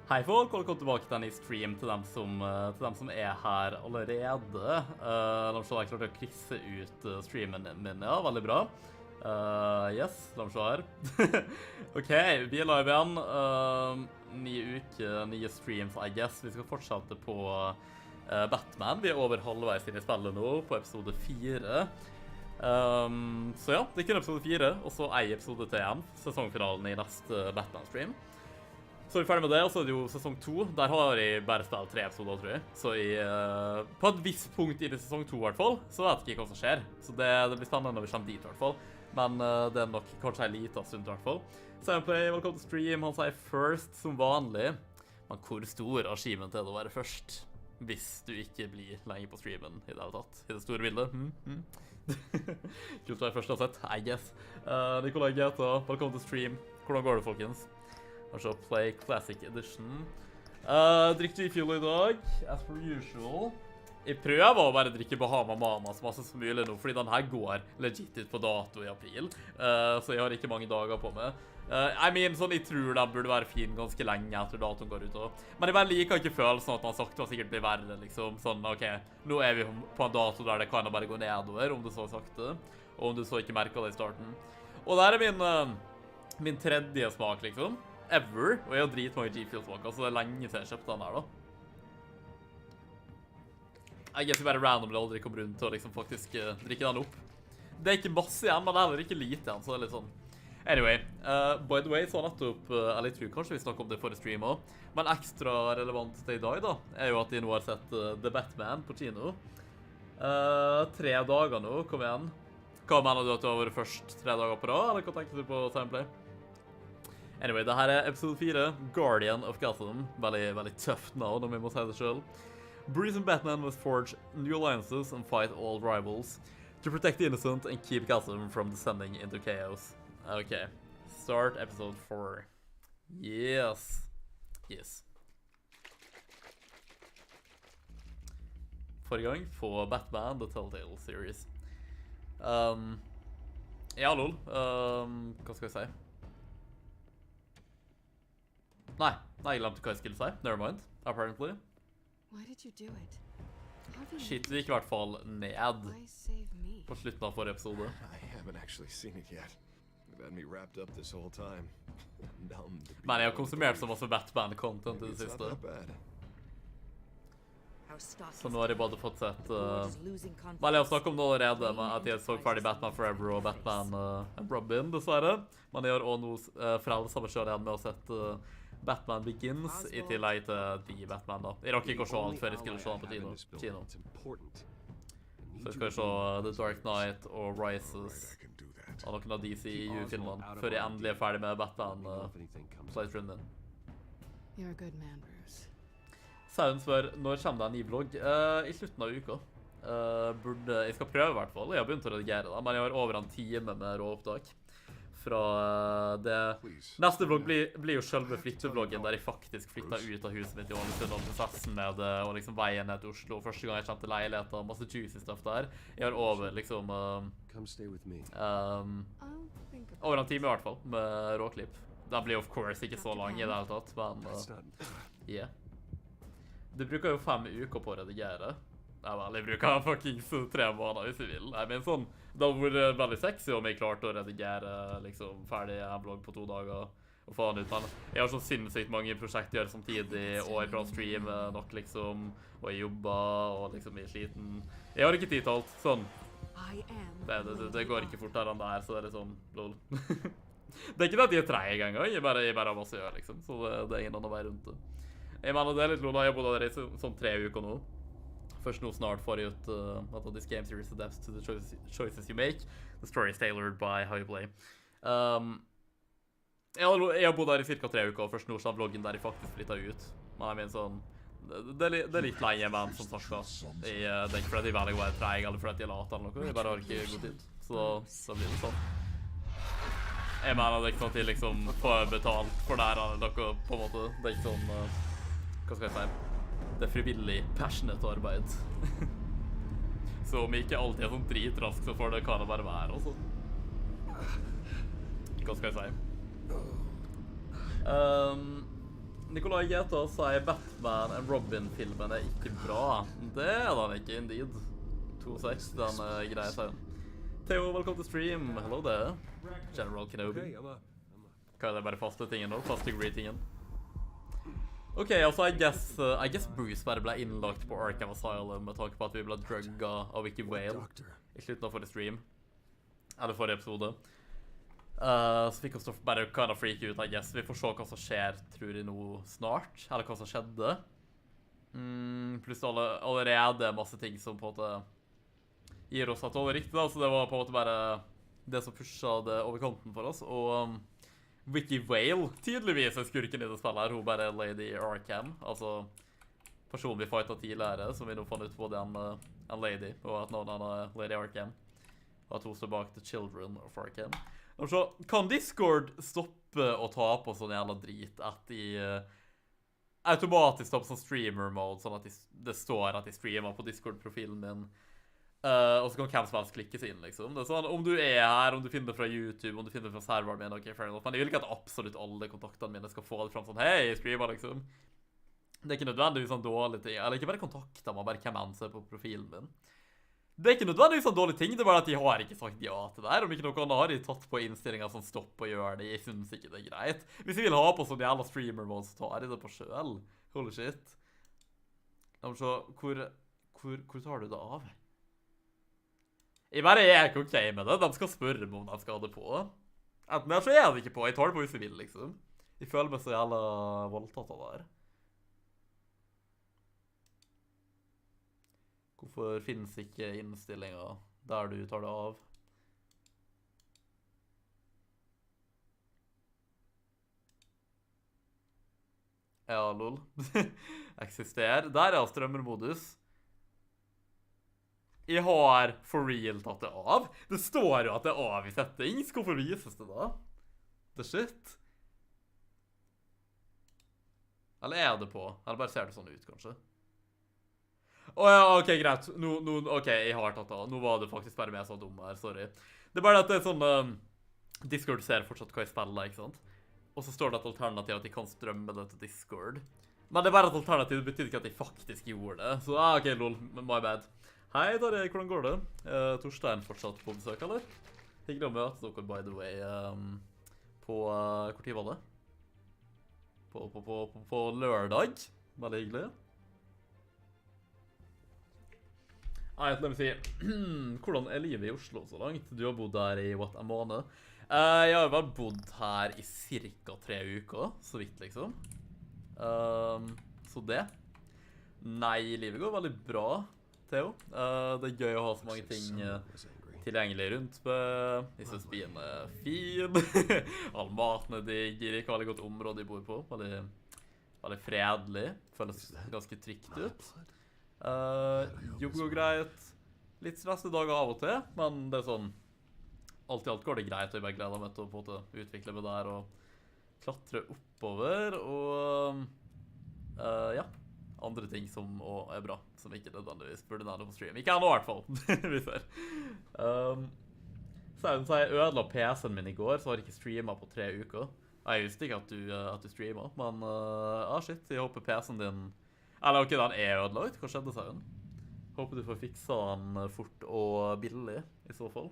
Hei folk, og velkommen tilbake til denne stream til dem som er her allerede. La meg se, jeg klarte å krysse ut streamen min, ja, veldig bra. Yes, la meg se her. Ok, vi er live igjen. Nye uker, nye streams, I guess. Vi skal fortsette på Batman. Vi er over halvveis inn i spillet nå, på episode 4. Så ja, det er kun episode 4, og så en episode til igjen. Sesongfinalen i neste Batman-stream. Så er vi ferdig med det, og så er det jo sesong 2. Der har jeg bare spilt 3 episoder, tror jeg. Så på et visst punkt i sesong 2 i hvert fall, så vet jeg ikke hva som skjer. Så det blir spennende når vi kommer dit i hvert fall. Men det er nok kanskje en liten stund i hvert fall. Sameplay, velkommen til stream. Han sier first som vanlig. Men hvor stor achievement er det å være først? Hvis du ikke blir lenge på streamen i det hele tatt. I det store bildet. Kult å være først uansett, I guess. Nikolai Geta, velkommen til stream. Hvordan går det, folkens? Altså, play classic edition. Drikk G-fuel i dag, as per usual. Jeg prøver å bare drikke Bahama Mama så masse som mulig nå, fordi den her går legit ut på dato i april. Så jeg har ikke mange dager på meg. Sånn, jeg tror den burde være fin ganske lenge etter datoen går ut også. Men jeg bare liker ikke følelsen at man sakte og sikkert blir verre, liksom. Sånn, ok, nå er vi på en dato der det kan bare gå nedover, om det så sakte. Og om du så ikke merker det i starten. Og der er min tredje smak, liksom. Ever, og jeg har dritmange G-fuel-smaker, så det er lenge siden jeg kjøpte den her da. Jeg guess jeg bare randomly aldri kommer rundt til å liksom faktisk drikke den opp. Det er ikke masse igjen, men det er heller ikke lite igjen, så det er litt sånn. Anyway, by the way, så nettopp, eller jeg tror kanskje vi snakket om det for stream også, men ekstra relevant til i dag da, er jo at jeg nå har sett The Batman på kino. 3 dager nå, kom igjen. Hva mener du at du har vært først 3 dager på rad, eller hva tenker du på Sameplay? Anyway, det her er episode 4, Guardian of Gotham. Veldig tøft navn, om vi må si det selv. Bruce and Batman must forge new alliances and fight all rivals to protect the innocent and keep Gotham from descending into chaos. Okay, start episode 4. Yes. Forrige gang på Batman, The Telltale series. Ja, lol. Hva skal jeg si? Nei, jeg glemte hva jeg skulle si. Never mind, apparently. Shit, vi gikk i hvert fall ned på slutten av forrige episode. Men jeg har konsumert så masse Batman-content i det siste. Så nå har jeg bare fått sett... Vel, jeg har snakket om det allerede, med at jeg så ferdig Batman Forever og Batman Robin, dessverre. Men jeg har også noe frelset meg selv igjen med å sette Batman Begins i tillegg til de Batman da. Jeg rakk ikke å se alt før jeg skulle se den på kino. Så jeg skal se The Dark Knight og Rises av noen av DCU-filmene før jeg endelig er ferdig med Batman playthroughen min. Sauen spør, når kommer det en ny vlogg? I slutten av uka. Jeg skal prøve i hvert fall, jeg har begynt å redigere da, men jeg har over en time med råopptak. Fra det... Neste vlogg blir jo selve flyttevloggen, der jeg faktisk flyttet ut av huset mitt i Ålesund, og prosessen med det, og liksom veien ned til Oslo. Første gang jeg kjente leiligheten, masse juicy stuff der. Jeg har over liksom... over en time i hvert fall, med råklipp. Den blir of course ikke så lang i det hele tatt, men... yeah. Du bruker jo 5 uker på å redigere. Ja vel, jeg bruker fuckings 3 måneder hvis jeg vil. Sånn, det har vært veldig sexy om jeg klarte å redigere liksom, ferdig en vlogg på 2 dager og få den ut. Men jeg har så sinnssykt mange prosjekter å gjøre samtidig, og jeg prøver å streame nok liksom, og jeg jobber, og liksom jeg er sliten. Jeg har ikke tid til alt, sånn. Det går ikke fortere enn det her, så det er litt sånn, lol. Det er ikke det at jeg er treg engang, jeg bare har masse å gjøre liksom, så det er ingen annen vei rundt det. Jeg mener, det er litt lol, jeg har bodd der i sånn 3 uker nå. Først nå snart får jeg ut at this game series adapts to the choices you make. The story is tailored by how you play. Jeg har bodd der i cirka 3 uker, og først nå så har vloggen der jeg faktisk flyttet ut. Men sånn, det er litt leie, men som sagt da. Det er ikke fordi jeg velger å være treg, eller fordi jeg later eller noe. Jeg bare har ikke god tid. Så blir det sånn. Jeg mener det er ikke sånn at jeg liksom får betalt for det her, eller noe på en måte. Det er ikke sånn, hva skal jeg si? Det er frivillig, passionate arbeid. Så om jeg ikke alltid er sånn dritrask, så får det kan det bare være, altså. Hva skal jeg si? Nikolai Geta sier Batman and Robin-filmen ikke bra. Det den ikke, indeed. 2.6, den greier seg. Theo, velkommen til stream. Hello there. General Kenobi. Hva det bare faste tingen nå? Faste degree-tingen. Ok, altså, I guess Bruce bare ble innlagt på Arkham Asylum med tanke på at vi ble drugget av Ikke Whale i slutten av forrige stream. Eller forrige episode. Så fikk oss bare kind of freak ut, I guess. Vi får se hva som skjer, tror jeg, nå snart. Eller hva som skjedde. Pluss allerede masse ting som på en måte gir oss et overrikt, da. Så det var på en måte bare det som pushet det over kanten for oss. Og Vicky Vale, tydeligvis er skurken i det spillet her. Hun bare er Lady Arkham. Altså, personen vi fightet tidligere, som vi nå fant ut både en lady, og at noen er Lady Arkham. Og at hun står bak The Children of Arkham. Og så kan Discord stoppe å ta på sånn jævla drit at de automatisk stopper sånn streamer-mode, sånn at det står at de streamer på Discord-profilen min. Og så kan hvem som helst klikkes inn, liksom. Det er sånn, om du er her, om du finner det fra YouTube, om du finner det fra serveren min, ok, fair enough. Men jeg vil ikke at absolutt alle kontaktene mine skal få det frem sånn, hei, streamer, liksom. Det er ikke nødvendigvis sånn dårlige ting. Eller ikke bare kontakter meg, bare hvem enn ser på profilen min. Det er ikke nødvendigvis sånn dårlige ting, det er bare at de har ikke sagt ja til det her. Om ikke noen har de tatt på innstillinger sånn stopp og gjør det, jeg synes ikke det er greit. Hvis jeg vil ha på sånn jævla streamer-mode, så tar jeg det på selv. Holy shit. Så, hvor tar du det av? Jeg bare er ikke ok med det. De skal spørre meg om de skal ha det på. Enten der så er det ikke på. Jeg tar det på hvis jeg vil, liksom. Jeg føler meg så jævla voldtatt av det her. Hvorfor finnes ikke innstillinger der du tar det av? Ja, lol. Eksister. Der er strømmermodus. Jeg har for real tatt det av. Det står jo at det er av i settings. Hvorfor vises det da? Det er shit. Eller er det på? Eller bare ser det sånn ut, kanskje? Åja, ok, greit. Ok, jeg har tatt det av. Nå var det faktisk bare meg så dum her, sorry. Det er bare at det er sånn... Discord ser fortsatt hva jeg spiller, ikke sant? Og så står det et alternativ at jeg kan strømme det til Discord. Men det er bare et alternativ, det betyr ikke at jeg faktisk gjorde det. Så, ok, lol, my bad. Hei, Darje, hvordan går det? Torstein fortsatt på besøk, eller? Hyggelig å møte dere, by the way, på, hvor tid var det? På lørdag. Veldig hyggelig. Nei, la meg si, hvordan er livet i Oslo så langt? Du har bodd her i, en måned? Jeg har vel bodd her i cirka 3 uker, så vidt liksom. Så det. Nei, livet går veldig bra. Theo. Det er gøy å ha så mange ting tilgjengelig rundt med. Jeg synes byen er fin. All maten er digg. Jeg liker veldig godt område jeg bor på. Veldig fredelig. Føles ganske trygt ut. Jobb går greit. Litt stressede dager av og til, men det er sånn alt i alt går det greit, og jeg bare gleder meg til å på en måte utvikle meg der og klatre oppover, og ja. Andre ting som også er bra, som ikke nødvendigvis burde nevne på stream. Ikke ennå i hvert fall, vi ser. Så jeg ødela PC-en min i går, så har jeg ikke streamet på 3 uker. Jeg visste ikke at du streamet, men shit, jeg håper PC-en din... Eller ok, den er ødelagt. Hva skjedde, Sauen? Håper du får fiksa den fort og billig, i så fall.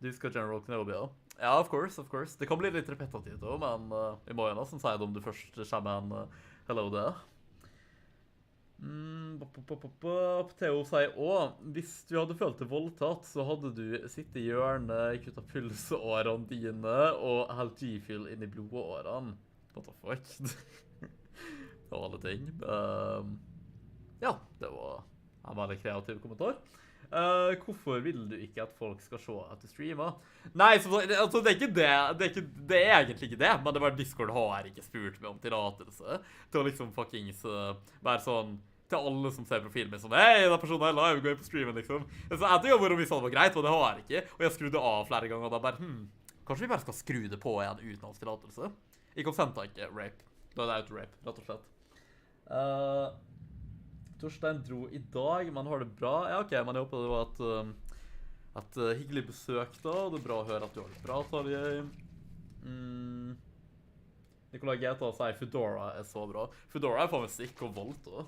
Du skal General Kenobi, ja. Ja, of course. Det kan bli litt repetitivt også, men vi må jo nesten si det om du først kommer en hello there. Theo sier også, hvis du hadde følt deg voldtatt, så hadde du sittet i hjørnet, kuttet pulsårene dine og helt G-fuel inn i blodårene. What the fuck? Og alle ting. Ja, det var en veldig kreativ kommentar. Hvorfor vil du ikke at folk skal se at du streamer? Nei, altså det er ikke det. Det er egentlig ikke det, men det var Discord har ikke spurt meg om tillatelse til å liksom fuckings være sånn til alle som ser profilen min sånn, hei, den personen er live, gå inn på streamen, liksom. Så jeg tenker hvor mye sånn var greit, og det har jeg ikke. Og jeg skrudde av flere ganger, og da bare, kanskje vi bare skal skru det på igjen uten hans tillatelse? Jeg konsentet ikke rape. Da er det auto-rape, rett og slett. Torstein dro i dag, man har det bra. Ja, ok, men jeg håper det var et hyggelig besøk da. Det er bra å høre at du har det bra, Tarjei. Nikolai GTA sier Foodora så bra. Foodora for meg stikk og voldt også.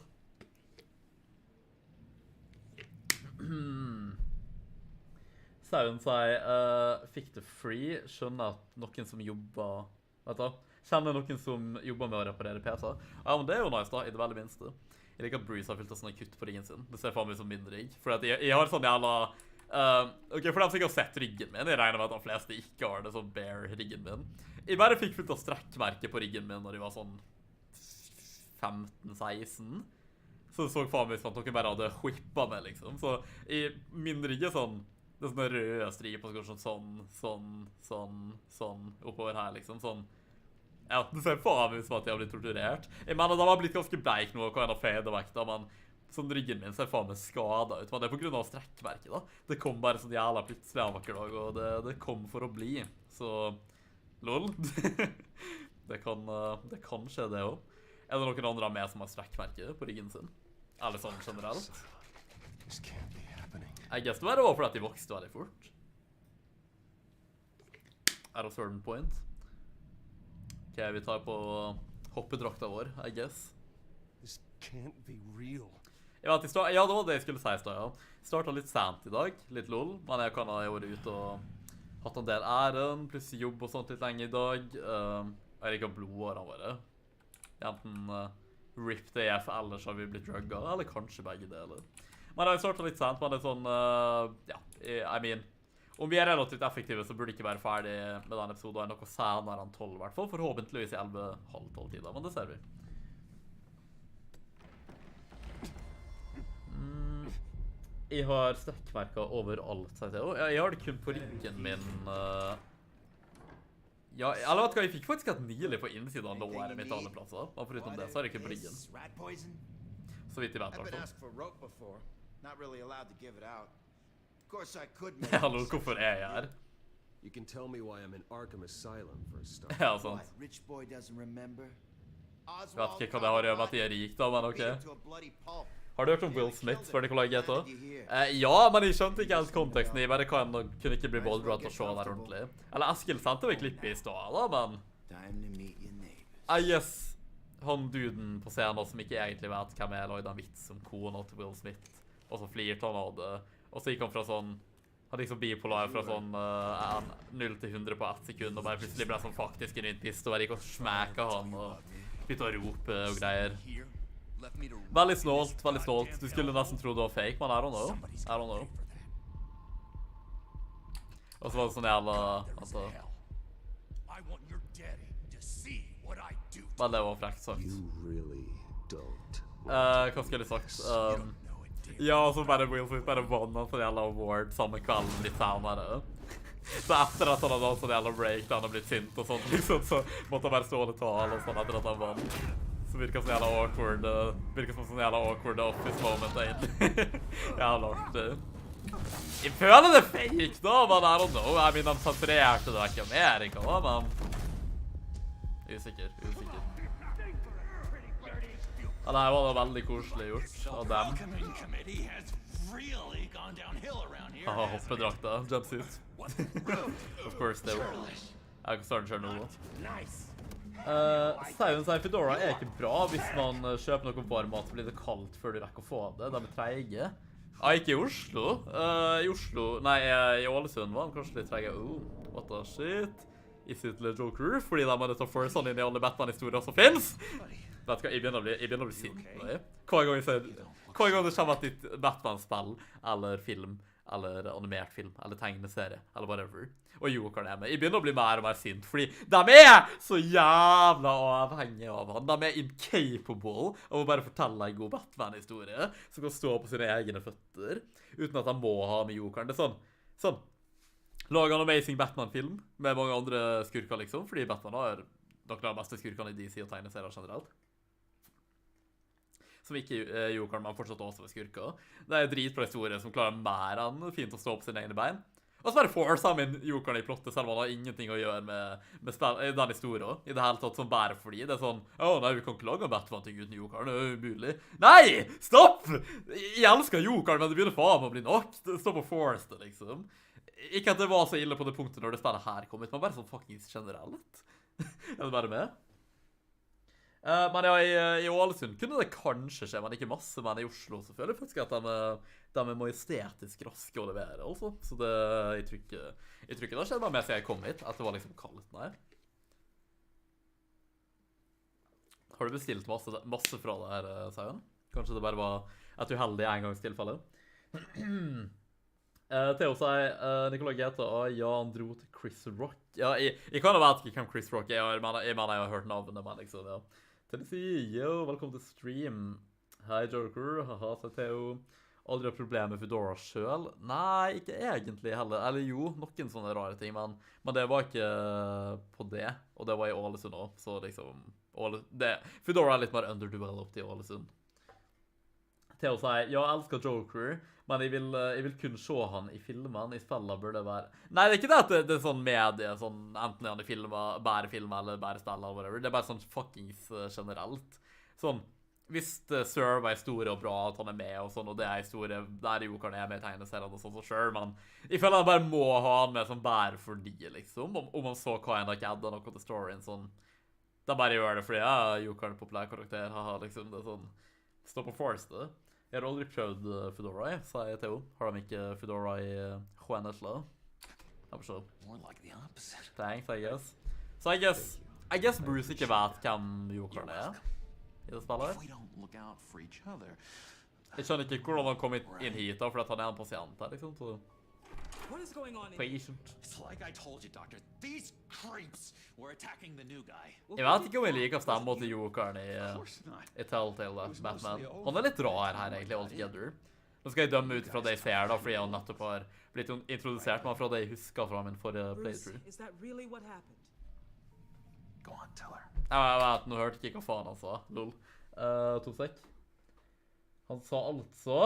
Sauen sier, fikk det free, skjønner at noen som jobber, vet du, kjenner noen som jobber med å reparere PC. Ja, men det er jo nice da, i det veldig minste. Jeg liker at Bruce har fylt av sånne kutt på ryggen sin. Det ser faen meg som min rygg. For at jeg har sånn jævla... ok, for dem som ikke har sett ryggen min, jeg regner med at de fleste ikke har det sånn bare-ryggen min. Jeg bare fikk fylt av strekkmerker på ryggen min når jeg var sånn 15-16. Så det så faen meg som at noen bare hadde whippet meg, liksom. Så min rygg er sånn, det er sånne røde striger på sånn, oppover her, liksom, sånn. Ja, det ser faen meg som at jeg har blitt torturert. Jeg mener, de har blitt ganske bleik nå, og hva er det fedevekt da, men sånn ryggen min ser faen meg skadet ut, men det er på grunn av strekkverket da. Det kom bare sånn jævla plutselig en vakker dag, og det kom for å bli. Så, lol. det kan skje det også. Er det noen andre med som har strekkmerke på ryggen sin? Eller sånn generelt? Jeg guess det var fordi de vokste veldig fort. At a certain point. Ok, vi tar på hoppedrakta vår, I guess. This can't be real. Ja, det var det jeg skulle si i stad, ja. Startet litt sent i dag, litt lol, men jeg kan ha vært ute og hatt en del æren, plutselig jobb og sånt litt lenge i dag. Jeg liker blodårene våre. Enten RIP DF, eller så har vi blitt drugget, eller kanskje begge deler. Men jeg har startet litt sent, men det er sånn, ja, I mean, om vi er relativt effektive, så burde det ikke være ferdig med denne episoden noe senere enn 12 i hvert fall, forhåpentligvis i 11:30 tider, men det ser vi. Jeg har strekkmerker overalt, sier jeg. Jeg har det kun på ryggen min. Ja, eller vet du hva, jeg fikk faktisk et nylig på innsiden av låret mitt alle plasser. Men foruten det, så er det ikke på ryggen. Så vidt jeg vet, i hvert fall. Hallo, hvorfor er jeg her? You can tell me why I'm in Arkham Asylum for a start. Ja, sant. Jeg vet ikke hva det har å gjøre med at jeg er rik da, men ok. Har du hørt om Will Smith før Nikolai GTA? Ja, men jeg skjønte ikke helt konteksten. Jeg bare kunne ikke bli boldret til å se der ordentlig. Eller Eskil sendte meg klippet i stad da, men... Yes, han duden på scenen som ikke egentlig vet hvem jeg lagde en vits om kona til Will Smith. Og så flirte han av det. Og så gikk han fra sånn... Han gikk så bipolar fra sånn 0 til 100 på 1 sekund, og bare plutselig ble sånn faktisk en pist, og bare gikk og smekket han, og begynte å rope og greier. Veldig snålt, veldig snålt. Du skulle nesten tro det var fake, men I don't know. Og så var det sånn jævla, altså... Men det var frekt sagt. Hva skulle jeg sagt? Ja, så bare Will Smith bare vann en sånn jævla award samme kvelden litt senere. Så etter at han hadde hatt sånn jævla break, da han hadde blitt sint og sånt, liksom, så måtte han bare stå og tale og sånn etter at han vann. Så virker sånn jævla awkward, awkward office moment egentlig. Jævla artig. Jeg føler det fake da, men I don't know. Jeg mener, de sensurerte det ikke mer, ikke da, men... Usikker. Ja, det her var da veldig koselig gjort av dem. Haha, hoppedrakta, jumpsuit. Of course, det var. Jeg kan starte å kjøre nå da. Sauen sier Foodora er ikke bra hvis man kjøper noe varm mat, så blir det kaldt før du rekker å få det. De er treige. Ikke i Oslo. I Ålesund var de kanskje litt treige. What the shit? Is it the Joker? Fordi de har nødt til å force han inn i alle Batman-historier som finnes. Vet du hva, jeg begynner å bli sint på deg. Hver gang det kommer et nytt Batman-spill, eller film, eller animert film, eller tegneserie, eller whatever. Og Jokeren er med. Jeg begynner å bli mer og mer sint, fordi de er så jævla avhengige av han. De er incapable av å bare fortelle en god Batman-historie, som kan stå på sine egne føtter, uten at de må ha med Jokeren. Det er sånn. Lager en amazing Batman-film med mange andre skurker, liksom, fordi Batman har noen av de beste skurkene i DC og tegneserier generelt. Som ikke Jokeren, men fortsatt også med skurker. Det er en dritbra historie som klarer mer enn fint å stå på sine egne bein. Og så bare forcer han min Jokeren i plottet, selv om han har ingenting å gjøre med den historien. I det hele tatt som bare fordi det er sånn, nei, vi kan ikke lage en Batman-ting uten Jokeren, det er umulig. Nei, stopp! Jeg elsker Jokeren, men det begynner faen med å bli nok. Stopp å force det, liksom. Ikke at det var så ille på det punktet når det spillet her kom ut, men bare sånn fucking generelt. Er det bare med? Men ja, i Ålesund kunne det kanskje skje, men ikke masse, men i Oslo så føler jeg faktisk at de er majestetisk raske å levere, altså. Så det, jeg tror ikke det skjedde bare med seg jeg kom hit, at det var liksom kaldt, nei. Har du bestilt masse fra det her, Seion? Kanskje det bare var et uheldig engangstilfelle? Theo sier, Nicolai Geta, ja, han dro til Chris Rock. Ja, jeg kan jo vet ikke hvem Chris Rock er, men jeg har hørt navnet, men liksom, ja. Tennessee, yo, velkommen til stream. Hei, Joker, haha, sier Theo. Aldri har problemer med Foodora selv. Nei, ikke egentlig heller. Eller jo, noen sånne rare ting, men det var ikke på det, og det var i Ålesund også, så liksom, Foodora er litt mer underdeveloped i Ålesund. Theo sier, ja, jeg elsker Joker, men jeg vil kun se han i filmen. I spillet burde det være... Nei, det er ikke det at det er sånn medie, sånn, enten er han i bare film eller bare spill eller whatever. Det er bare sånn fuckings generelt. Sånn, hvis server er store og bra, at han er med og sånn, og det er historie, der jo kan jeg med i tegneserien og sånn så selv, men jeg føler han bare må ha han med sånn bare fordi, liksom. Om han så hva en ikke adda noe til storyen, sånn... De bare gjør det fordi, ja, Joker er en populær karakter, haha, liksom, det er sånn... Stå på force, det. Jeg har aldri prøvd Foodora, sier Theo. Har de ikke Foodora i Juanesla? Jeg forstår. Thanks, I guess. Så I guess Bruce ikke vet hvem Jokeren er i det spillet. Jeg skjønner ikke hvordan han kom inn hit da, for at han er en pasient her, liksom. Så... What is going on? Patient. It's like I told you, doctor. These creeps were attacking the new guy. Jeg vet ikke om jeg liker stemmen til Jokeren i Telltale, Batman. Han er litt rar her, egentlig, altogether. Nå skal jeg dømme ut fra det jeg ser da, fordi han nettopp har blitt introdusert, men fra det jeg husker fra min forrige playthrough. Is that really what happened? Go on, tell her. Jeg vet, nå hørte ikke hva faen han sa, lol. To sek. Han sa altså...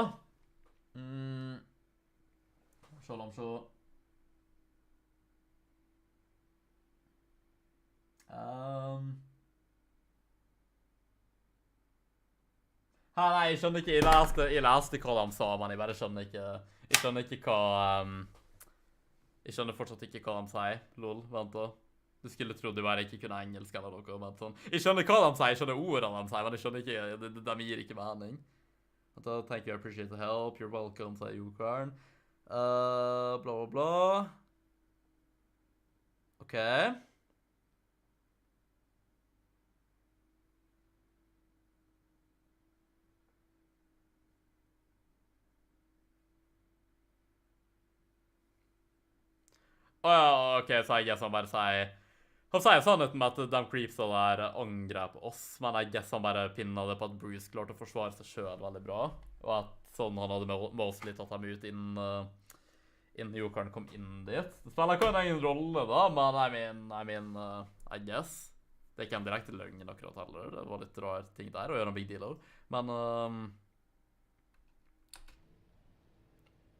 La meg se. Nei, jeg skjønner ikke. Jeg leste hva de sa, men jeg bare skjønner ikke. Jeg skjønner fortsatt ikke hva de sier. Lol, vent da. Du skulle tro du bare ikke kunne engelsk eller noe, men sånn. Jeg skjønner hva de sier, jeg skjønner ordene de sier, men jeg skjønner ikke, de gir ikke mening. Vent da, thank you, I appreciate the help, you're welcome, sier Jokeren. Bla bla bla. Ok. Ja, ok, så jeg guess han bare sier... Han sier sannheten med at de creepsa der angrep oss, men jeg guess han bare pinner det på at Bruce klarte å forsvare seg selv veldig bra, og at sånn han hadde mostly tatt dem ut innen Jokeren kom inn dit. Det spiller ikke en egen rolle da, men I guess. Det er ikke en direkte løgn akkurat heller, det var litt rar ting der, og gjør en big deal også. Men,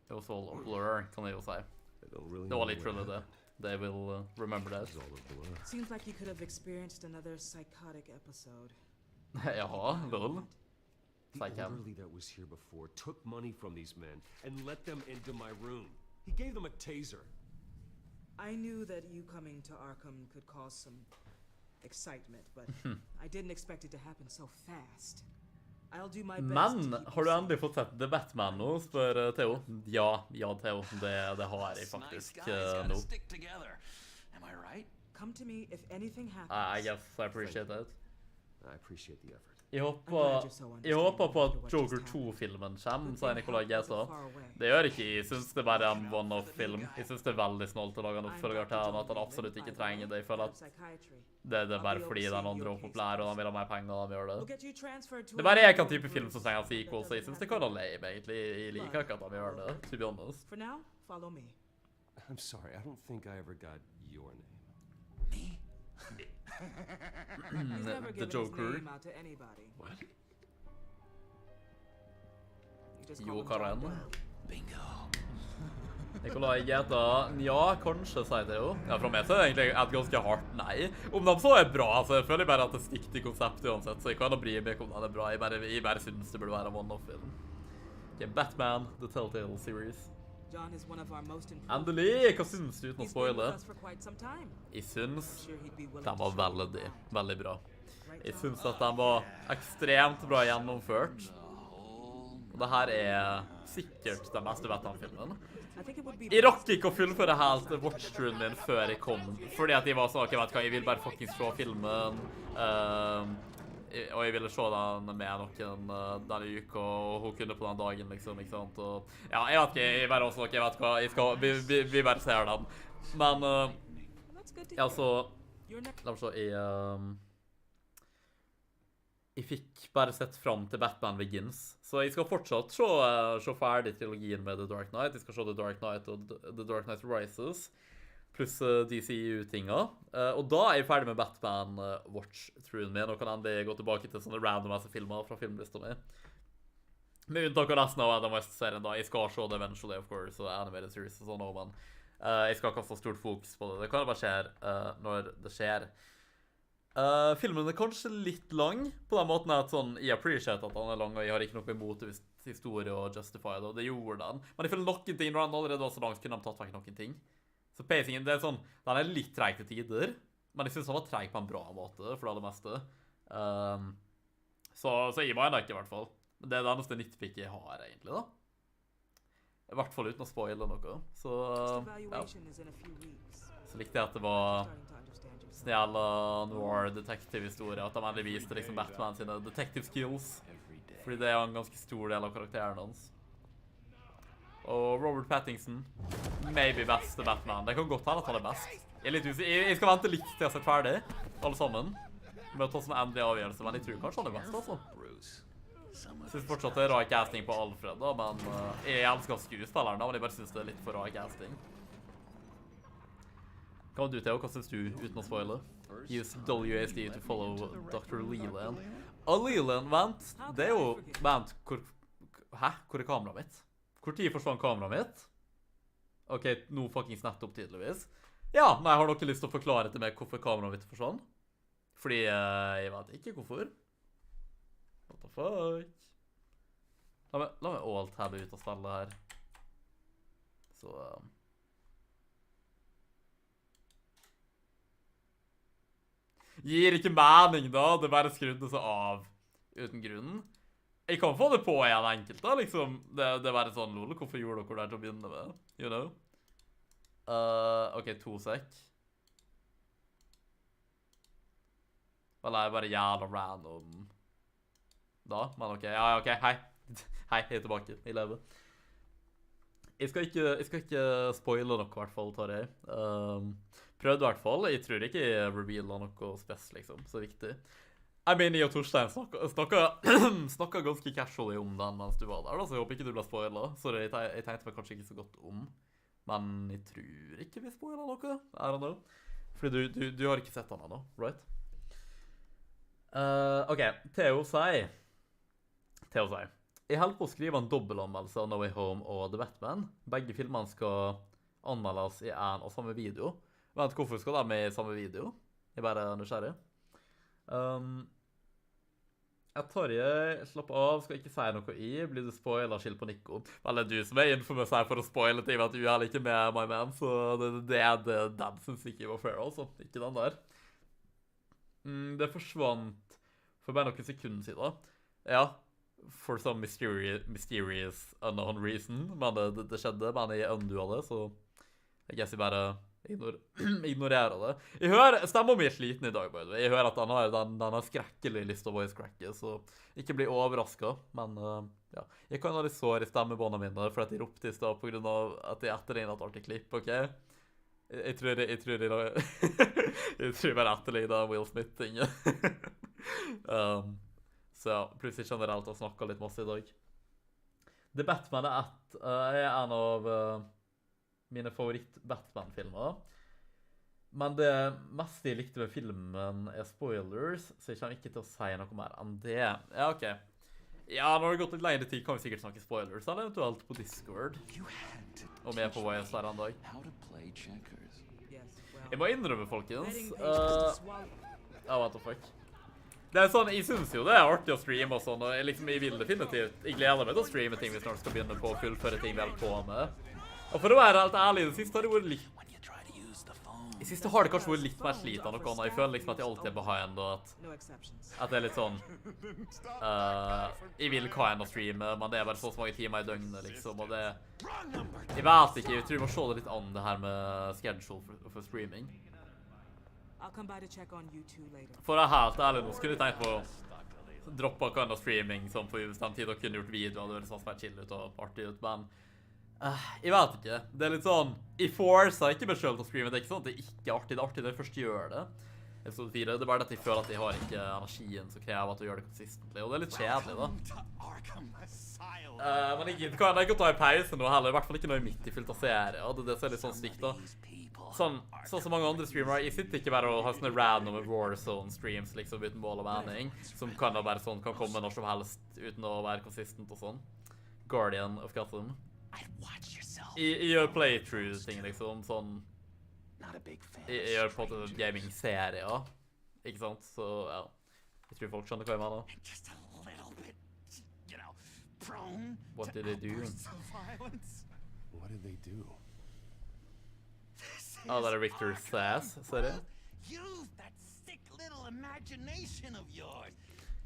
det var så blur, kan jeg jo si. Det var litt trulle det. They will remember that. Seems like you could have experienced another psychotic episode. Jaha, lol. The orderly that was here before took money from these men and let them into my room. He gave them a taser. I knew that you coming to Arkham could cause some excitement, but I didn't expect it to happen so fast. I'll do my best. Men, har du endelig fått sett The Batman nå, spør Theo? Ja, Theo, det har jeg faktisk nå. Am I right? Come to me if anything happens. I guess I appreciate that. I appreciate the effort. Jeg håper på at Joker 2-filmen kommer, sier Nicolai Geta. Det gjør ikke, jeg synes det bare er en one-off-film. Jeg synes det er veldig snålt å lage en oppfølger til han, at han absolutt ikke trenger det. Jeg føler at det er bare fordi den andre er populær, og de vil ha mer penger, og de gjør det. Det er bare jeg kan type film som trenger en sequel, så jeg synes det kan være lame, egentlig. Jeg liker ikke at de gjør det, to be honest. For now, follow me. I'm sorry, I don't think I ever got your name. Me? He's never given his name out to anybody. What? You just call him Jokeren. Bingo. Nicolai Geta, ja, kanskje, sier det jo. Ja, fra meg så er det egentlig et ganske hardt nei. Om de så er bra, så jeg føler bare at det stikker til konseptet uansett, så jeg kan da bry meg om det er bra. Jeg bare synes det burde være en one-off-film. Okay, Batman, The Telltale series. Endelig, hva synes du uten å spoile? Jeg synes den var veldig bra. Jeg synes at den var ekstremt bra gjennomført. Og det her sikkert den beste Batman-filmen. Jeg rakk ikke å fullføre helt watch-throughen min før jeg kom, fordi at jeg var sånn, ok, vet du hva, jeg vil bare fucking se filmen, og jeg ville se den med noen denne uka, og hun kunne på den dagen, liksom, ikke sant? Og, ja, jeg vet ikke, jeg bare også, ok, vet du hva, vi bare ser den. Men, ja, så, la meg se, jeg fikk bare sett fram til Batman Begins, så jeg skal fortsatt se ferdig trilogien med The Dark Knight. Jeg skal se The Dark Knight og The Dark Knight Rises, pluss DCU-tinga. Og da jeg ferdig med Batman Watch-throughen min, og kan endelig gå tilbake til sånne random filmer fra filmlista mi. Med unntak av resten av Adam West-serien da. Jeg skal se det eventually, of course, og animated series og sånn, men jeg skal ikke ha så stort fokus på det. Det kan jo bare skje når det skjer. Filmen kanskje litt lang, på den måten at sånn, jeg appreciate at den lang, og jeg har ikke noe imot historie og justify det, og det gjorde den. Men jeg føler noen ting, når den allerede var så lang, så kunne de tatt vekk noen ting. Så pacingen, det sånn, den litt treg til tider, men jeg synes den var treg på en bra måte, for det meste. Så jeg mener ikke i hvert fall. Det det eneste nitpick jeg har, egentlig, da. I hvert fall uten å spoile noe. Så, ja. Så likte jeg at det var snjæla noir-detektiv-historie, at de endelig viste liksom Batman sine detective skills, fordi det en ganske stor del av karakteren hans. Og Robert Pattinson, maybe beste Batman. Det kan godt være at han best. Jeg skal vente litt til jeg har sett ferdig, alle sammen, med å ta sånn endelig avgjørelse, men jeg tror kanskje han best, altså. Jeg synes fortsatt det rar casting på Alfred, da, men jeg elsker skuespilleren, da, men jeg bare synes det litt for rar casting. Hva du, Theo? Hva synes du, uten å spoile? Use WASD to follow Dr. Leland. Og Leland, vent. Det jo... Vent, hæ? Hvor kameraet mitt? Hvor tid forsvant kameraet mitt? Ok, nå fucking nettopp tydeligvis. Ja, nei, jeg har noe lyst til å forklare til meg hvorfor kameraet mitt forsvant. Fordi jeg vet ikke hvorfor. What the fuck? La meg alt ut og spille her. Så... Gir ikke mening da, det bare skrudde seg av uten grunnen. Jeg kan få det på igjen enkelt da, liksom. Det bare sånn, lol, hvorfor gjorde dere det til å begynne med? You know? Ok, 2 sek. Vel, jeg bare jævla random da, men ok, ja, ok, hei. Hei, jeg er tilbake, jeg lever. Jeg skal ikke spoile noe i hvert fall, tar jeg. Prøvde i hvert fall. Jeg tror ikke jeg revealet noe spes, liksom. Så viktig. Jeg mener, jeg og Torstein snakket ganske casually om den mens du var der, da, så jeg håper ikke du ble spoilet. Sorry, jeg tenkte meg kanskje ikke så godt om. Men jeg tror ikke vi spoilet noe. I don't know. Fordi du har ikke sett den ennå, right? Ok, Theo sier. Jeg holder på å skrive en dobbeltanmeldelse av No Way Home og The Batman. Begge filmene skal anmeldes i en og samme video. Vent, hvorfor skal de med i samme video? Jeg er bare nysgjerrig. Slapp av, skal ikke si noe i. Blir du spoilet, skill på Nico. Vel, det du som er infamous her for å spoile ting, at du er ikke med, my man, så den synes ikke var fair, altså. Ikke den der. Det forsvant for bare noen sekunder siden. Ja, for some mysterious unknown reason, men det skjedde, men jeg undoa det, så jeg guess jeg bare ignorerer det. Jeg hører, stemmen min er sliten i dag, by the way. Jeg hører at den har skrekkelig lyst til å voice cracke, så ikke bli overrasket, men ja. Jeg kan ha litt sår i stemmebåndene mine, for at jeg ropte i sted på grunn av at jeg etterlignet et artig klipp, ok? Jeg tror bare etterlignet Will Smith-ting. Så ja, plutselig generelt har snakket litt masse i dag. The Batman er en av mine favoritt-Batman-filmer. Men det meste jeg likte med filmen er spoilers, så jeg kommer ikke til å si noe mer enn det. Ja, ok. Ja, når det har gått litt lengre tid, kan vi sikkert snakke spoilers, eller eventuelt på Discord. Og med på YS der en dag. Jeg må innrømme, folkens. What the fuck? Det er sånn, jeg synes jo det er artig å streame og sånn, og jeg vil definitivt, jeg gleder meg til å streame ting vi snart skal begynne på å fullføre ting vi er på med. Og for å være helt ærlig, det siste har det vært litt... I siste har det kanskje vært litt mer slit av noe annet. Jeg føler liksom at jeg alltid er behind, og at det er litt sånn jeg vil hva enn å streame, men det er bare så mange timer i døgnet, liksom, og det jeg vet ikke, jeg tror vi må se det litt an det her med schedule for streaming. For å være helt ærlig nå, skulle jeg tenkt på å droppe hva enn streaming som på ubestemt tid og kunne gjort videoer, det høres sånn som er chill ut og artig ut, men jeg vet ikke. Det er litt sånn, jeg forcer ikke meg selv til å streame, det er ikke sånn at det ikke er artig, det er artig når jeg først gjør det. Episode 4, det er bare at jeg føler at jeg har ikke energien som krever at å gjøre det konsistentlig, og det er litt kjedelig da. Men jeg kan ikke ta en pause nå heller, i hvert fall ikke når jeg er midt i fylt av serie, og det ser litt sånn stygt da. Sånn som mange andre streamere, jeg sitter ikke bare og har sånne random Warzone streams liksom uten mål og mening, som kan da bare sånn, kan komme når som helst uten å være konsistent og sånn. Guardian of Gotham. Jeg gjør playthrough-ting, liksom, sånn... Jeg gjør på en måte gaming-serier, ikke sant? Så, ja. Jeg tror folk skjønner hva jeg mener. What did they do? What did they do? Ja, det er Victor Sass, ser jeg.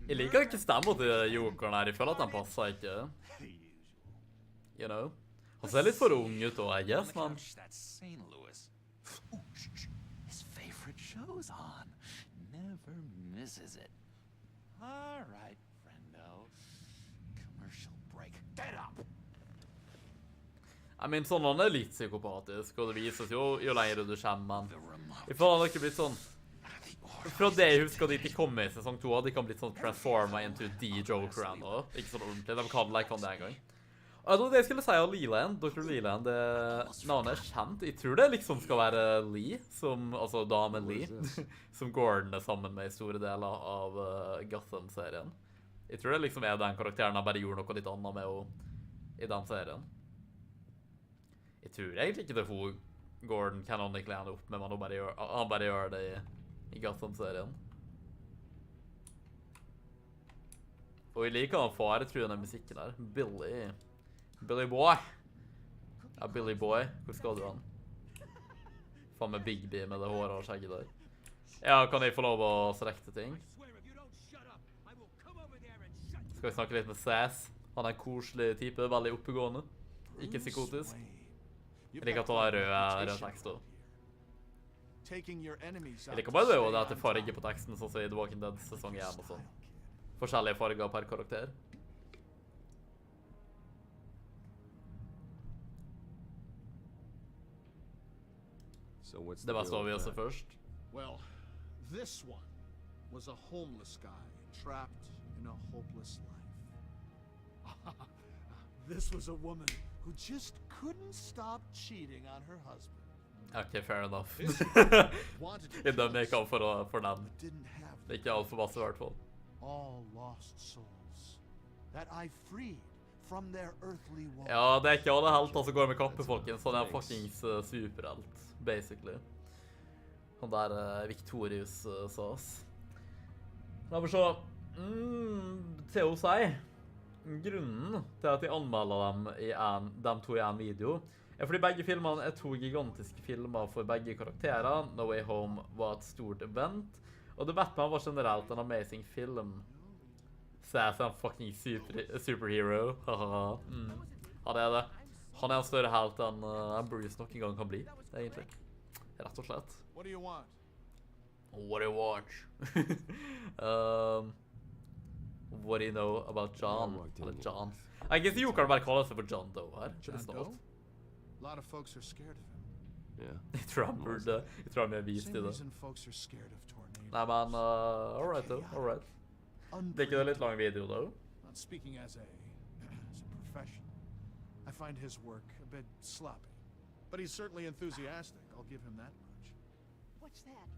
Jeg liker ikke stemmen til Jokeren her, jeg føler at han passer ikke. You know? Han ser litt for ung ut også, I guess, man. His favorite show's on. Never misses it. All right, friendo. Commercial break. Get up! Jeg mener, sånn han er litt psykopatisk, og det vises jo lenger du kommer, men jeg føler han har ikke blitt sånn... Fra det jeg husker de kom i sesong 2, de kan blitt sånn transforma into D-Joker ennå. Ikke sånn ordentlig, de kan like han det en gang. Og det jeg skulle si av Leland, Dr. Leland, navnet er kjent. Jeg tror det liksom skal være Lee, altså damen Lee, som Gordon er sammen med i store deler av Gotham-serien. Jeg tror det liksom er den karakteren han bare gjorde noe litt annet med i den serien. Jeg tror egentlig ikke det er hun Gordon canonically ender opp med, men han bare gjør det i Gotham-serien. Og jeg liker han faretruende musikken der. Billy Boy. Ja, Billy Boy. Hvor skal du han? Faen med Big B med det håret og skjegget der. Ja, kan jeg få lov å selekte ting? Skal vi snakke litt med Sass? Han er en koselig type, veldig oppegående. Ikke psykotisk. Jeg liker at han har rød tekst også. Jeg liker bare det at det er farge på teksten, sånn som i The Walking Dead sesong 1 og sånn. Forskjellige farger per karakter. Det var så vi også først. Well, this one was a homeless guy trapped in a hopeless life. This was a woman who just couldn't stop cheating on her husband. Okay, fair enough. Jeg dømmer ikke av for den. Det er ikke alt for masse i hvert fall. All lost souls that I freed from their earthly walls. Ja, det er ikke alle helter som går med kappe, folkens. Så det er fuckings superhelt, basically. Han der Victorius sas. La meg se. Til å si. Grunnen til at jeg anmelder dem to i en video er fordi begge filmene er to gigantiske filmer for begge karakterer. No Way Home var et stort event, og The Batman var generelt en amazing film. Sass er en fucking superhero. Han er det. Han er en større helt enn Bruce nok en gang kan bli, egentlig. Rett og slett. What do you want? What do you want? What do you know about John? Eller John. I guess you kan bare kalle seg for John Doe her. A lot of folks are scared of him. Yeah. Jeg tror han er vist i Same det. reason folks are scared of tornadoes. Nei, men, alright though, alright. Det er ikke det litt lang video, though. Not speaking as a professional, I find his work a bit sloppy. But he's certainly enthusiastic, I'll give him that much. What's that?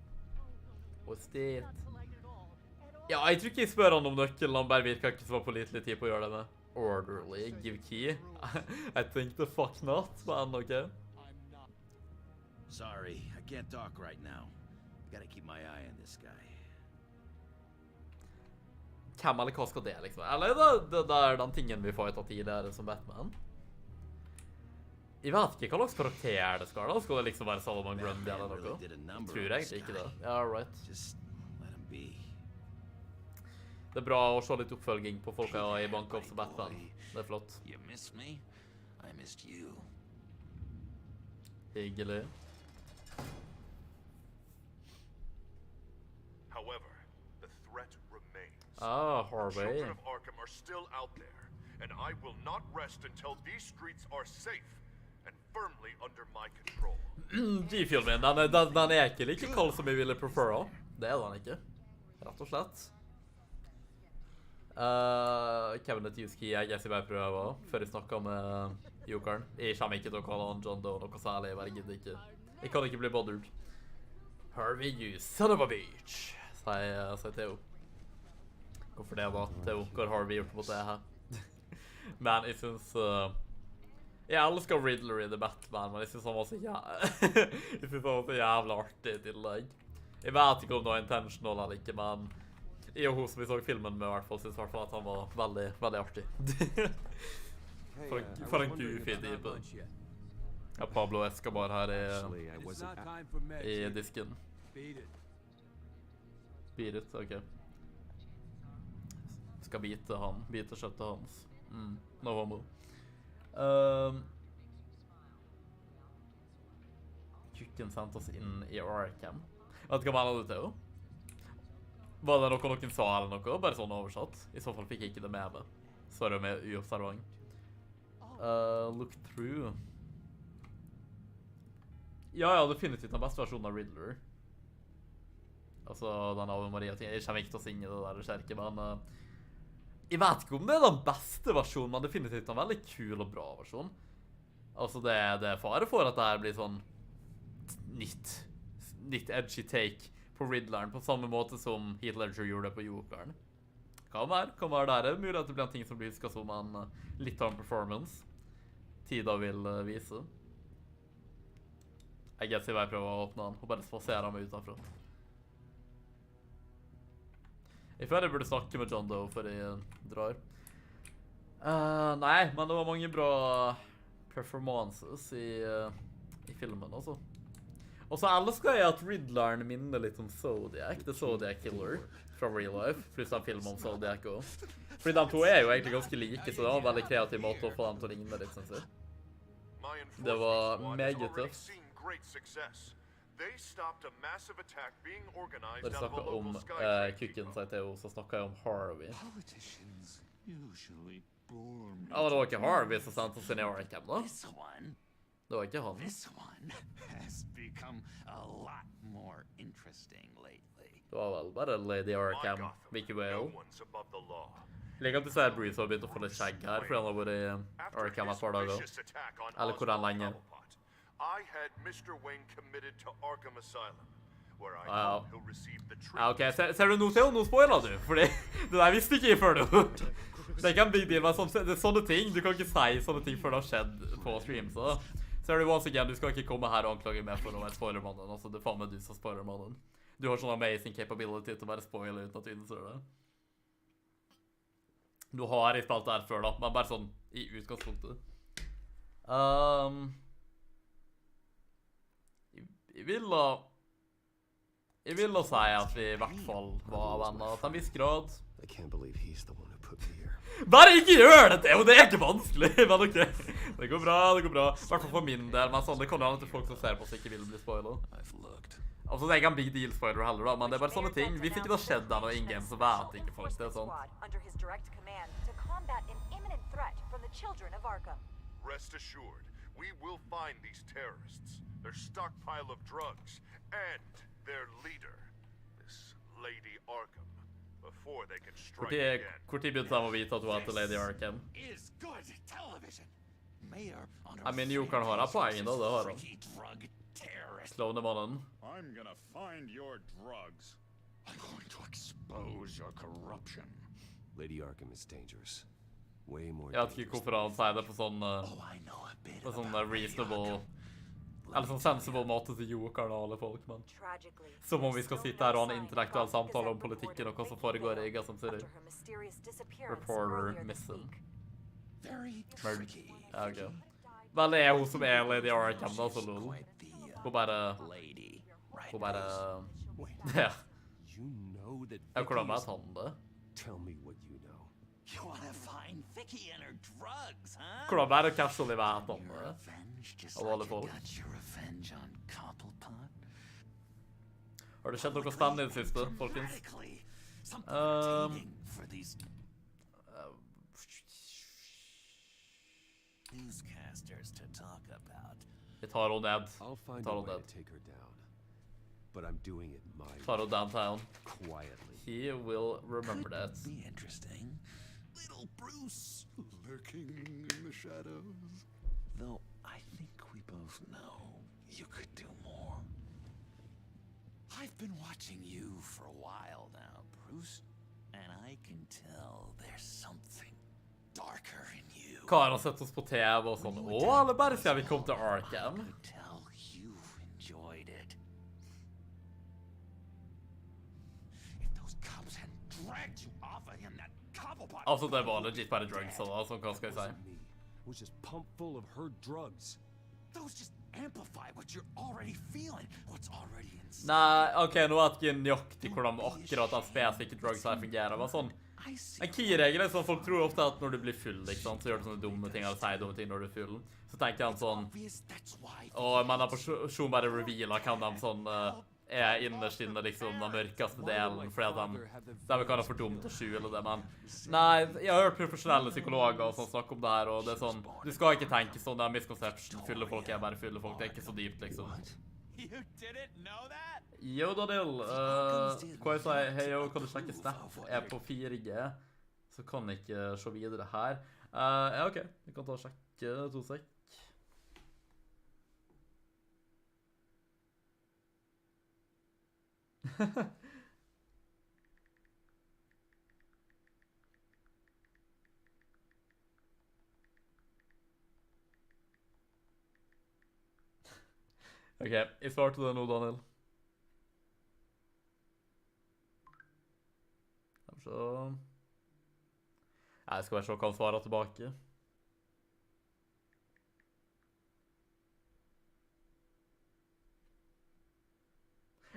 What's that? Not polite at all. Ja, jeg tror ikke jeg spør han om nøkkelen, han bare virker ikke så pålitelig tid på å gjøre det med. Orderly, give key. I think the fuck not, man, okay? Sorry, I can't talk right now. Gotta keep my eye on this guy. Hvem eller hva skal det, liksom? Eller det er den tingen vi får etter tidligere som Batman? Jeg vet ikke hva slags karakter det skal da. Skal det liksom være Solomon Grundy eller noe? Tror jeg egentlig ikke det. Ja, right. Just let him be. Det er bra å se litt oppfølging på folka i Bank of Batman. Det er flott. You missed me? I missed you. Hyggelig. However, the threat remains. Ah, The Harvey. children of Arkham are still out there, and I will not rest until these streets are safe and firmly under my control. G-filmen, den er ikke like kald som jeg ville prefere. Det er den ikke. Rett og slett. Kevin Letewski, jeg guess jeg bare prøver før jeg snakker med Jokeren. Jeg kommer ikke til å kalle han John Doe noe særlig, jeg bare gidder ikke. Jeg kan ikke bli bothered. Harvey, you son of a bitch, sier Theo. Hvorfor det da, Theo? Hva har Harvey gjort mot det her? Men jeg synes... jeg elsker Riddler i The Batman, men jeg synes han var så jeg synes han var så jævla artig i tillegg. Jeg vet ikke om det var intentional eller ikke, men jeg og hun som vi så filmen med i hvert fall, synes i hvert fall at han var veldig, veldig artig. for en goofy type. Ja, Pablo Escobar her i disken. Beat it, ok. Skal bite kjøttet hans. No homo. Kukken sendte oss inn i Arkham. Vet du hva mener du, Theo? Var det noen sa eller noe? Bare sånn oversatt. I så fall fikk jeg ikke det med meg. Sorry med uobservant. Look through. Ja, definitivt den beste versjonen av Riddler. Altså, den Ave Maria-ting. Jeg kommer ikke til å synge det der, det skjer ikke, men... jeg vet ikke om det er den beste versjonen, men definitivt en veldig kul og bra versjon. Altså, det er fare for at det her blir sånn... nytt edgy take på Riddleren, på samme måte som Heath Ledger gjorde det på Jokeren. Kan være der. Mulig at det blir en ting som blir husket som en litt av en performance. Tida vil vise. Jeg guess jeg bare prøver å åpne den, og bare spasere meg utenfra. Jeg føler jeg burde snakke med John Doe før jeg drar. Nei, men det var mange bra performances i filmen, altså. Og så elsker jeg at Riddleren minner litt om Zodiac, The Zodiac Killer, fra Real Life, pluss en film om Zodiac også. Fordi de to er jo egentlig ganske like, så det var en veldig kreativ måte å få dem til å ligne litt, synes jeg. Det var meget tøft. Når jeg snakker om kukken, sier Theo, så snakker jeg om Harvey. Ja, det var ikke Harvey som sendte oss inn i Arkham, da. Det var ikke han. Det var vel bare Lady Arkham, Vicky Vale. Jeg liker at du ser Bruce har begynt å få litt skjegg her, fordi han har vært i Arkham et par dager. Eller hvor han lenge. Ja, ok, ser du noe til? Nå spoiler du, fordi det der visste ikke jeg før nå. Det er ikke en big deal, men det er sånne ting, du kan ikke si sånne ting før det har skjedd på stream, så... Ser du once again, du skal ikke komme her og anklage meg for å være spoilermannen, altså det er faen meg du som spoilermannen. Du har sånn amazing capability til å bare spoile uten at du innser det. Du har i spilt der før da, men bare sånn i utgangspunktet. Jeg vil da si at vi i hvert fall var venner til en viss grad. I can't believe he's the one who put me here. Bare ikke gjør det, og det er ikke vanskelig, men ok. Det går bra. I hvert fall for min del, men sånn, det kan jo være til folk som ser på som ikke vil bli spoilet. Altså, det er ikke en big deal spoiler heller da, men det er bare sånne ting. Hvis ikke det har skjedd der noe in-game, så vet ikke folk det, sånn. Rest assured, we will find these terrorists, their stockpile of drugs, and their leader, this Lady Arkham. Before they can strike again. Hvor tid begynte de å vite at du heter Lady Arkham? Jeg mener, Jokeren har en poeng da, det har han. Slående mannen. I'm gonna find your drugs. I'm going to expose your corruption. Lady Arkham is dangerous. Way more Jeg vet ikke hvorfor han sier det på sånn reasonable... Eller sånn sensible måte til Jokeren og alle folk, men... Som om vi skal sitte her og ha en intellektuell samtale om politikken og hva som foregår i Gotham City. Reporter missing. Ja, ok. Vel, det hun som Lady Arkham da, så lol. Hun bare... Lady, right? Hun bare... Ja. You know that Hvordan Vicky vet is... han det? Tell me what you know. You want to find Vicky and her drugs, huh? Hvordan vet du casually vet han det? Revenge, just Av alle like you folk. got your revenge on Cobblepot. Har det skjedd noe spennende i det siste, folkens? Dramatically, something entertaining for these newscasters to talk about. Vi tar henne ned. I'll find Tar a henne way ned. to take her down. But I'm doing it my Tar henne downtown. quietly. He will remember that. Could be interesting. Little Bruce. Lurking in the shadows. Though I think we both know you could do more. I've been watching you for a while now, Bruce, and I can tell there's something darker in you. Karen har sett oss på TV og sånn. Eller bare siden vi kom til Arkham. I could tell you enjoyed it. If those cops hadn't dragged you off of him, that Cobblepot... Altså, det var legit bare drugs, altså, hva skal jeg si? Me. It was just pumped full of her drugs. Those just amplify what you're already feeling, what's already inside. Nei, ok, nå vet jeg ikke nøyaktig hvordan akkurat den spesifikke drugs her fungerer, men sånn, I see. en key-regel er sånn, folk tror ofte at når du blir full, ikke sant, så gjør du sånne dumme ting, eller sier dumme ting når du er full. Så tenker han sånn, Obvious, that's why. men den personen bare revealer kan de sånn, er innerst inne liksom den mørkeste delen, fordi at de kan ha for dumt å skjule det, men nei, jeg har hørt profesjonelle psykologer som snakker om det her, og det er sånn, du skal ikke tenke sånn, det er misconception, fulle folk er bare fulle folk, det er ikke så dypt liksom. You didn't know that? Jo, Daniel, hva jeg sier, hei jo, kan du sjekke Snap, er på 4G, så kan jeg ikke se videre her. Ja, ok, vi kan ta og sjekke, 2 sek. Ok, jeg svarte det nå, Daniel. Så... Jeg skal bare se hva han svarer tilbake.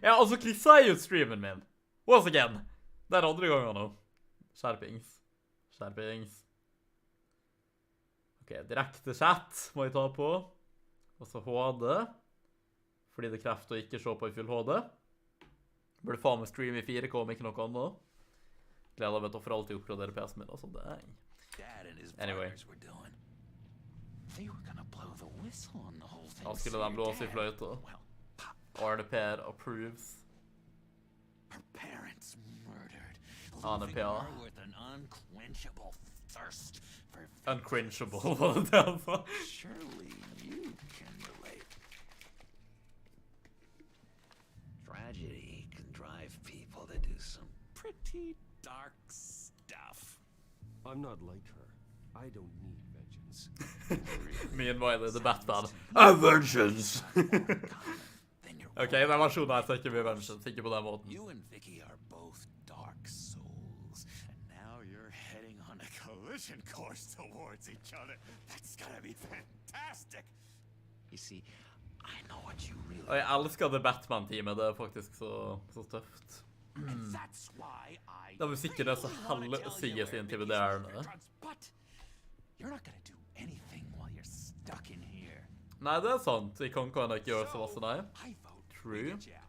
Ja, altså, Chris er jo streamen min. Once again. Det er andre gangen nå. Skjerpings. Skjerpings. Ok, direkte chat må jeg ta på. Og så HD. Fordi det krefter å ikke se på i full HD. Burde faen meg stream i 4K om ikke noe annet. Gleder meg til å for alltid oppgradere PC-en min, altså, dang. Anyway. Da skulle de blåse i fløyta. Arne Per approves. Her parents murdered, Arne leaving Per. her with an unquenchable thirst for Unquenchable, var det det han sa? Surely you can relate. Tragedy can drive people to do some pretty dark stuff. I'm not like her. I don't need vengeance. Meanwhile, the Batman. A vengeance! Then you're Ok, den versjonen her ser ikke mye vengeance, ikke på den måten. You and Vicky are both dark souls, and now you're heading on a collision course towards each other. That's gonna be fantastic. You see, I know what you really Og jeg elsker det Batman-teamet, det er faktisk så tøft. and that's why I Det er musikken er så helsiges intimiderende. But you're not gonna do anything while you're stuck in here. Nei, det er sant. Jeg kan ikke gjøre så masse, nei. I vote True. we get you out.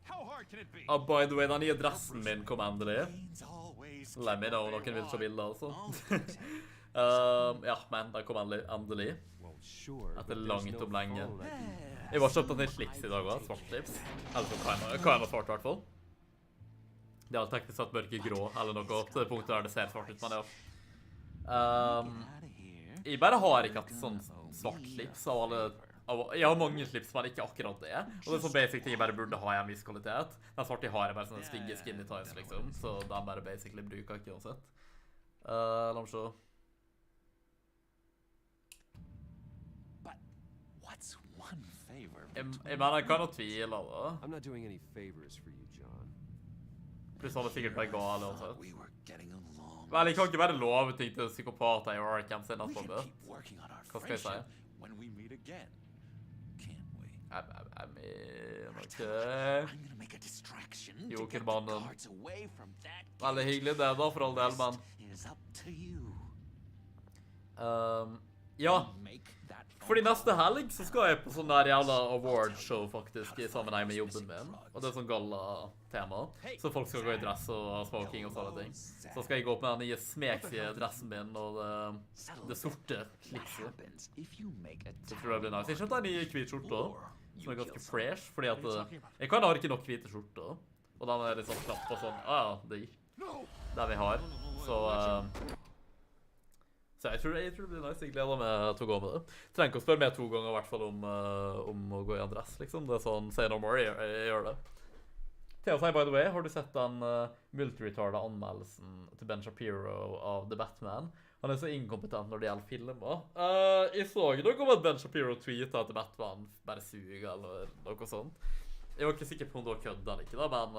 How hard can it be? By the way, den nye dressen min kom endelig. Brains always Let me know, keep noen vil se on. bilder, altså. Oh, Ja, men den kom endelig. Well, sure. Etter but there's langt no om lenge. phone I can- Jeg var kjøpt en slips i dag også, svart slips. Eller så kan jeg ha svart i hvert fall. Det er teknisk sett mørke grå, eller noe til det punktet der det ser svart ut, men ja. Get out of here. Jeg bare har ikke hatt sånn svart slips av alle... Jeg har mange slips, men ikke akkurat det. Og det er sånn basic ting jeg bare burde ha i en viss kvalitet. Den svarte jeg har er bare sånne stygge skinny ties, liksom. Så den bare basically bruker jeg ikke uansett. La meg se. But what's one favor? Jeg mener, jeg kan jo tvile, da. I'm not doing any favors for you, John. Pluss alle sikkert bare gale, uansett. We were getting along. Vel, jeg kan ikke bare love ting til psykopater i Arkham senest på We det. can keep working on our Hva skal jeg si? friendship when we meet again, can't we? I mean, ok. I'm gonna make a distraction to Jo, get the Kilmannen. guards away from that Veldig hyggelig det da, for all del, men... is up to you. Ja, Make that fordi neste helg så skal jeg på sånn der jævla awardshow faktisk i sammenheng med jobben min. Og det er sånn galla-tema. Så folk skal gå i dress og smoking og sånne ting. Så skal jeg gå opp med den nye smeksige dressen min og det sorte slipset. Så tror jeg det blir nice. Jeg kjøpte en ny hvit skjorte som er ganske fresh, fordi at jeg har ikke nok hvite skjorter. Og den er litt sånn slapp på sånn, ja, det er vi har. Så jeg tror det blir nice. Jeg gleder meg til å gå med det. Trenger ikke å spørre meg 2 ganger i hvert fall om å gå i en dress, liksom. Det er sånn, say no more, jeg gjør det. Til å si, by the way, har du sett den multi-retarda anmeldelsen til Ben Shapiro av The Batman? Han er så inkompetent når det gjelder filmer. Jeg så noe om at Ben Shapiro tweetet at The Batman bare suger, eller noe sånt. Jeg var ikke sikker på om det var kødd eller ikke, da, men...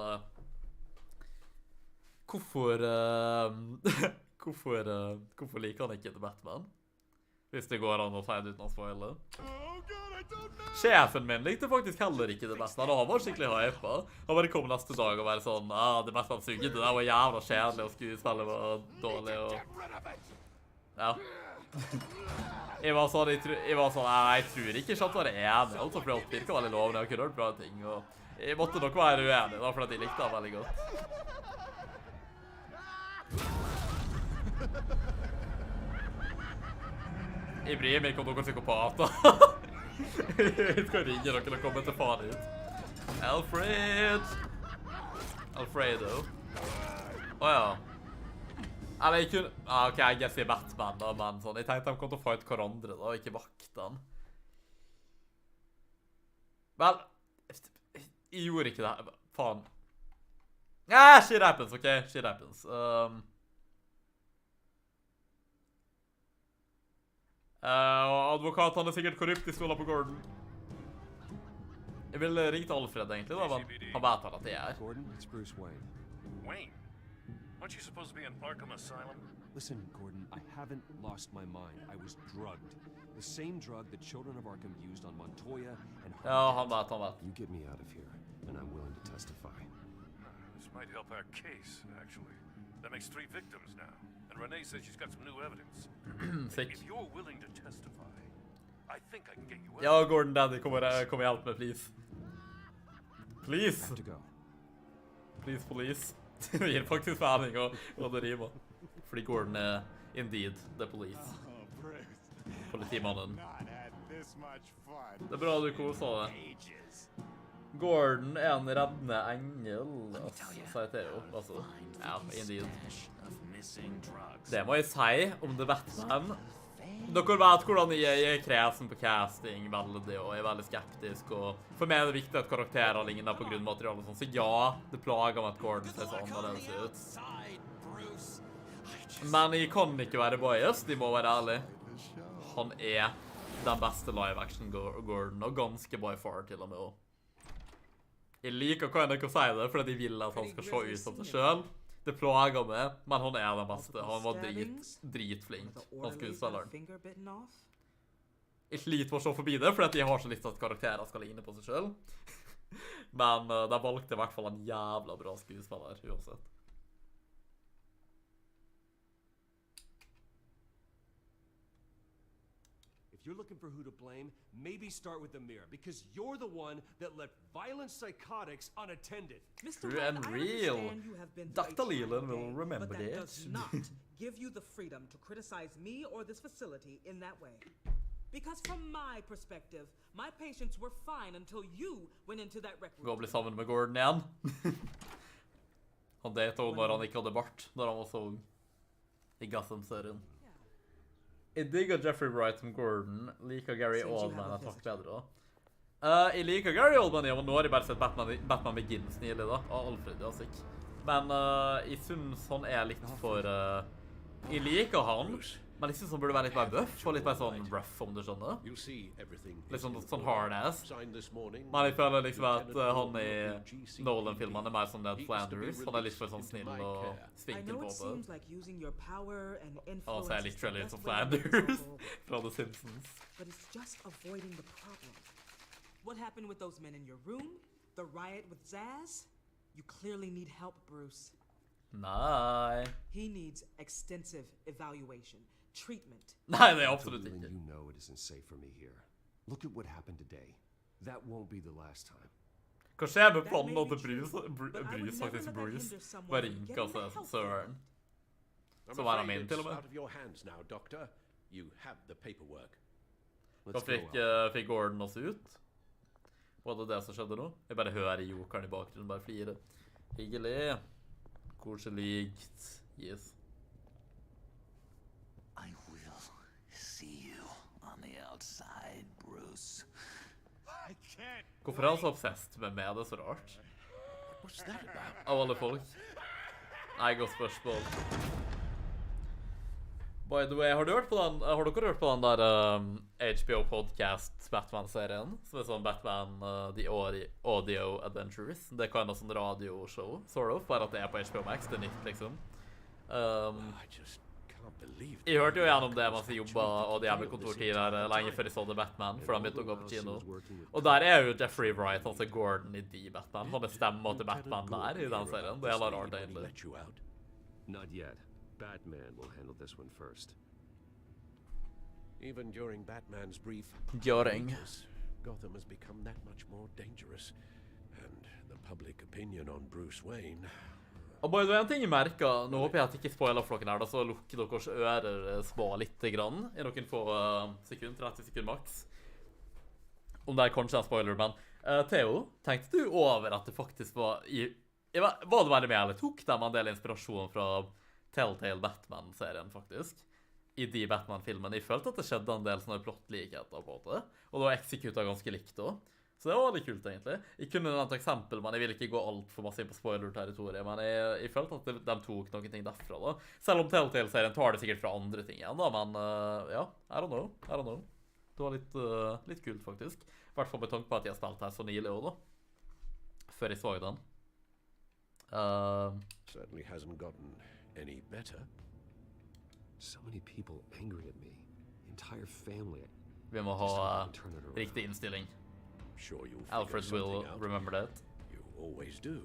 Hvorfor liker han ikke The Batman? Hvis det går an å si det uten å spoile. Sjefen min likte faktisk heller ikke The Batman, og han var skikkelig hypa. Han bare kom neste dag og var sånn, The Batman suger, det der var jævla kjedelig, og skuespillet var dårlig, og... Ja. Jeg var sånn, jeg tror ikke at jeg var enig, altså, for alt virket veldig lovende, og kunne hørt bra ting, og jeg måtte nok være uenig, da, for jeg likte han veldig godt. Jeg bryr meg ikke om noen psykopater. Jeg skal ringe noen og komme til faen ut. Alfredo. Åja. Eller jeg kunne... ok, jeg guess jeg er Batman da, men sånn. Jeg tenkte de kom til å fight hverandre da, og ikke vaktene. Vel, jeg gjorde ikke det. Faen. Shit happens, ok? Shit happens. Advokat, han er sikkert korrupt i stolen på Gordon. Jeg vil ringe til Alfred egentlig da, men han vet at det er. Gordon, it's Bruce Wayne. Wayne, aren't you supposed to be in Arkham Asylum? Listen, Gordon, I haven't lost my mind. I was drugged. The same drug the children of Arkham used on Montoya and... Ja, han vet. You get me out of here, and I'm willing to testify. This might help our case, actually. That makes 3 victims now. And Renee says she's got some new evidence. Sick. If you're willing to testify, I think I can get you out. Ja, Gordon Daddy, kom og hjelp meg, please. Please. I have to go. Please, police. Det gir faktisk mening og det rimer. Fordi Gordon er indeed the police. Politimannen. Det er bra du koser deg. Gordon er en reddende engel, sier Theo, altså. Ja, indeed. Det må jeg si om The Batman. Dere vet hvordan jeg er kresen på casting veldig, og jeg er veldig skeptisk, og for meg er det viktig at karakterer ligner på grunnmaterialet og sånn, så ja, det plager meg at Gordon ser så annerledes ut. Men jeg kan ikke være biased, de må være ærlig. Han er den beste live-action Gordon, og ganske by far til og med også. Jeg liker hva jeg ikke å si det, fordi jeg vil at han skal se ut som seg selv. Det plager meg, men han er den beste. Han var dritflink, han skuespilleren. Jeg sliter for å se forbi det, fordi jeg har så lyst til at karakterer skal ligne på seg selv. Men de valgte i hvert fall en jævla bra skuespiller, uansett. If you're looking for who to blame, maybe start with the mirror, because you're the one that left violent psychotics unattended. True and real. Dr. Leland will remember but that this. does not give you the freedom to criticize me or this facility in that way. Because from my perspective, my patients were fine until you went into that rec room. Gå og bli sammen med Gordon igjen. Han datet henne når han ikke hadde bart, når han var så ung. I Gotham-serien. Jeg digger Jeffrey Wright som Gordon, liker Gary Oldman et hakk bedre da. Jeg liker Gary Oldman, ja, men nå har jeg bare sett Batman Begins nylig da, av Alfred, ja, sikkert. Men jeg synes han er litt for... jeg liker han, Men jeg synes han burde være litt mer buff, og litt mer sånn rough, om du skjønner. Litt sånn hard-ass. Men jeg føler liksom at han i Nolan-filmene er mer sånn Ned Flanders. Han er litt for sånn snill og svinkel på det. Han ser litt trailer som Flanders fra The Simpsons. But it's just avoiding the problem. What happened with those men in your room? The riot with Zaz? You clearly need help, Bruce. Nei. He needs extensive evaluation, treatment. Nei, det er absolutt ikke. You know it isn't safe for me here. Look at what happened today. That won't be the last time. Hva skjer med planen nå til Bruce faktisk Bruce? Bare rinker seg som søren. Så var han min til og med. Hva fikk Gordon oss ut? Var det det som skjedde nå? Jeg bare hører jokeren i bakgrunnen, bare flire. Hyggelig. Koselikt. Yes. I will see you on the outside, Bruce. I can't. Hvorfor er han så obsessed med meg? Det er så rart. What's that about? Av alle folk. Nei, godt spørsmål. By the way, har dere hørt på den der HBO-podcast Batman-serien? Som er sånn Batman The Audio Adventures. Det er en sånn radioshow, sort of. Bare at det er på HBO Max, det er nytt, liksom. Jeg hørte jo gjennom det mens jeg jobbet og det hjemme kontortid der lenge før jeg så det Batman, for han begynte å gå på kino. Og der er jo Jeffrey Wright, altså Gordon i The Batman. Han er stemmer til Batman der i den serien. Det er jævla rart, egentlig. Not yet. Batman will handle this one first. Even during Batman's brief Gotham has become that much more dangerous, and the public opinion on Bruce Wayne. Og bare det er en ting jeg merker, nå håper jeg at jeg ikke spoiler for dere her, da, så lukker deres ører små litt grann, i noen få sekunder, 30 sekunder maks. Om det er kanskje en spoiler, men Theo, tenkte du over at det faktisk var var det veldig med, eller tok de en del inspirasjon fra Telltale Batman-serien, faktisk? I de Batman-filmene. Jeg følte at det skjedde en del sånne plottlikheter på en måte, og det var executet ganske likt også. Så det var veldig kult, egentlig. Jeg kunne nevnt et eksempel, men jeg vil ikke gå alt for masse inn på spoiler-territoriet, men jeg følte at de tok noen ting derfra, da. Selv om Telltale-serien tar det sikkert fra andre ting igjen, da, men ja, I don't know. Det var litt kult, faktisk. I hvert fall med tanke på at jeg har spilt her så nylig også, da. Før jeg så den. Certainly hasn't gotten any better. So many people angry at me. Entire family. Vi må ha riktig innstilling. Sure you'll Alfred will remember that. You always do.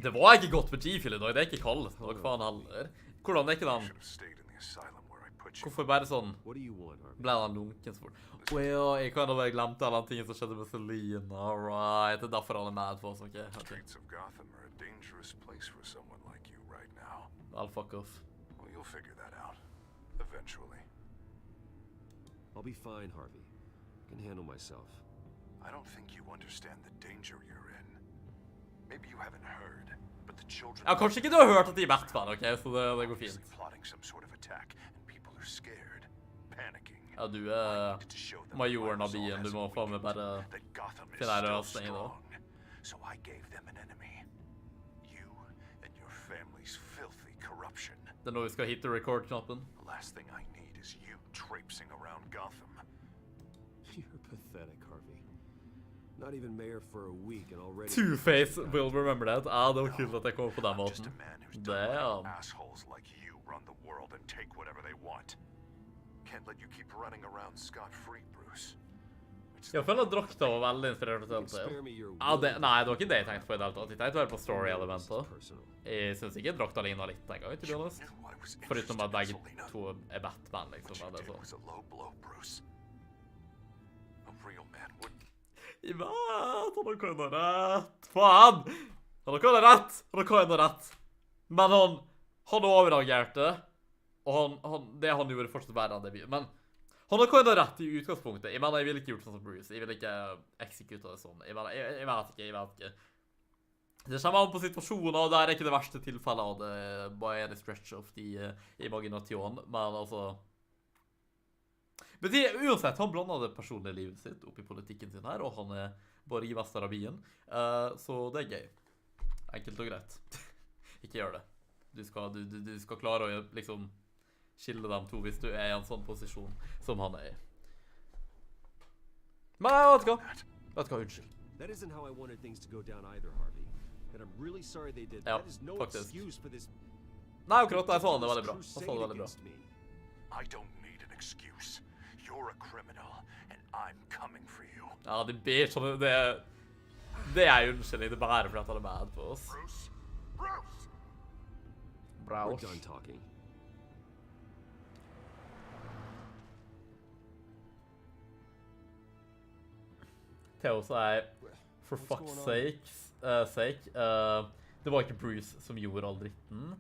Det var ikke godt med G-fil i dag, det er ikke kaldt. Hva faen heller? Hvordan er ikke den? Hvorfor bare sånn? Ble han lunken så fort? Åja, jeg kan da bare glemte alle tingene som skjedde med Selina. Alright, det er derfor han er mad for oss, ok? Streets of Gotham are a dangerous place for someone like you right now. I'll fuck off. Well, you'll figure that out. Eventually. I'll be fine, Harvey. I can handle myself. I don't think you understand the danger you're in. Maybe you haven't heard, but the children... Ja, kanskje ikke du har hørt at de er Batman, ok? Så det går fint. ...plotting some sort of attack, and people are scared, panicking. Ja, du majoren av byen. Du må faen meg bare finne en løsning da. So I gave them an enemy. You and your family's filthy corruption. Det er nå vi skal hitte record-knappen. The last thing I need is you traipsing around Gotham. You're pathetic, Harvey. Not even mayor for a week and already... Two-Face will remember that. Ja, det var kult at jeg kom på den måten. Damn. Assholes like you run the world and take whatever they want. Can't let you keep running around scot-free, Bruce. Jeg føler at drakta var veldig inspirert av Telltale. Ja, nei, det var ikke det jeg tenkte på i Delta. Jeg tenkte vel på story-elementer. Jeg synes ikke drakta lignet litt en gang, til å be honest. Foruten at begge to er Batman, liksom. Det er så. Jeg vet, han har kønnet rett. Faen! Han har kønnet rett. Men han overreagerte. Og det han gjorde fortsatt verre enn det vi. Men han har kønnet rett i utgangspunktet. Jeg mener, jeg ville ikke gjort sånn som Bruce. Jeg ville ikke execute det sånn. Jeg vet ikke. Det kommer an på situasjonen, og det er ikke det verste tilfellet av det. Bare en stretch of the imagination. Men altså... Men uansett, han blandet det personlige livet sitt opp i politikken sin her, og han er borgermester av byen. Så det er gøy. Enkelt og greit. Ikke gjør det. du skal klare å liksom skille dem to hvis du er i en sånn posisjon som han er i. Men vet du hva, unnskyld. That isn't how I wanted things to go down either, Harvey. And I'm really sorry they did. Ja, That is no faktisk. excuse for this. Nei, akkurat, jeg sa det veldig bra. Jeg sa det veldig bra. I don't need an excuse. You're a criminal, and I'm coming for you. Ja, det blir sånn, det er unnskyldning, det er bare fordi at han er mad på oss. Bruce? Bruce! Bra. We're done talking. Theo sier, for fuck's sake, det var ikke Bruce som gjorde all dritten.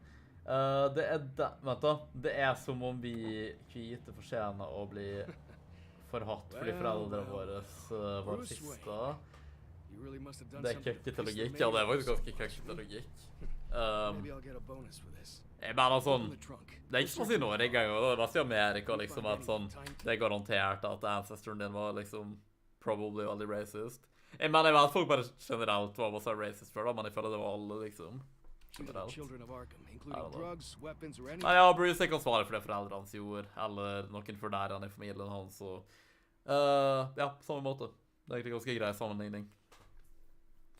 Vent da, det er som om vi hvite fortjener å bli forhatt fordi foreldrene våre var sista. Det er køkkete logikk. Ja, det er faktisk ganske køkkete logikk. Jeg mener sånn, det er ikke sånn i Norge engang, og det er mest i Amerika liksom, at sånn, det er garantert at ancestoren din var liksom probably veldig racist. Jeg mener at folk bare generelt var masse racist før da, men jeg føler det var alle liksom. Generelt. Nei, ja, Bruce er ikke ansvarlig for det foreldrene hans gjorde, eller noen for der han i familien hans, og ja, på samme måte. Det er egentlig ganske grei sammenligning.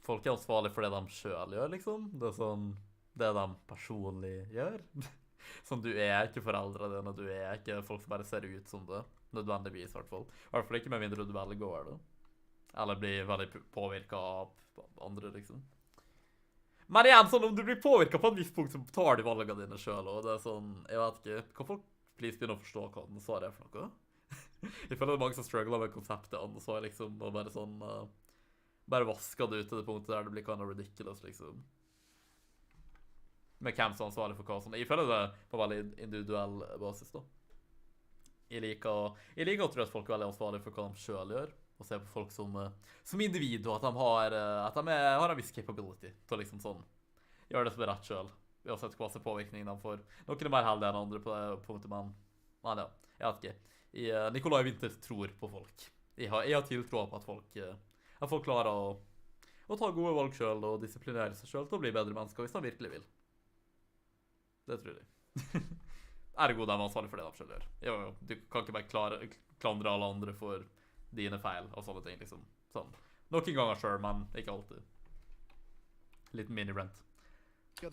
Folk er ansvarlig for det de selv gjør, liksom. Det er sånn, det de personlig gjør. Sånn, du er ikke foreldre dine, du er ikke folk som bare ser ut som det. Nødvendigvis, i hvert fall. I hvert fall ikke med mindre du velger å det. Eller blir veldig påvirket av andre, liksom. Men igjen, sånn, om du blir påvirket på et visst punkt, så tar du valgene dine selv, og det er sånn, jeg vet ikke, kan folk please begynne å forstå hva den svaret er for noe? Jeg føler det er mange som struggler med konseptet, og så er liksom, og bare sånn, bare vasker det ut til det punktet der det blir kind of ridiculous, liksom. Med hvem som er ansvarlig for hva som. Jeg føler det på veldig individuell basis, da. Jeg liker å tro at folk er veldig ansvarlige for hva de selv gjør, og se på folk som individ, og at de har en viss capability til å liksom sånn, gjøre det som er rett selv, uansett hva som påvirkning de får. Noen er mer heldige enn andre på det punktet, men ja, jeg vet ikke. Nikolai Winther tror på folk. Jeg har tiltro på at folk klarer å ta gode valg selv, og disiplinere seg selv til å bli bedre mennesker, hvis de virkelig vil. Det tror jeg. Ergo de er ansvarlig for det de selv gjør. Jo, du kan ikke bare klandre alle andre for dine feil og sånne ting, liksom. Sånn. Noen ganger selv, men ikke alltid. Liten mini-rant. The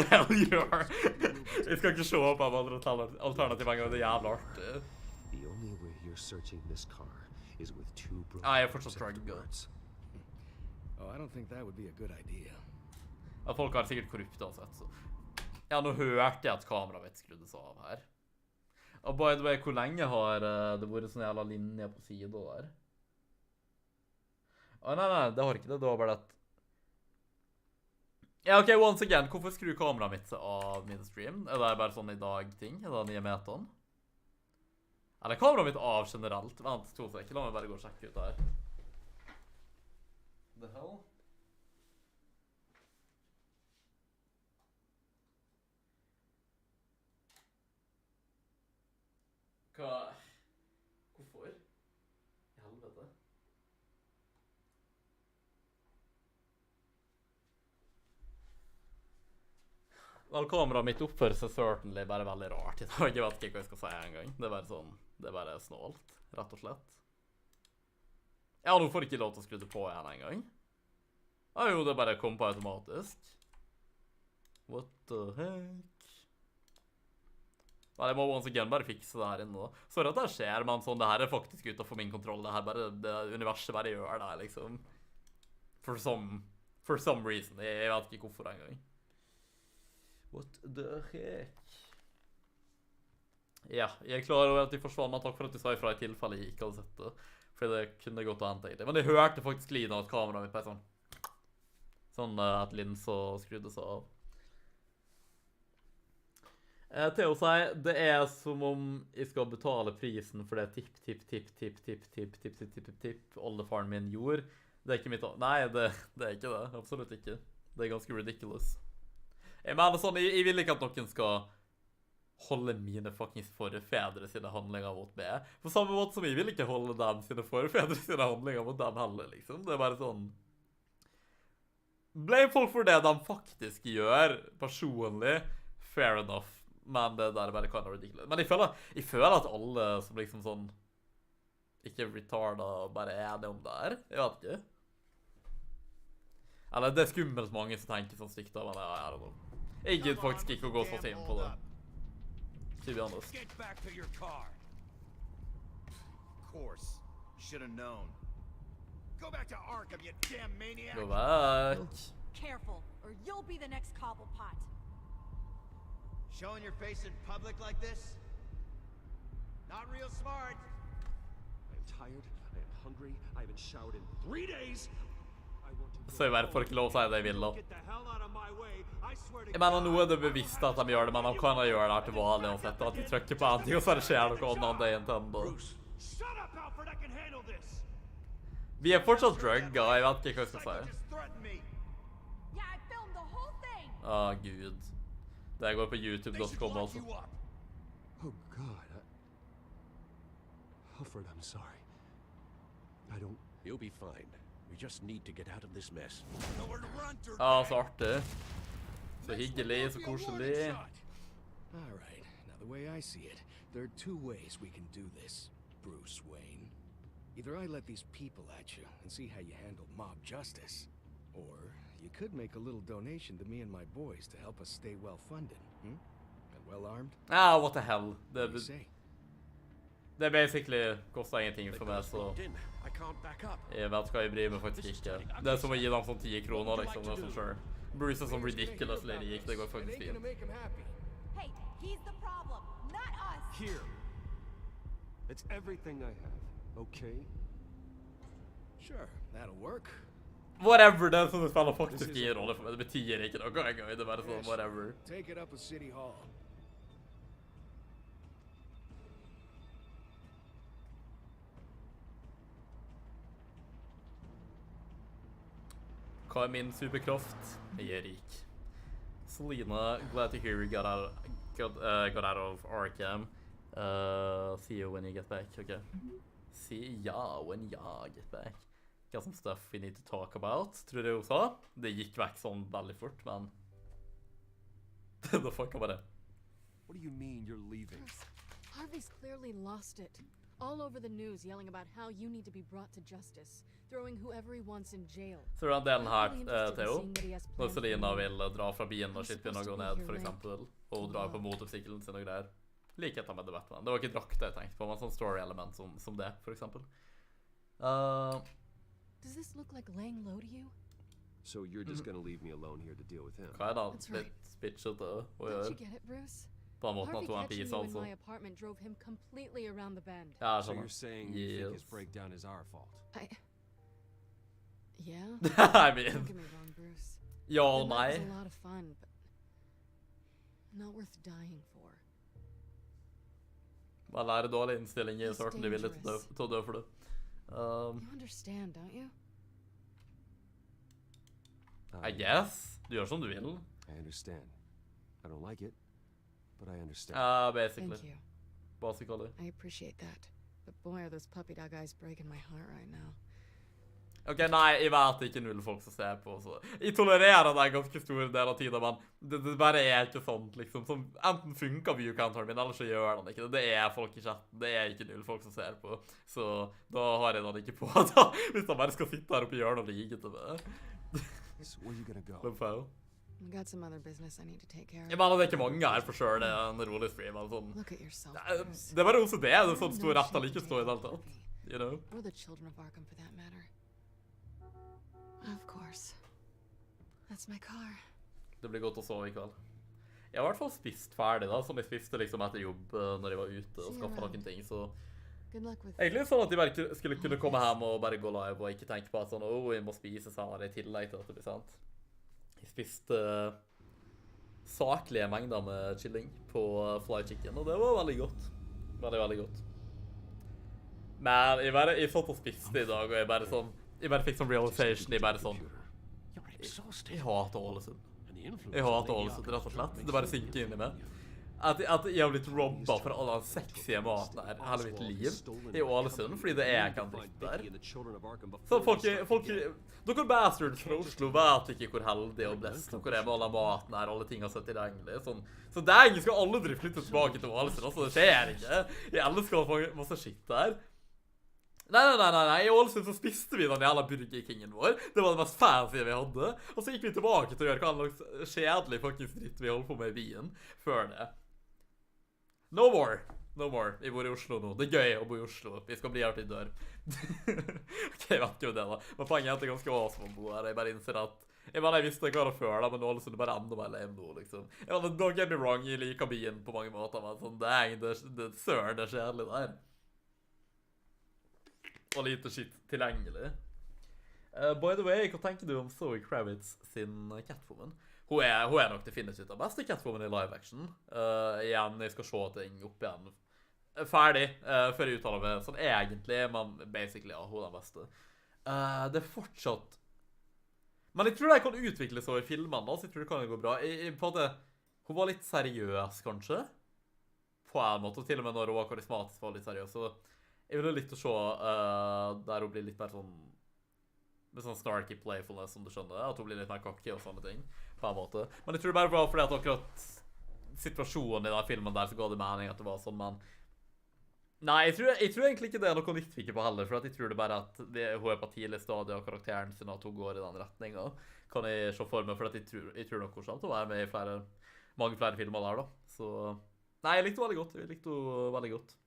hell you are. Jeg skal ikke se opp av andre alternativ en gang, det er jævla artig. The only way you're searching this car is with two Jeg er fortsatt drugged. Oh, I don't think that would be a good idea. Ja, folk har sikkert korrupte uansett, så. Ja, nå hørte jeg at kameraet mitt skrudde seg av her. Og by the way, hvor lenge har det vært sånne jævla linjer på siden der? Nei, det har ikke det. Det var bare at... Ja, ok, once again, hvorfor skrur kameraet mitt seg av min stream? Er det bare sånn i dag-ting? Er det nye metaen? Eller kameraet mitt av generelt? Vent, 2 sekunder, la meg bare gå og sjekke ut det her. The hell? Hvorfor? I helvete. Vel, kameraet mitt oppfører seg certainly bare veldig rart i dag. Jeg vet ikke hva jeg skal si en gang. Det er bare sånn, det er bare snålt, rett og slett. Ja, nå får jeg ikke lov til å skru det på igjen en gang. Ja, jo, det bare kom på automatisk. What the heck? Nei, jeg må once again bare fikse det her inne da. Sorry at det skjer, men sånn, det her er faktisk utenfor min kontroll. Det her bare, det universet bare gjør det, liksom. For some reason. Jeg vet ikke hvorfor engang. What the heck? Ja, jeg er klar over at de forsvann, men takk for at du sa ifra i tilfelle jeg ikke hadde sett det. For det kunne gått å hente egentlig. Men jeg hørte faktisk lyden av at kameraet mitt bare sånn at linsa skrudde seg av. Theo sier, det er som om jeg skal betale prisen for det oldefaren min gjorde. Det er ikke mitt... Nei, det er ikke det. Absolutt ikke. Det er ganske ridiculous. Jeg mener sånn, jeg vil ikke at noen skal holde mine fuckings forfedre sine handlinger mot meg. På samme måte som jeg vil ikke holde dem sine forfedre sine handlinger mot dem heller, liksom. Det er bare sånn... blame folk for det de faktisk gjør, personlig, fair enough. Men det der er bare kind of ridiculous. Men jeg føler at alle som liksom sånn, ikke retarda, bare er enige om det her. Jeg vet ikke. Eller det er skummelt mange som tenker sånn stygt da, men jeg don't know. Jeg gidder faktisk ikke å gå så inn på det. To be honest. Get back to your car. Of course. Should have known. Go back to Arkham, you damn maniac. Gå back. Careful, or you'll be the next cobblepot. Showing your face in public like this? Not real smart. I am tired. I am hungry. I haven't showered in 3 days. I want to Så jeg bare får ikke lov å si det jeg vil da. Get the hell out of my way. I swear to Jeg mener noe er det bevisst at de gjør det, men de kan jo gjøre det her til vanlig uansett, at de trykker på en ting, og så skjer noe annet enn det Nintendo. Shut up, Alfred. I can handle this. Vi er fortsatt drugga, jeg vet ikke hva jeg skal si. Just threaten me. Yeah, I filmed the whole thing. Gud. Det går på youtube.com altså. Oh God. Alfred, I'm sorry. I don't. You'll be fine. We just need to get out of this mess. Nowhere to run to. Så artig. Så hyggelig, så koselig. All right. Now, the way I see it, there are two ways we can do this, Bruce Wayne. Either I let these people at you and see how you handle mob justice, or you could make a little donation to me and my boys to help us stay well-funded, And well-armed? What the hell. What do you say? Det basically koster ingenting for meg, så I can't back up. jeg vet hva jeg bryr meg faktisk ikke. Det er som å gi dem sånn 10 kroner, liksom, det er sånn sure. Bruce er sånn ridiculously rik, det går faktisk Gonna fint. make him happy. Hey, he's the problem, not us. Here. It's everything I have. Okay. Sure, that'll work. Whatever, det er sånn det spiller faktisk ikke en rolle for meg. Det betyr ikke noe engang, det er bare sånn, whatever. Take it up with City Hall. Hva er min superkraft? Jeg er rik. Selena, glad to hear you got out of Arkham. See you when you get back, okay? See ya when you get back. Got some stuff we need to talk about, tror jeg også. Det gikk vekk sånn veldig fort, men... The fuck var det? What do you mean you're leaving? Harvey's clearly lost it. All over the news yelling about how you need to be brought to justice, throwing whoever he wants in jail. Så er den her, Theo. Når Selena vil dra fra bilen og shit begynner å gå ned, for eksempel, og dra på motorsykkelen sin og greier. Likhet med The Batman. Det var ikke drakter jeg tenkte på, men sånn story-element som det, for eksempel. Does this look like laying low to you? So you're just gonna leave me alone here to deal with him? Hva er det That's right. litt spitchete å Don't gjøre? you get it, Bruce? På en måte at Harvey hun er en catching pis, you in altså. my apartment drove him completely around the bend. Ja, So sånn. you're saying you think his breakdown is our fault? Yeah? I Don't mean, get me wrong, Bruce. ja og That nei. was a lot of fun, but not worth dying for. Vel, er det dårlig innstilling i certainly villig til å dø for det. You understand, don't you? I guess. Du gjør som du vil. I understand. I don't like it, but I understand. Basically. Thank you. Basically. I appreciate that. But boy, are those puppy dog eyes breaking my heart right now. Ok, nei, jeg vet ikke null folk som ser på, så... Jeg tolererer det en ganske stor del av tiden, men det bare er ikke sånt, liksom. Som enten funker view-counteren min, eller så gjør den ikke det. Det er folk i chatten, det er ikke null folk som ser på. Så da har jeg den ikke på, da. Hvis han bare skal sitte her oppe i hjørnet og ligge til meg. So where are you gonna go? Men fail. I've got some other business I need to take care of. Jeg mener, det er ikke mange her for sure, det er en rolig stream, eller sånn. Look at yourself, Bruce. Det er bare OCD, det er sånn stor rett eller ikke stå i det hele tatt. You know? Or the children of Arkham, for that matter. Of course. That's my car. Det blir godt å sove i kveld. Jeg har i hvert fall spist ferdig da, som jeg spiste liksom etter jobb når jeg var ute og skaffet noen ting, så... Good luck with Egentlig sånn at jeg bare skulle kunne komme hjem og bare gå live og ikke tenke på at sånn, jeg må spise senere i tillegg til at det blir sant. Jeg spiste saklige mengder med chilling på fly chicken, og det var veldig godt. Veldig, veldig godt. Men jeg satt og spiste i dag, og jeg bare fikk sånn realization, jeg bare sånn, jeg hater Ålesund. Jeg hater Ålesund, rett og slett. Det bare synker inn i meg. at jeg har blitt robba for all den sexy maten her hele mitt liv i Ålesund, fordi det er ikke en dritt der. Så folk dere bastards fra Oslo vet ikke hvor heldig og blest dere er med all den maten her, alle ting har sett tilgjengelig. Så deg skal aldri flytte tilbake til Ålesund, altså det skjer ikke. Jeg elsker å få masse shit der. Nei, i Ålesund så spiste vi den jævla Burger Kingen vår. Det var det mest fancy vi hadde. Og så gikk vi tilbake til å gjøre hva slags kjedelig fucking dritt vi holdt på med i byen før det. No more. Vi bor i Oslo nå. Det er gøy å bo i Oslo. Vi skal bli her til dør. Ok, jeg vet ikke om det da. Men poenget er at det er ganske awesome å bo her. Jeg bare innser at jeg visste ikke hva det før da, men Ålesund er bare enda mer lame nå, liksom. Don't get me wrong, jeg liker byen på mange måter, men sånn, det søren, det er kjedelig der. Og lite shit tilgjengelig. By the way, hva tenker du om Zoe Kravitz sin Catwoman? Hun er nok definitivt den beste Catwoman i live action. Igjen, jeg skal se ting opp igjen. Ferdig, før jeg uttaler meg sånn egentlig, men basically, ja, hun er den beste. Det er fortsatt... Men jeg tror det kan utvikle så i filmene, så jeg tror det kan gå bra. På en måte, hun var litt seriøs, kanskje? På en måte, og til og med når hun var karismatisk, var litt seriøs, så... Jeg ville likt å se der hun blir litt mer sånn med sånn snarky playfulness, som du skjønner, at hun blir litt mer cocky og sånne ting, på en måte. Men jeg tror det bare var fordi at akkurat situasjonen i den filmen der så ga det mening at det var sånn, men... Nei, jeg tror egentlig ikke det er noe nytt vi ikke på heller, for jeg tror det bare at hun er på tidlig stadie av karakteren sin, at hun går i den retningen. Kan jeg se for meg, for at jeg tror nok hun kommer til å være med i mange flere filmer der da. Så... Nei, jeg likte henne veldig godt.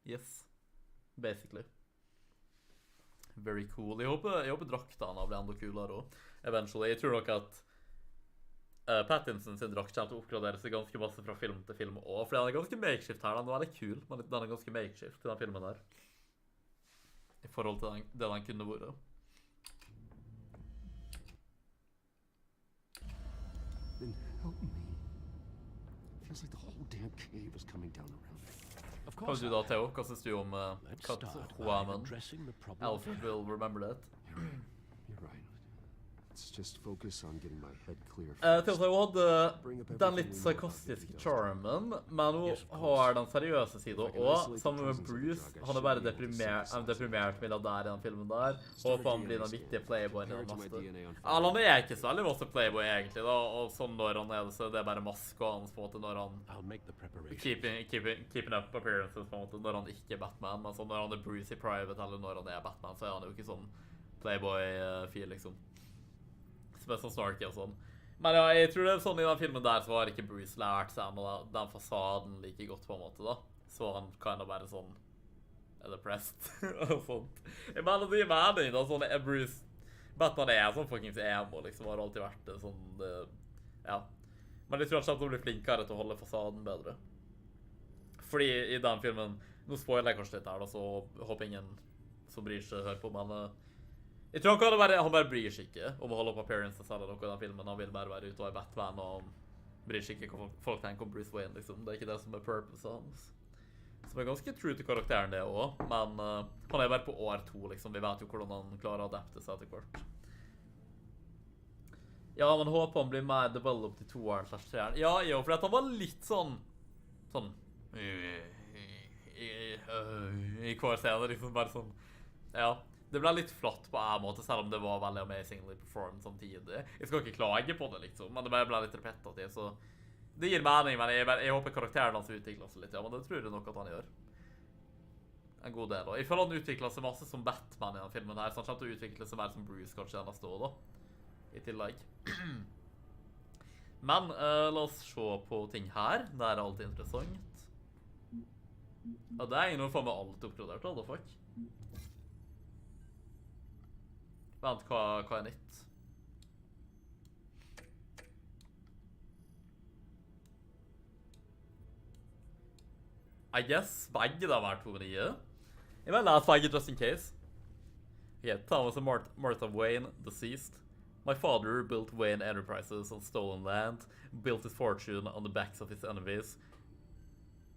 Yes. Basically. Very cool. Jeg håper draktene blir enda kulere også. Eventually. Jeg tror nok at Pattinson sin drakt kommer til å oppgradere seg ganske masse fra film til film også. For den er ganske makeshift her. Den er veldig kul, men den er ganske makeshift til den filmen her. I forhold til det den kunne vært. Then help me. Feels like the whole damn cave is coming down around me. Hva du da, Theo? Hva synes du om Catwoman? Alfred will remember that. You're right. Let's just focus on getting my head clear. Telltale hadde den litt sarkastiske charmen, men hun har den seriøse siden også. Sammen med Bruce, han er bare deprimert milliardær i den filmen der. Håper han blir den viktige playboyen i den maste. Han er ikke så veldig masse playboy egentlig da, og sånn når han er det, så det er bare maske hans på en måte når han keeping up appearances på en måte, når han ikke er Batman, men sånn når han er Bruce i private eller når han er Batman, så er han jo ikke sånn playboy-feel liksom. Som er sånn snarky og sånn. Men ja, jeg tror det er sånn i den filmen der så har ikke Bruce lært seg den fasaden like godt på en måte da. Så han kan da bare sånn depressed og sånt. Jeg mener det gir mening da, sånn Batman er sånn fucking emo liksom, har alltid vært det sånn, ja. Men jeg tror han kommer til å bli flinkere til å holde fasaden bedre. Fordi i den filmen, nå spoiler jeg kanskje litt her da, så håper ingen som bryr seg hører på, men jeg tror han bare bryr seg ikke om å holde opp appearances eller noe i den filmen. Han vil bare være ute og være Batman og bryr seg ikke hva folk tenker om Bruce Wayne, liksom. Det er ikke det som er purpose hans. Som er ganske true til karakteren det også, men han er bare på år 2, liksom. Vi vet jo hvordan han klarer å adapte seg til hvert. Ja, men håper han blir mer developed i 2-3. Ja, jo, for han var litt sånn i hver scene, liksom bare sånn, ja. Det ble litt flatt på en måte, selv om det var veldig amazingly performed samtidig. Jeg skal ikke klage på det, liksom, men det ble litt repetitivt, så det gir mening, men jeg håper karakteren hans utvikler seg litt, ja, men det tror jeg nok at han gjør. En god del, og jeg føler han utvikler seg masse som Batman i den filmen her, så han kommer til å utvikle seg mer som Bruce kanskje neste år, da, i tillegg. Men la oss se på ting her, det er alltid interessant. Ja, det er ingen noe for meg alt oppgradert, da, fuck. Vent, hva er nytt? I guess begge da var 2 nye. Jeg vil lese begge just in case. Okay, Thomas and Martha Wayne, deceased. My father built Wayne Enterprises on stolen land, built his fortune on the backs of his enemies,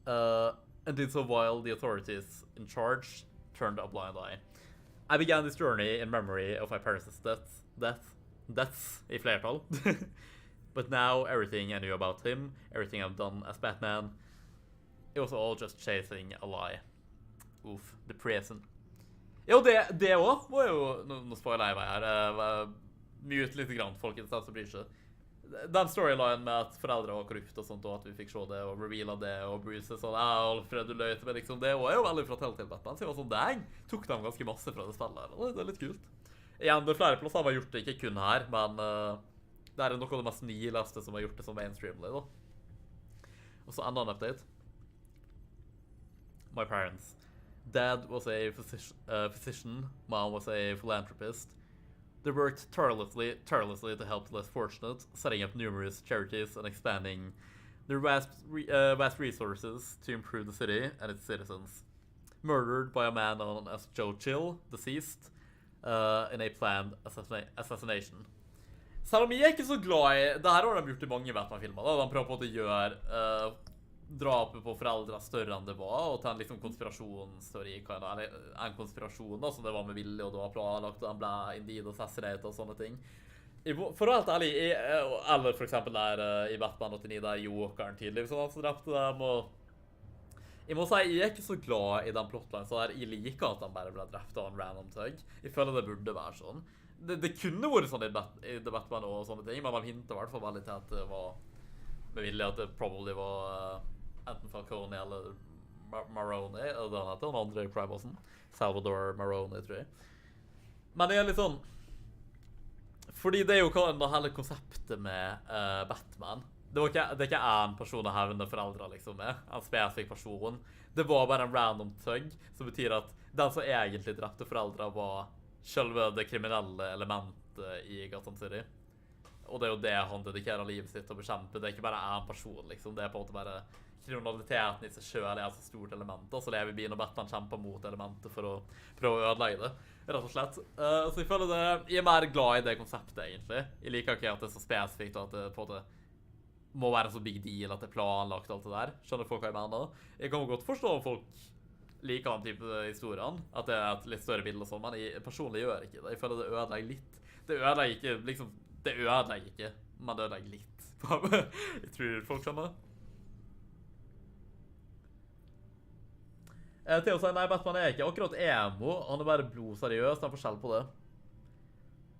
and did so while the authorities in charge turned a blind eye. I began this journey in memory of my parents' deaths i flertall, But now, everything I knew about him, everything I've done as Batman, it was all just chasing a lie. Uff, depressing. Jo, det også var jo, nå spoiler jeg meg her, mute litt grann, folkens, den som bryr seg. Den storyline med at foreldre var korrupt og sånt, og at vi fikk se det, og reveala det, og Bruce er sånn, Alfred, du løyte, men liksom, det var jo veldig fra Telltale Batman, så jeg var sånn, dang, tok de ganske masse fra det spillet her, og det er litt kult. Igjen, det er flere plasser har gjort det, ikke kun her, men det er noe av det mest nyleste som har gjort det som mainstreamly, da. Og så enda en update. My parents. Dad was a physician, Mom was a philanthropist. They worked tirelessly to help the less fortunate, setting up numerous charities and expanding their vast resources to improve the city and its citizens. Murdered by a man known as Joe Chill, deceased, in a planned assassination. Selv om jeg ikke så glad i... Det her har de gjort i mange Batman-filmer, da. De prøver på å gjøre drapet på foreldre større enn det var, og ta en liksom konspirasjonsteori, eller en konspirasjon da, som det var med vilje, og det var planlagt, og de ble indeed assassinated og sånne ting. For å være helt ærlig, eller for eksempel der i Batman 89, der Jokeren tidligere, sånn som drepte dem, og jeg må si, jeg er ikke så glad i den plotline, så jeg liker at de bare ble drept av en random tug. Jeg føler det burde være sånn. Det kunne vært sånn i The Batman og sånne ting, men de hintet i hvert fall veldig til at det var med vilje at det probably var enten Falcone eller Maroni, eller den heter, den andre crime-bossen. Salvador Maroni, tror jeg. Men det er litt sånn, fordi det er jo hva hele konseptet med Batman. Det er ikke en person å hevne foreldre liksom med, en spesifikk person. Det var bare en random tug, som betyr at den som egentlig drepte foreldre var selve det kriminelle elementet i Gotham City. Og det er jo det han dedikerer livet sitt til å bekjempe. Det er ikke bare en person, liksom. Det er på en måte bare kriminaliteten i seg selv er et så stort element, og så lever vi når Batman kjemper mot elementet for å prøve å ødelegge det, rett og slett. Så jeg føler det, jeg er mer glad i det konseptet, egentlig. Jeg liker ikke at det er så spesifikt, og at det på en måte må være en så big deal, at det er planlagt og alt det der. Skjønner folk hva jeg mener? Jeg kan godt forstå om folk liker den type historien, at det er et litt større bilde og sånn, men jeg personlig gjør ikke det. Jeg føler det ødelegger litt. Det ødelegger ikke, liksom, det ødelegger ikke, men det ødelegger litt. Jeg tror folk skjønner. Til å si, nei, Batman er ikke akkurat emo, han er bare blodseriøs, det er en forskjell på det.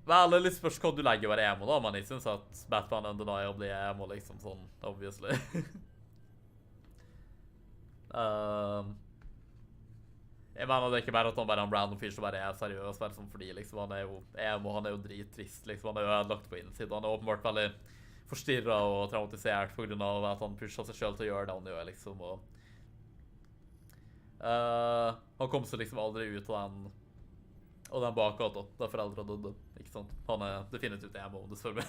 Vel, det er litt spørs hva du legger over emo da, men jeg synes at Batman undeniably er emo, liksom sånn, obviously. Jeg mener det er ikke bare at han bare er en random fyr som bare er seriøs, bare sånn fordi liksom, han er jo emo, han er jo drittrist, liksom, han er jo ødelagt på innsiden, han er åpenbart veldig forstyrret og traumatisert på grunn av at han pusher seg selv til å gjøre det han gjør, liksom, og han kom seg liksom aldri ut av den bakgata da foreldre døde, ikke sant? Han er definitivt emo, dessverre.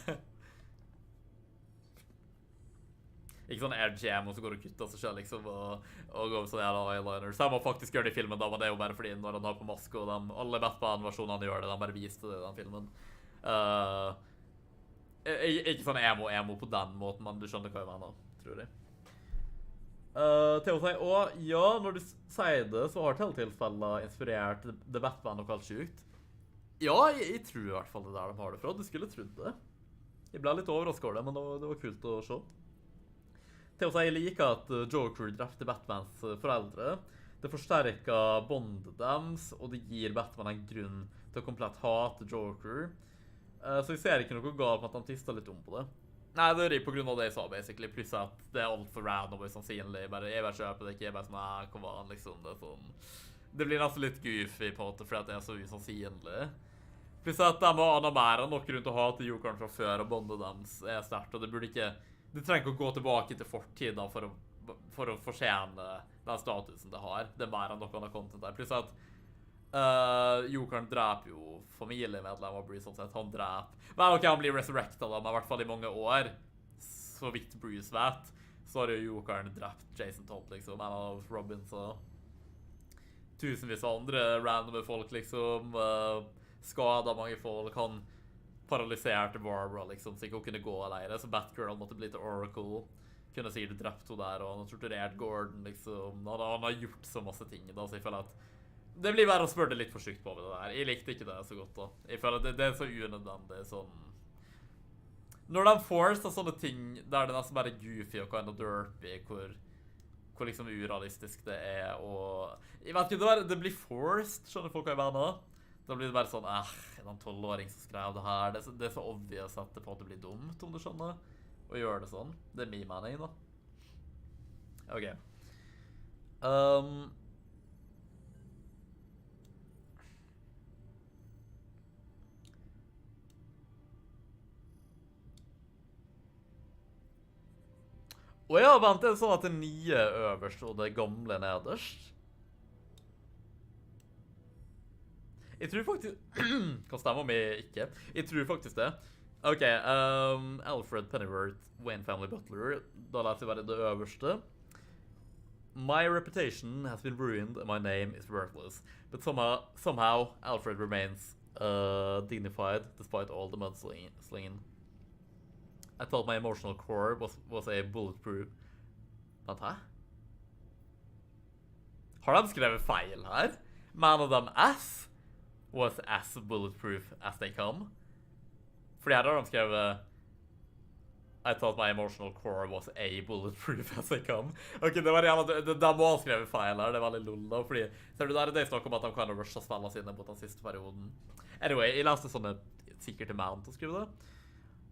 Ikke sånn edgy emo som går og kutter seg selv, liksom, og går med sånne jævla eyeliner. Så han må faktisk gjøre det i filmen da, men det er jo bare fordi når han har på maske, og alle Batman-versjonene gjør det, de bare viste det i den filmen. Ikke sånn emo på den måten, men du skjønner hva jeg mener, tror jeg. Til å si, og ja, når du sier det, så har Telltale-spillet inspirert The Batman og alt sjukt. Ja, jeg tror i hvert fall det der de har det fra. Du skulle trodd det. Jeg ble litt overrasket over det, men det var kult å se. Til å si, jeg liker at Joker drepte Batmans foreldre. Det forsterker bondet deres, og det gir Batman en grunn til å komplett hate Joker. Så jeg ser ikke noe galt med at han tistet litt om på det. Nei, det er det på grunn av det jeg sa, basically. Pluss at det er alt for random og sannsynlig. Jeg bare kjøper det ikke, jeg bare sånn, kom an, liksom. Det er sånn... Det blir nesten litt goofy på en måte, fordi at det er så usannsynlig. Pluss at de har annen mer enn nok rundt å hate Jokeren fra før, og bondet deres er sterkt, og det burde ikke... Det trenger ikke å gå tilbake til fortiden for å fortjene den statusen det har. Det er mer enn noe annet content der. Pluss at Jokeren dreper jo familiemedlemmer av Bruce, sånn sett. Han dreper... Men ok, han blir resurrected da, men i hvert fall i mange år. Så vidt Bruce vet, så har jo Jokeren drept Jason Todd, liksom. En av Robins og tusenvis av andre randome folk, liksom. Skadet mange folk. Han paralyserte Barbara, liksom, så ikke hun kunne gå alene. Så Batgirl måtte bli til Oracle. Kunne sikkert drept henne der, og han har torturert Gordon, liksom. Han har gjort så masse ting, da, så jeg føler at det blir bare å spørre det litt for sykt på med det der. Jeg likte ikke det så godt da. Jeg føler at det er så unødvendig, sånn... Når de får sånne ting der det nesten bare er goofy og kind of derpy, hvor liksom urealistisk det er, og jeg vet ikke, det blir forced, skjønner folk hva jeg mener? Da blir det bare sånn, er det en 12-åring som skrev det her? Det er så obvious at det på en måte blir dumt, om du skjønner, å gjøre det sånn. Det er min mening, da. Ok. Åja, vent, det er sånn at det nye øverst og det gamle nederst. Jeg tror faktisk... Kan stemme om jeg ikke. Jeg tror faktisk det. Ok, Alfred Pennyworth, Wayne Family Butler. Da lærte jeg bare det øverste. My reputation has been ruined and my name is worthless. But somehow Alfred remains dignified despite all the mudslinging. I thought my emotional core was a bulletproof... Vent, hæ? Har de skrevet feil her? Man of them as was as bulletproof as they come. Fordi her har de skrevet I thought my emotional core was a bulletproof as they come. Ok, det var jævla... De må ha skrevet feil her, det var veldig lull da, fordi... Ser du der, det er snakk om at de kan rushe spillene sine mot den siste perioden. Anyway, jeg leste sånne sikkert til man til å skrive det.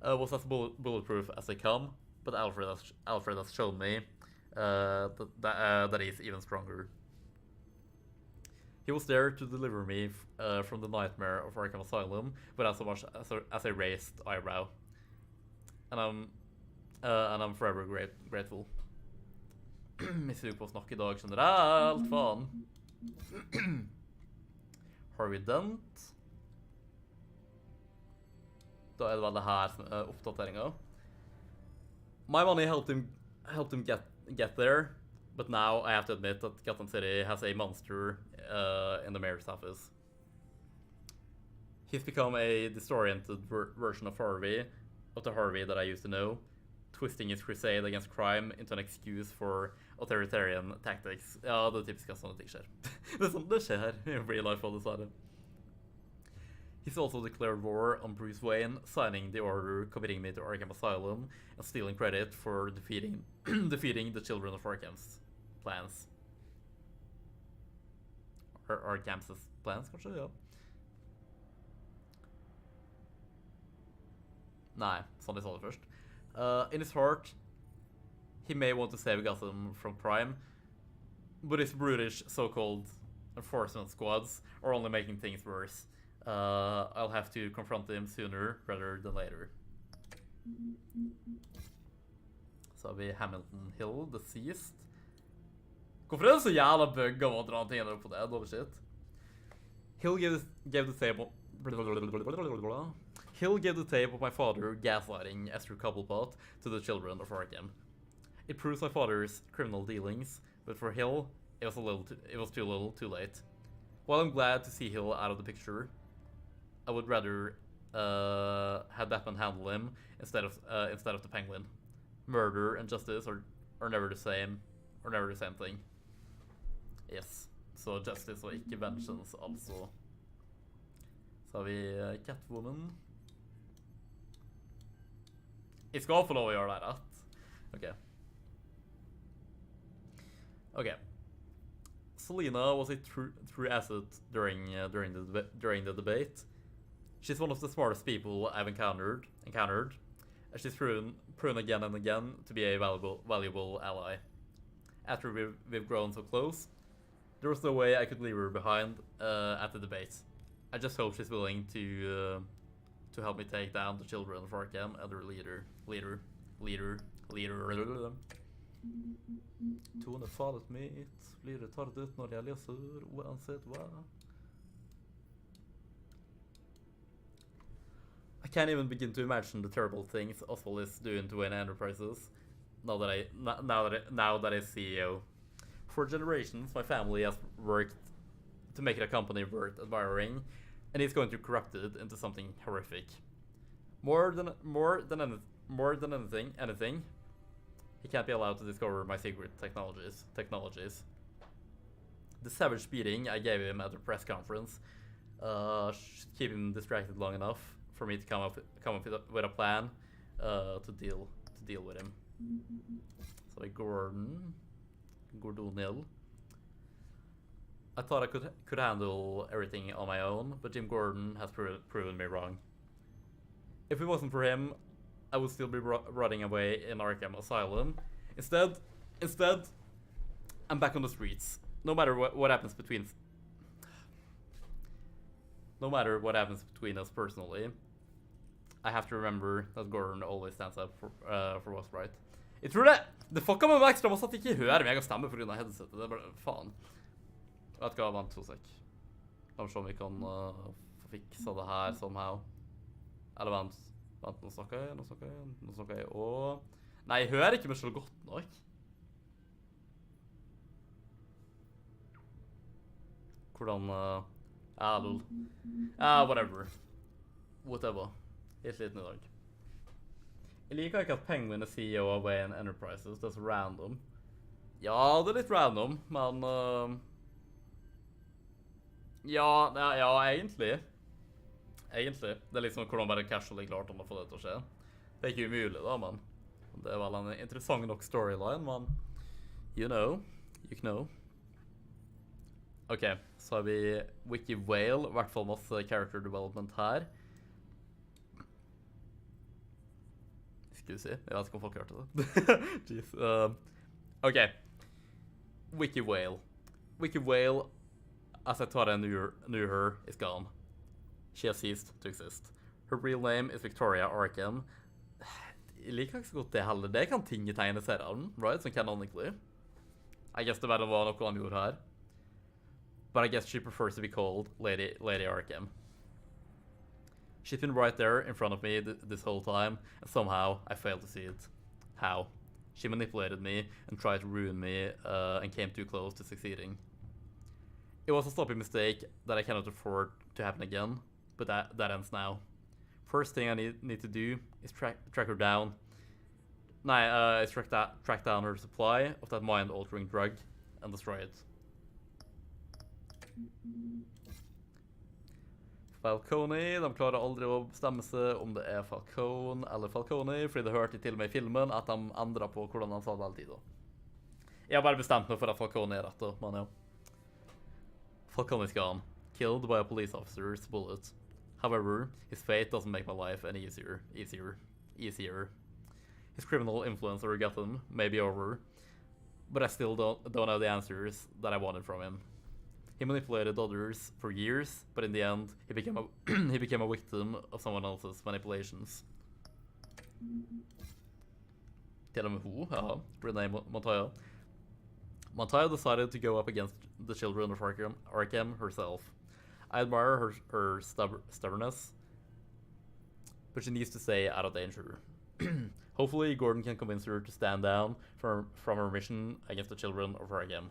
Was as bulletproof as they come, but Alfred has shown me that he's even stronger. He was there to deliver me from the nightmare of Arkham Asylum without so much as a raised eyebrow. And I'm forever grateful. Jeg suger på å snakke I dag generelt, faen. Harvey Dent. Da det vel det her oppdateringen. My money helped him get there, but now I have to admit that Gotham City has a monster in the mayor's office. He's become a disoriented version of the Harvey that I used to know, twisting his crusade against crime into an excuse for authoritarian tactics. Ja, det typisk at sånne ting skjer. Det sånn det skjer I real life, dessverre. He's also declared war on Bruce Wayne, signing the order committing me to Arkham Asylum and stealing credit for defeating the children of Arkham's plans. Arkham's plans, kanskje? Ja. Nei, sånn jeg sa det først. In his heart, he may want to save Gotham from crime, but his brutish so-called enforcement squads are only making things worse. I'll have to confront him sooner rather than later. Så har vi Hamilton Hill, deceased. Hvorfor det så jævla bug om å dra tingene opp på det? Dårlig shit. Hill gave the tape of my father gaslighting Esther Cobblepot to the children of Arkham. It proves my father's criminal dealings, but for Hill, it was too little, too late. While I'm glad to see Hill out of the picture, I would rather have Batman handle him instead of the Penguin. Murder and justice are never the same, thing. Yes. Så justice og ikke vengeance, altså. Så har vi Catwoman. Jeg skal få lov å gjøre det rett. Okay. Selena was a true asset during the debate. She's one of the smartest people I've encountered, and she's proven again and again to be a valuable ally. After we've grown so close, there was no way I could leave her behind at the debate. I just hope she's willing to help me take down the children of Arkham and their leader. Tone falet mitt blir retardet når jeg leser uansett hva. I can't even begin to imagine the terrible things Oswald is doing to Wayne Enterprises now that he's CEO. For generations, my family has worked to make it a company worth admiring, and he's going to corrupt it into something horrific. More than anything, he can't be allowed to discover my secret technologies. The savage beating I gave him at the press conference should keep him distracted long enough for me to come up with a plan to deal with him. So Gordoniel. I thought I could handle everything on my own, but Jim Gordon has proven me wrong. If it wasn't for him, I would still be rotting away in Arkham Asylum. Instead, I'm back on the streets. No matter what happens between us personally, I have to remember that Gordon always stands up for what's right. Jeg tror det fucka med meg ekstra masse at jeg ikke hører meg og stemmer på grunn av headsetet. Det bare, faen. Vet du hva, vent 2 sek. La oss se om vi kan få fiksa det her somehow. Eller vent, nå snakker jeg, og... Nei, jeg hører ikke meg selv godt nok. Hvordan, lol. Whatever. Helt liten i dag. Jeg liker ikke at Penguin er CEO av Wayne Enterprises, det er så random. Ja, det er litt random, men... Ja, egentlig. Egentlig. Det er liksom hvordan bare casually klart om å få det til å skje. Det er ikke umulig da, men... Det er vel en interessant nok storyline, men... You know. Ok, så har vi Wiki Whale, i hvert fall masse character development her. Skal vi se, jeg vet ikke om folk hørte det. Jeez. Ok, Wiki Whale, as I thought I knew her, is gone. She has ceased to exist. Her real name is Victoria Arkham. Jeg liker ikke så godt det heller. Det kan ting i tegneserien, right? Som canonically. I guess det bare var noe han gjorde her. But I guess she prefers to be called Lady Arkham. She's been right there in front of me this whole time, and somehow I failed to see it. How? She manipulated me and tried to ruin me and came too close to succeeding. It was a sloppy mistake that I cannot afford to happen again, but that ends now. First thing I need to do is track her down. Is track down her supply of that mind-altering drug and destroy it. Falcone, de klarer aldri å bestemme seg om det er Falcone eller Falcone, fordi det hørte til og med i filmen at de endret på hvordan han sa det hele tiden. Jeg har bare bestemt meg for at Falcone er rett, men ja. Falcone is gone, killed by a police officer's bullet. However, his fate doesn't make my life any easier. His criminal influence over Gotham may be over, but I still don't have the answers that I wanted from him. He manipulated others for years, but in the end, he became a victim of someone else's manipulations. Til og med hun, Renee Montoya. Montoya decided to go up against the children of Arkham herself. I admire her stubbornness, but she needs to stay out of danger. Hopefully, Gordon can convince her to stand down from her mission against the children of Arkham.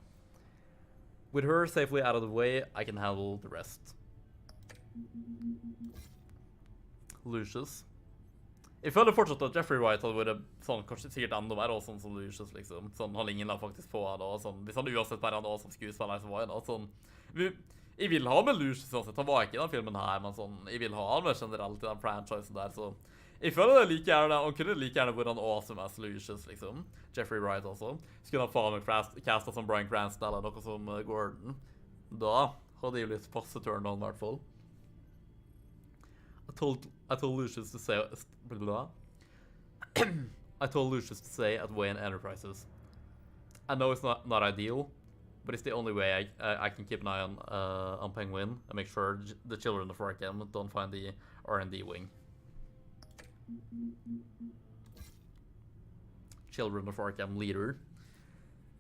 With her safely out of the way, I can handle the rest. Lucius. Jeg føler fortsatt at Jeffrey Wright hadde vært sånn, kanskje sikkert enda mer også, som Lucius, liksom. Sånn, han ligner faktisk på han da, sånn. Hvis han uansett bare han da som skuespiller, så var han da, sånn. Jeg vil ha med Lucius, uansett. Han var ikke i den filmen her, men sånn, jeg vil ha han med generelt i den franchisen der, så... Jeg føler det like gjerne, han kunne like gjerne vært han awesome as Lucius, liksom. Jeffrey Wright også. Skulle han faen meg castet som Bryan Cranston eller noe som Gordon. Da hadde jeg jo litt passe turn on, i hvert fall. I told Lucius to say... I told Lucius to say at Wayne Enterprises. I know it's not ideal, but it's the only way I can keep an eye on Penguin and make sure the children of Arkham don't find the R&D wing. Children of Arkham leader.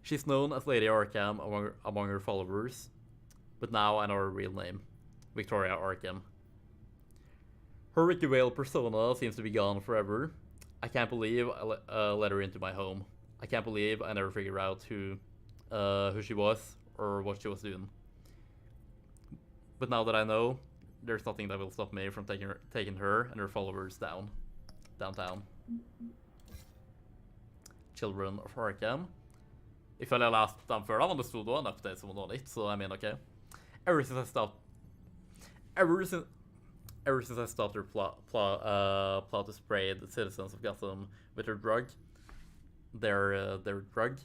She's known as Lady Arkham among her followers, but now I know her real name, Victoria Arkham. Her Ricky Vale persona seems to be gone forever. I can't believe I let her into my home. I can't believe I never figured out who she was or what she was doing. But now that I know, there's nothing that will stop me from taking her and her followers downtown. Children of Arkham. Jeg føler jeg har lest dem før da, men det stod da en update som var nytt, så jeg mener ok. ever since I stopped their plot to spray the citizens of Gotham with their drug, the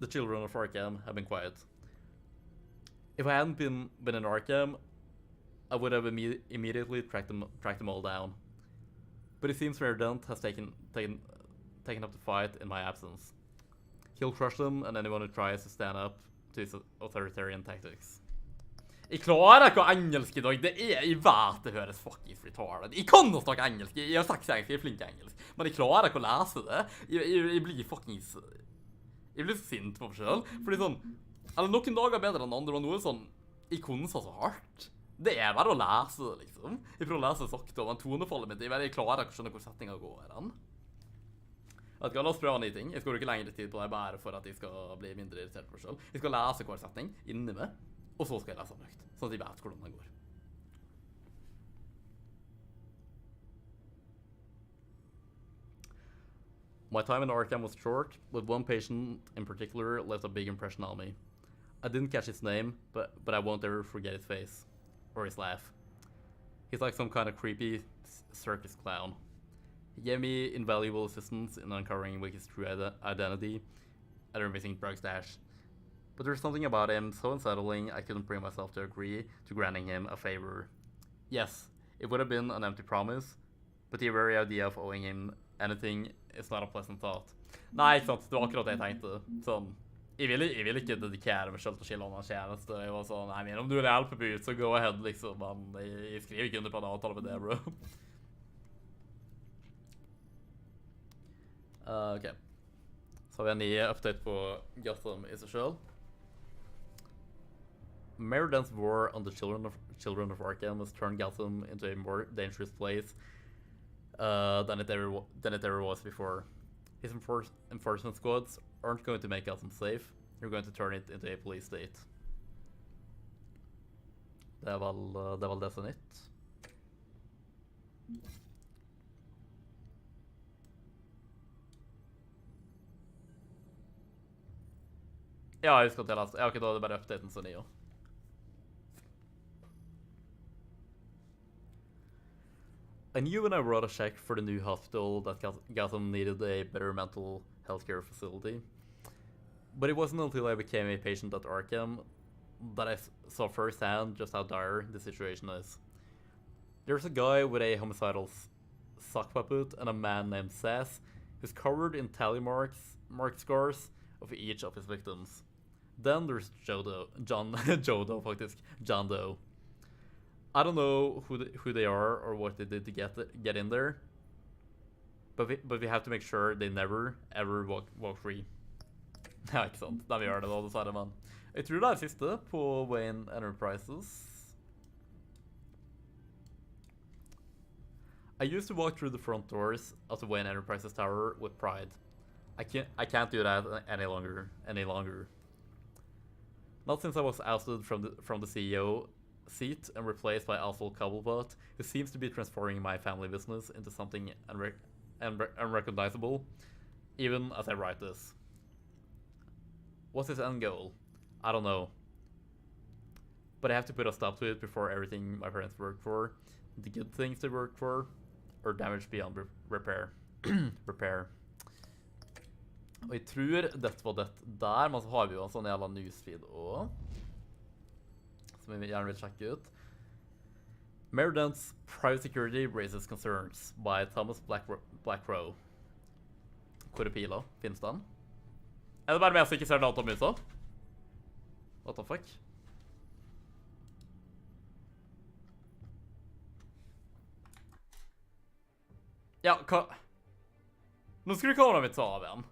children of Arkham have been quiet. If I hadn't been in Arkham, I would have immediately tracked them all down. But it seems Mayor Dent has taken up the fight in my absence. He'll crush them and anyone who tries to stand up to his authoritarian tactics. Jeg klarer ikke å engelsk I dag. Det I hvert det høres fuckings retarded. Jeg kan å snakke engelsk. Jeg har sagt engelsk, jeg flink til engelsk. Men jeg klarer ikke å lese det. Jeg blir fuckings... Jeg blir sint på meg selv. Fordi sånn... Eller noen dager bedre enn andre, og noe sånn... Jeg konser så hardt. Det bare å lese det, liksom. Jeg prøver å lese sakte, men tonefallet mitt... Jeg klarer ikke å skjønne hvor setningen går den. Jeg vet ikke, la oss prøve nye ting. Jeg skal bruke lengre tid på det bare for at jeg skal bli mindre irritert på meg selv. Jeg skal lese hver setning inni meg. Og så skal jeg lese den høyt, sånn at jeg vet hvordan den går. My time in Arkham was short, but one patient in particular left a big impression on me. I didn't catch his name, but I won't ever forget his face. Or his laugh. He's like some kind of creepy circus clown. He gave me invaluable assistance in uncovering Wicky's true identity and her missing drug stash. But there's something about him so unsettling I couldn't bring myself to agree to granting him a favor. Yes, it would have been an empty promise, but the very idea of owing him anything is not a pleasant thought. Nei, ikke sant, det var akkurat det jeg tenkte. Sånn, jeg vil ikke dedikere meg selv til å skille hans tjeneste. Jeg var sånn, nei, men om du vil hjelpe på ut, så go ahead, liksom. Men jeg skriver ikke under på en avtale med det, bro. Ok. Så har vi en ny update på Gotham I seg selv. Mayor Dent's war on the children of Arkham has turned Gotham into a more dangerous place than it ever was before. His enforcement squads aren't going to make Gotham safe. They're going to turn it into a police state. Det vel det som nytt. Ja, jeg husker at jeg leste. Ja, ok, da det bare updaten som ny, jo. I knew when I wrote a check for the new hospital that Gotham needed a better mental health care facility. But it wasn't until I became a patient at Arkham that I saw firsthand just how dire the situation is. There's a guy with a homicidal sock puppet and a man named Sass who's covered in tally mark scars of each of his victims. Then there's John Doe. I don't know who they are or what they did to get in there, but we have to make sure they never ever walk free. Ja, ikke sant. Da vi gjør det da, dessverre, men jeg tror det siste på Wayne Enterprises. I used to walk through the front doors of the Wayne Enterprises tower with pride. I can't do that any longer. Not since I was ousted from the CEO seat and replaced by Oswald Cobblepot, who seems to be transforming my family business into something unrecognizable, even as I write this. What's his end goal? I don't know. But I have to put a stop to it before everything my parents worked for, the good things they worked for, or damage beyond repair. Og jeg tror dette var det der, men så har vi jo en sånn jævla newsfeed også, som vi gjerne vil sjekke ut. Mayor Dent's Private Security Raises Concerns by Thomas Blackrow. Hvor pila? Finnes den? Det bare meg som ikke ser datamusa? What the fuck? Ja, hva? Nå skulle kameraet mitt ta av igjen.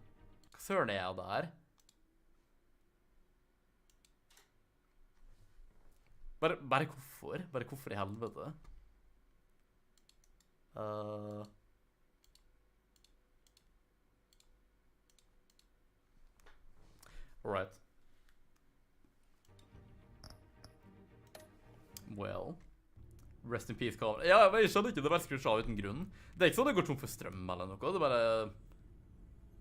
Hva søren jeg der? Bare hvorfor? Bare hvorfor I helvete? Alright. Well. Rest in peace, kamera. Ja, jeg skjønner ikke, det bare skrur seg av uten grunn. Det ikke sånn det går tom for strøm eller noe, det bare...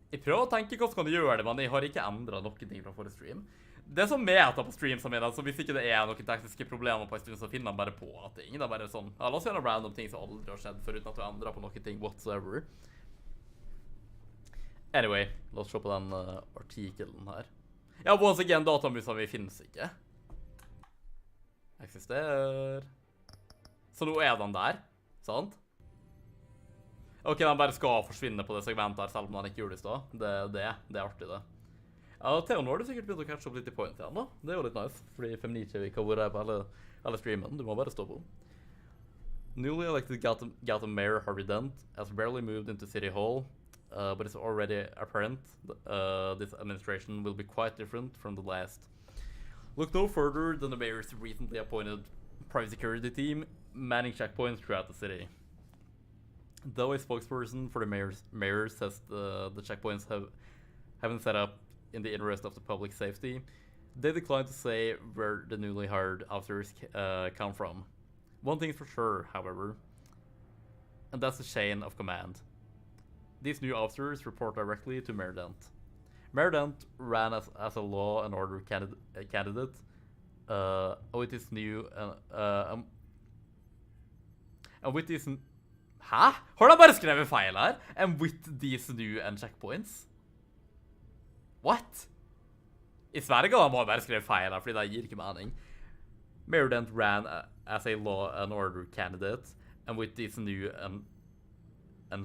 Jeg prøver å tenke hvordan kan du gjøre det, men jeg har ikke endret noen ting fra forrige stream. Det er sånn meta på stream som så hvis ikke det er noen tekniske problemer på en stream, så finner de bare på at ting. Det er bare sånn, ja, la oss gjøre random ting som aldri har skjedd, foruten at du endrer på noen ting whatsoever. Anyway, la oss se på den artikelen her. Ja, once again, datamusa vi finnes ikke. Eksisterer. Så nå er den der, sant? Ok, den bare skal forsvinne på det segmentet her, selv om den ikke gjorde det i sted. Det er artig, det. Ja, Theo, nå har du sikkert begynt å catche opp litt i point igjen, da. Det er jo litt nice, fordi Femniche ikke har vært på alle streamen. Du må bare stå på. Newly elected Gotham Mayor Harvey Dent has barely moved into City Hall, but it's already apparent this administration will be quite different from the last. Look no further than the mayor's recently appointed private security team manning checkpoints throughout the city. Though a spokesperson for the mayor says the checkpoints have been set up in the interest of the public safety, they decline to say where the newly hired officers come from. One thing's for sure, however, and that's the chain of command. These new officers report directly to Mayor Dent. Mayor Dent ran as a law and order candidate with his new and with these. Hæ? Har de bare skrevet feil her? And with these new and checkpoints? What? I Sverige har de bare skrevet feil her, fordi det gir ikke mening. Mayor Dent ran as a law and order candidate, and with these new and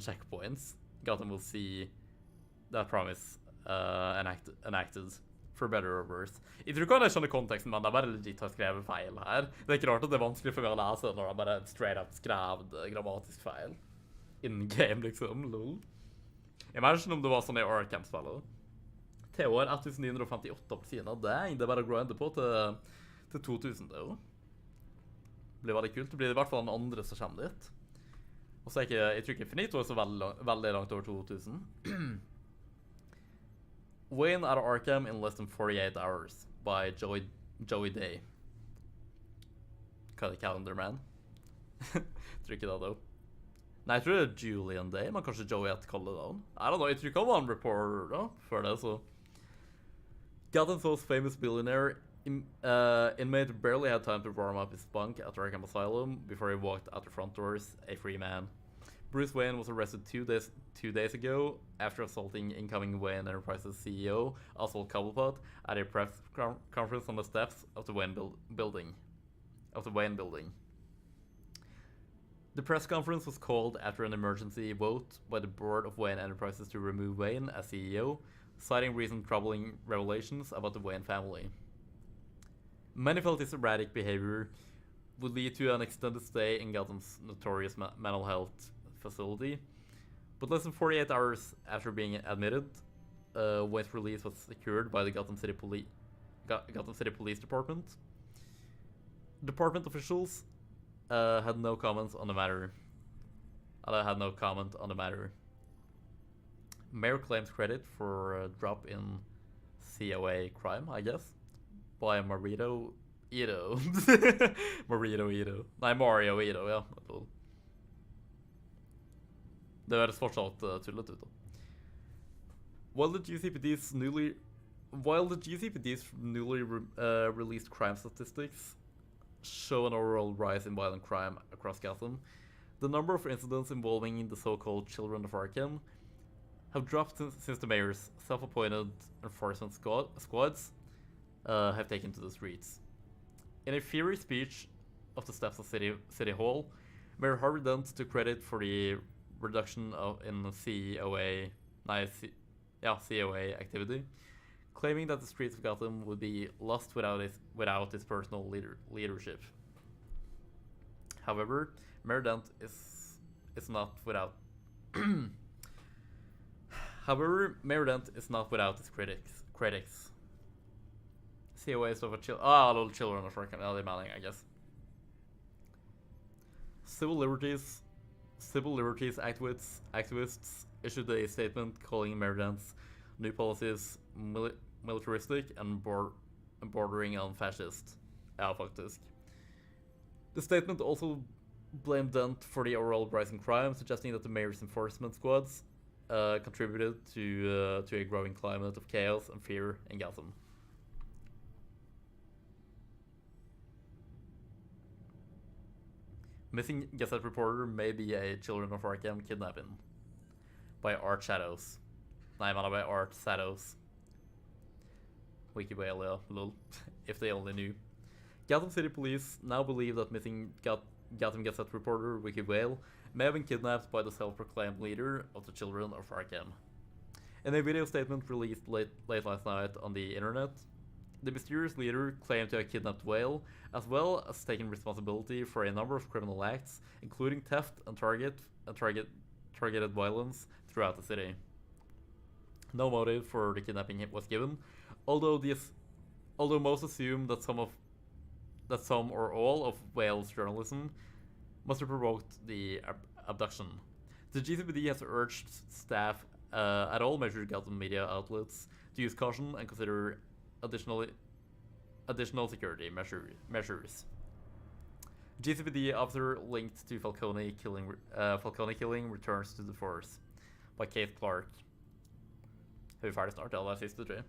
checkpoints, Gotham will see that promise enacted, for better or worse. Jeg tror ikke jeg skjønner konteksten, men det er bare legit har skrevet feil her. Det er ikke rart at det er vanskelig for meg å lese når de bare straight up skrevet grammatisk feil. In game, liksom, lol. Imagine om det var sånn i Arkham-spillet. Theo har 1958 på siden. Dang, det er bare å grinde på til 2000, det jo. Det blir veldig kult. Det blir i hvert fall den andre som kommer dit. Og så er ikke, jeg tror ikke Finito er så veldig langt over 2000. Wayne out of Arkham in less than 48 hours by Joey Day. Hva er det, Calendar Man? Tror ikke det, da. Nei, jeg tror det er Julian Day, men kanskje Joey at kaller det. I don't know, jeg tror ikke han var en reporter da, før det, så. Gotham's famous billionaire inmate barely had time to warm up his bunk at Arkham Asylum before he walked out the front doors, a free man. Bruce Wayne was arrested 2 days ago after assaulting incoming Wayne Enterprises CEO, Oswald Cobblepot, at a press conference on the steps of the Wayne building. The press conference was called after an emergency vote by the board of Wayne Enterprises to remove Wayne as CEO, citing recent troubling revelations about the Wayne family. Many felt his erratic behavior would lead to an extended stay in Gotham's notorious mental health facility, but less than 48 hours after being admitted, Wayne's release was secured by the Gotham City Police Department. Department officials had no comments on the matter. Mayor claims credit for a drop in COA crime, I guess, by Mario Ito. Mario Ito, ja. Det høres fortsatt tullet ut, da. While the GCPD's newly released crime statistics show an overall rise in violent crime across Gotham, the number of incidents involving the so-called Children of Arkham have dropped since the mayor's self-appointed enforcement squads have taken to the streets. In a fiery speech off the steps of City Hall, Mayor Harvey Dent took credit for the reduction in COA activity, claiming that the streets of Gotham would be lost without his personal leadership. However, Mayor Dent is not without his critics. COA is of a little children of Arkham, the melding, I guess. Civil liberties activists issued a statement calling Mayor Dent's new policies militaristic and bordering on fascist. Ja, faktisk. The statement also blamed Dent for the overall rise in crime, suggesting that the mayor's enforcement squads contributed to a growing climate of chaos and fear in Gotham. Missing Gazette reporter may be a Children of Arkham kidnapping by Art Shadows. Nei, man er by Art Shadows. Wikipedia, ja, lol. If they only knew. Gotham City Police now believe that missing Gotham Gazette reporter Wiki Whale may have been kidnapped by the self-proclaimed leader of the Children of Arkham. In a video statement released late last night on the internet, the mysterious leader claimed to have kidnapped Whale, as well as taken responsibility for a number of criminal acts, including theft and targeted violence throughout the city. No motive for the kidnapping was given, although most assume that some or all of Whale's journalism must have provoked the abduction. The GCPD has urged staff at all major Gotham media outlets to use caution and consider additional security measures. GCPD officer linked to Falcone killing returns to the force by Kate Clark. Hun er ferdig snart, ja, det er siste, tror jeg.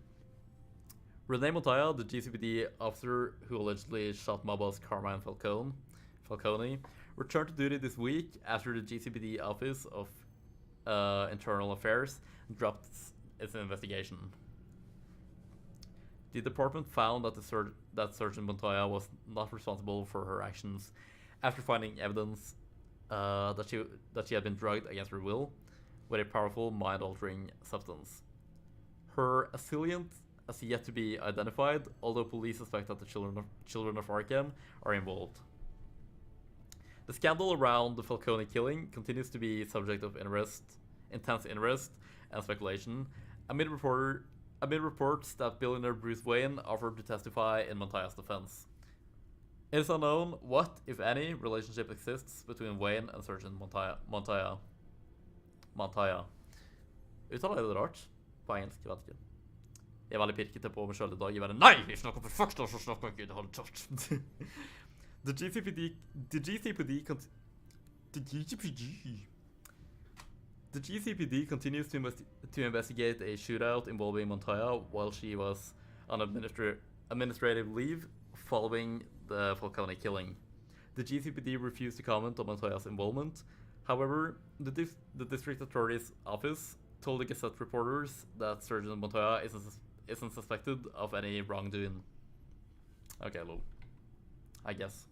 Renee Montoya, the GCPD officer who allegedly shot mob boss Carmine Falcone, returned to duty this week after the GCPD Office of Internal Affairs dropped its investigation. The department found that Sergeant Montoya was not responsible for her actions after finding evidence that she had been drugged against her will with a powerful mind-altering substance. Her assailant has yet to be identified, although police suspect that the children of Arkham are involved. The scandal around the Falcone killing continues to be subject of intense interest and speculation, amid reports that billionaire Bruce Wayne offered to testify in Montoya's defense. It is unknown what, if any, relationship exists between Wayne and Sergeant Montoya. Uttaler jeg det rart? På engelsk, jeg vet ikke. Jeg er veldig pirkete på meg selv I dag. Jeg bare, nei, vi snakker for fakta, så snakker jeg ikke det halvt tørt. The GCPD continues to investigate a shootout involving Montoya while she was on administrative leave following the Falcone killing. The GCPD refused to comment on Montoya's involvement. However, the district attorney's office told the Gazette reporters that Sergeant Montoya isn't suspected of any wrongdoing. Okay, lol. I guess.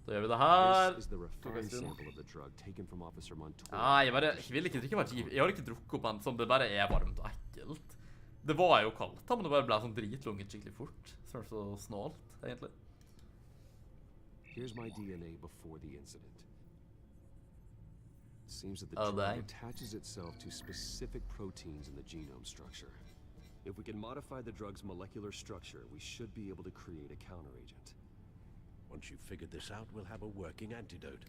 Så gjør vi det her. This is the refined sample of the drug taken from Officer Montoya. Jeg vil ikke drikke mer. Jeg har ikke drukket opp en som det bare varmt og ekkelt. Det var jo kaldt, men det bare ble sånn dritlunget skikkelig fort. Så snålt, egentlig. Here's my DNA before the incident. It seems that the drug attaches itself to specific proteins in the genome structure. If we can modify the drug's molecular structure, we should be able to create a counteragent. Once you've figured this out, we'll have a working antidote.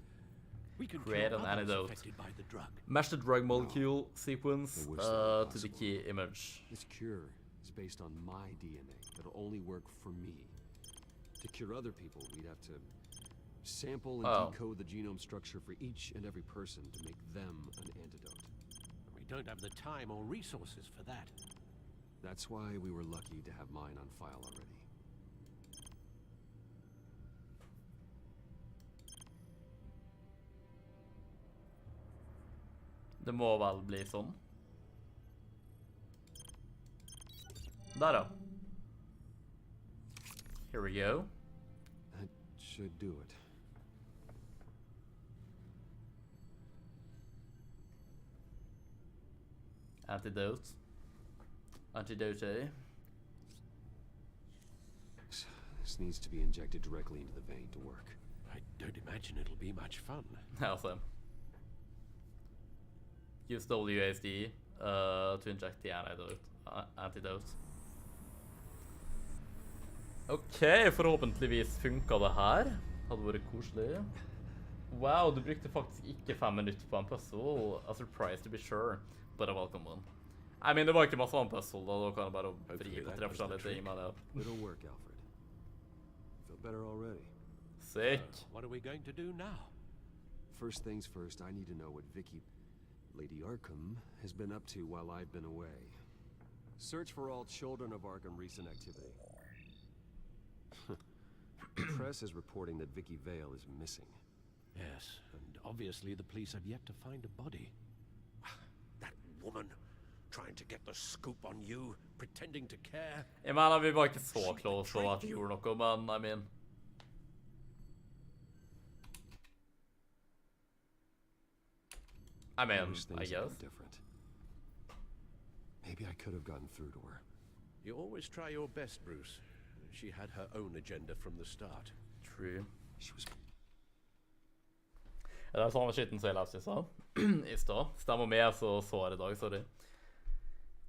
We can create an antidote. By the drug. Match the drug molecule sequence to the key image. This cure is based on my DNA. It'll only work for me. To cure other people, we'd have to sample and decode the genome structure for each and every person to make them an antidote. We don't have the time or resources for that. That's why we were lucky to have mine on file already. Det må vel bli sånn. Der da. Here we go. That should do it. Antidote. This needs to be injected directly into the vein to work. I don't imagine it'll be much fun. Also. Use WASD to inject the antidote. Ok, forhåpentligvis funket det her. Hadde vært koselig. Wow, du brukte faktisk ikke 5 minutter på en puzzle. A surprise to be sure, but a welcome one. I mean, det var ikke masse annen puzzle, da kan jeg bare fri på 3 forskjellige ting med det. It'll work, Alfred. Feel better already. Sick. What are we going to do now? First things first, I need to know what Lady Arkham has been up to while I've been away. Search for all children of Arkham recent activity. The press is reporting that Vicky Vale is missing. Yes, and obviously the police have yet to find a body. That woman trying to get the scoop on you, pretending to care. Jeg mener, vi var ikke så close over at vi gjorde noe, men I mean... I guess. Different. Maybe I could have gotten through to her. You always try your best, Bruce. She had her own agenda from the start. True. She was... Det er samme skitten som jeg leste i stad. Stemmer med så I dag, sorry.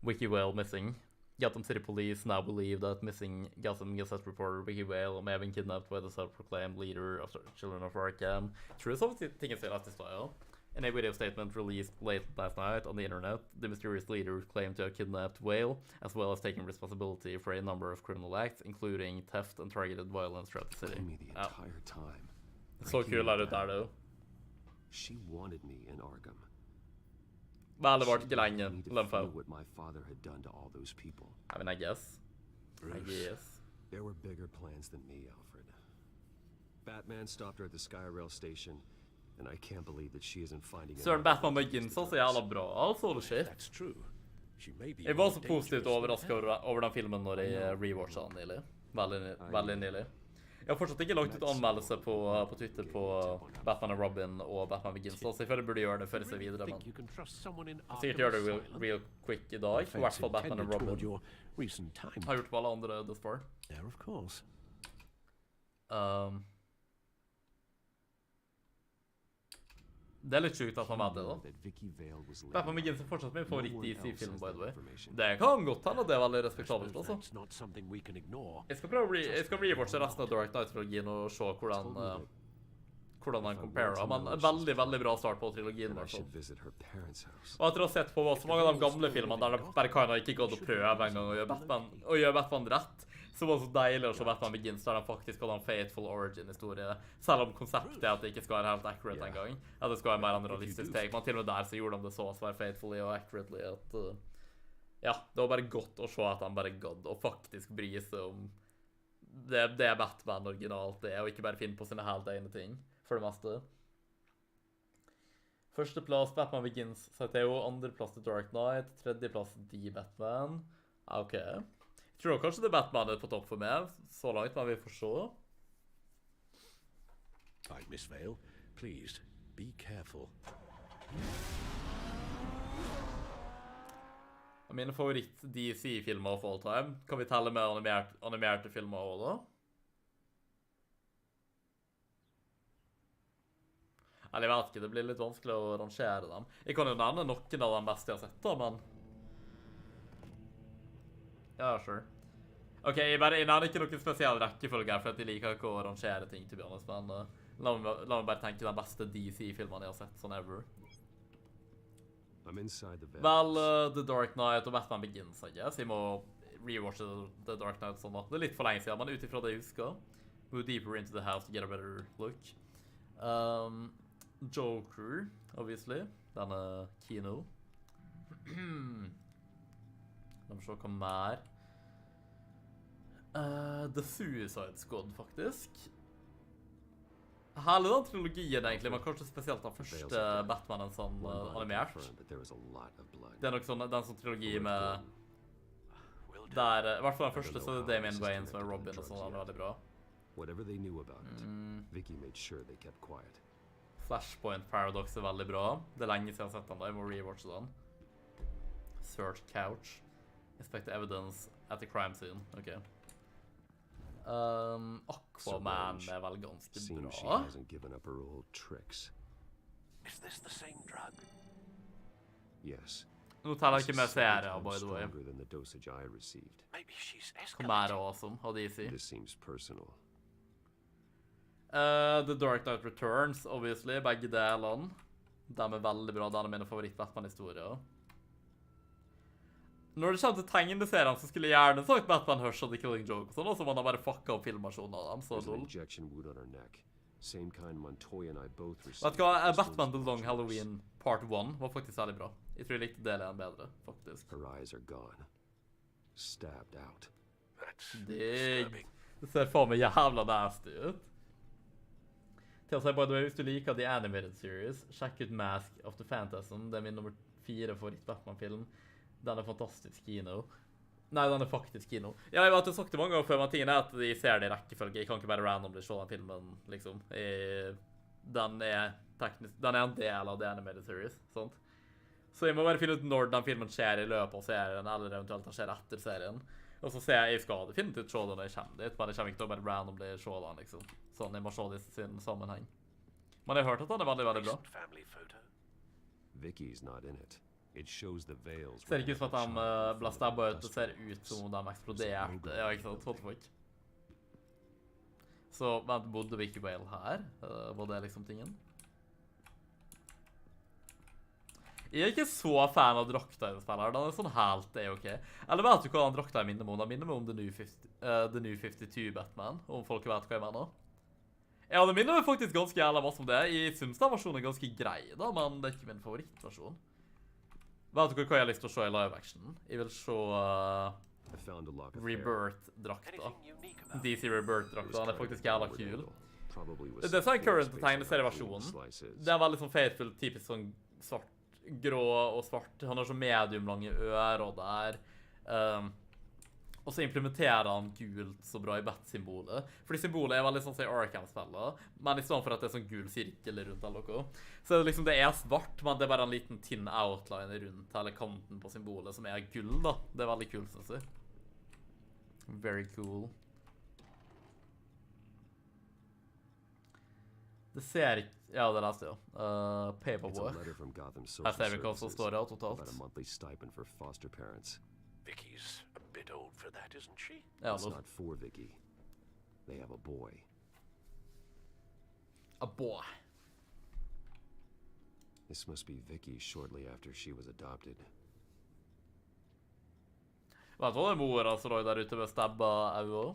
Vicky Vale missing. Gotham City Police now believe that missing Gotham Gazette reporter Vicky Vale may have been kidnapped by the self-proclaimed leader of the Children of Arkham. True, some things I last style. In a video statement released late last night on the internet, the mysterious leader claimed to have kidnapped Vale, as well as taking responsibility for a number of criminal acts, including theft and targeted violence throughout the city. Me the entire time. Så kul det där då. She wanted me in Arkham. Well, det var inte länge. What my father had done to all those people. I mean, I guess. Bruce, I guess. There were bigger plans than me, Alfred. Batman stopped her at the Skyrail station, and I can't believe that she isn't finding Sir Batman Begins så jävla bra. Alltså det shit. That's true. She may be. Jag var så positivt överraskad över den filmen när jag rewatchade den nyligen. Väldigt nyligen. Jag har fortsatt inte lagt ut anmeldelse på Twitter på Batman och Robin och Batman Begins. Så jag borde göra det för att se vidare, men jag säkert gör det real quick idag. I hvert fall Batman och Robin. Har gjort på alla andra thus far. Yeah, of course. Det är lite sjukt att han hade det då. Batman Begins är fortsatt min favorit DC-film, by the way. Det kan gott hända det är väldigt respektabelt alltså. Jag ska rewatcha resten av Dark Knight-trilogin och se hvordan han comparer. Men en väldigt bra start på trilogin i hvert fall. Og etter å ha sett på så mange av de gamle filmene der det bare kan ha ikke gått å prøve en gang å gjøre Batman rett, så var det så deilig å se Batman Begins der de faktisk hadde en faithful origin-historie, selv om konseptet er at det ikke skal være helt accurate en gang, at det skal være mer en realistisk take, men til og med der så gjorde de det så være faithfully og accurately at ja, det var bare godt å se at de bare gadd å faktisk bry seg om det er Batman originalt det, og ikke bare finne på sine helt egne ting for det meste. Førsteplass Batman Begins, så det er jo andreplass til Dark Knight, tredjeplass The Batman. Ok. Jeg tror kanskje det Batman er på topp for meg, så langt, men vi får se. Right, Miss Vale, please, be careful. Mine favoritt DC-filmer of all time. Kan vi telle med animerte filmer også da? Eller jeg vet ikke, det blir litt vanskelig å rangere dem. Jeg kan jo nevne noen av de beste jeg har sett da, men... Ja, sure. Ok, jeg nevner ikke noen spesiell rekkefølge for at jeg liker ikke å rangere ting, to be honest, men la meg bare tenke den beste DC-filmen jeg har sett, sånn ever. Vel, The Dark Knight og Batman Begins, I guess. Jeg må rewatche The Dark Knight sånn da. Det er litt for lenge siden, men utifra det jeg husker. Move deeper into the house to get a better look. Joker, obviously. Denne kino. La meg se hva mer. The Suicide Squad, faktisk. Hele den trilogien, egentlig, men kanskje spesielt den første Batmanen sånn animert. Det er nok sånn, den sånn trilogi med... Der, i hvert fall den første, så er det Damian Wayne som er Robin og sånn, den er veldig bra. Flashpoint Paradox er veldig bra. Det er lenge siden jeg har sett den da, jeg må rewatche den. Search Couch. Inspect evidence at the crime scene. Ok. Aquaman er vel ganske bra. Is this the same drug? Yes. Nå teller jeg ikke med serier, by the way. Maybe she's Kom her awesome, hva de sier. This seems personal. The Dark Knight Returns, obviously, begge delene. De er veldig bra, de er mine favoritt-Batman-historier. Når det kommer til tegneserien, så skulle jeg gjerne sagt Batman Hush og The Killing Joke og sånn, og så man har bare fucka opp filmasjonen av dem, så lol. Same kind Montoya and I both Vet received. du hva? Batman The Long Halloween Part 1 var faktisk veldig bra. Jeg tror jeg likte delen igjen bedre, faktisk. Her eyes are gone. Stabbed out. Digg. Det ser faen meg jævla nasty ut. Til å si, by the way, hvis du liker The Animated Series, sjekk ut Mask of the Phantasm. Det er min nummer 4 favoritt-Batman-film. Den er fantastisk kino. Nei, den er faktisk kino. Ja, jeg vet, jeg har sagt det mange ganger før, men tingen er at de ser det i rekkefølge. Jeg kan ikke bare randomly se den filmen, liksom. Den er en del av The Animated Series, sant? Så jeg må bare finne ut når den filmen skjer i løpet av serien, eller eventuelt den skjer etter serien. Og så ser jeg skal definitivt se det når jeg kommer dit, men jeg kommer ikke til å bare randomly se den, liksom. Sånn, jeg må se det i sin sammenheng. Men jeg har hørt at den er veldig, veldig bra. Vicky's not in it. It shows the veils. Ser ikke ut som at de ble stabba ut, det ser ut som om de eksploderte. Ja, ikke sant? What the fuck? Så, vent, bodde Vicky Vale her? Var det liksom tingen? Jeg er ikke så fan av drakta i det spillet her. Den er sånn helt, det er ok. Eller vet du hva den drakta jeg minner meg om? Den minner meg om The New 52 Batman, om folk vet hva jeg mener. Ja, det minner meg faktisk ganske jævla masse om det. Jeg synes den versjonen er ganske grei da, men det er ikke min favorittversjon. Vet du hva jeg har lyst til å se i live action? Jeg vil se Rebirth-drakta. DC Rebirth-drakta, den er faktisk jævla kul. Det er sånn current tegneserieversjonen. Det er veldig sånn faithful, typisk sånn svart, grå og svart. Han har så medium lange ører der. Og så implementerer han gult så bra i bat-symbolet. Fordi symbolet er veldig sånn som i Arkham-spillet. Men i stedet for at det er sånn gul sirkel rundt alle dere. Så liksom det er svart, men det er bare en liten tynn outline rundt hele kanten på symbolet som er gull da. Det er veldig kult, synes jeg. Very cool. Det ser ikke... Ja, det leste jeg. Paperwork. Her ser vi hva som står det totalt. Vicky's a bit old for that, isn't she? It's not for Vicky. They have a boy. A boy. This must be Vicky shortly after she was adopted. Vet du hva det er mora som lå der ute med stabba øyne?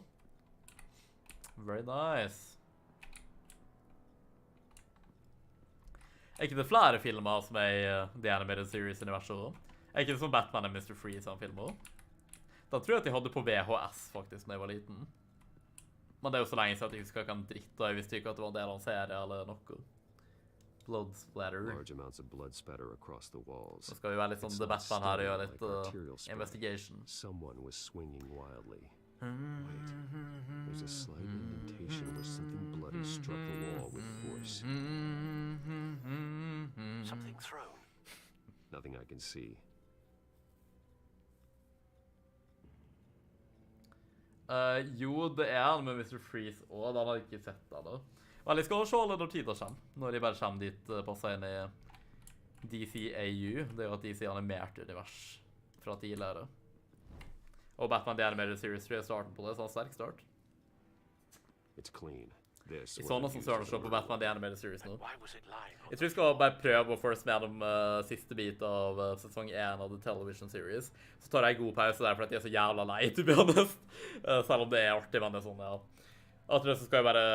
Very nice. Er ikke det flere filmer som er i The Animated Series-universet? Er ikke det som Batman og Mr. Freeze han filmer? Da tror jeg at jeg hadde på VHS faktisk når jeg var liten. Men det er jo så lenge siden at jeg husker hva en dritt, og jeg visste ikke at det var en del av en serie eller noe. Blood splatter. Large amounts of blood spatter across the walls. Så skal vi være litt sånn The Batman her og gjøre litt investigation. Someone was swinging wildly. Wait, there's a slight indentation where something bloody struck the wall with force. Something thrown. Nothing I can see. Jo, det er han med Mr. Freeze også, da har jeg ikke sett det da. Vel, jeg skal se alle når tiden kommer. Når jeg bare kommer dit, passer inn i DCAU. Det er jo et DC animert univers fra tidligere. Og Batman The Animated Series 3 er starten på det, så en sterk start. It's clean. Jeg så noen som søren å se på Batman The Animated Series nå. Jeg tror jeg skal bare prøve å force med gjennom siste bit av sesong 1 av The Television Series. Så tar jeg en god pause der, for at jeg er så jævla lei, to be honest. Selv om det er artig, men det er sånn, ja. Etter det så skal jeg bare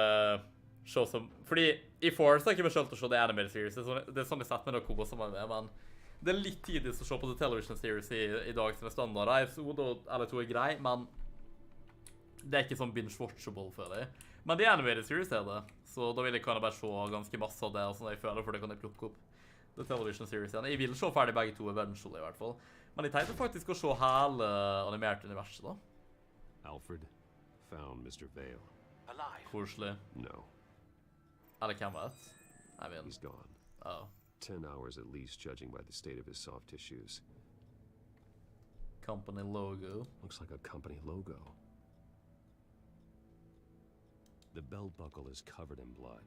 se som... Fordi i Force har jeg ikke meg selv til å se The Animated Series. Det er sånn jeg setter meg noe kobo som er med, men... Det er litt tidlig å se på The Television Series i dag som er standard. Eller to er grei, men... Det er ikke sånn binge-watchable, føler jeg. Men The Animated Series er det, så da vil jeg kunne bare se ganske masse av det, og sånn jeg føler, for det kan jeg plukke opp The Television Series igjen. Jeg vil se ferdig begge to eventually, i hvert fall. Men jeg tenkte faktisk å se hele animerte universet, da. Alfred found Mr. Vale. Alive? Koselig. No. Eller hvem vet? I mean... He's gone. Oh. 10 hours at least, judging by the state of his soft tissues. Company logo. Looks like a company logo. The belt buckle is covered in blood.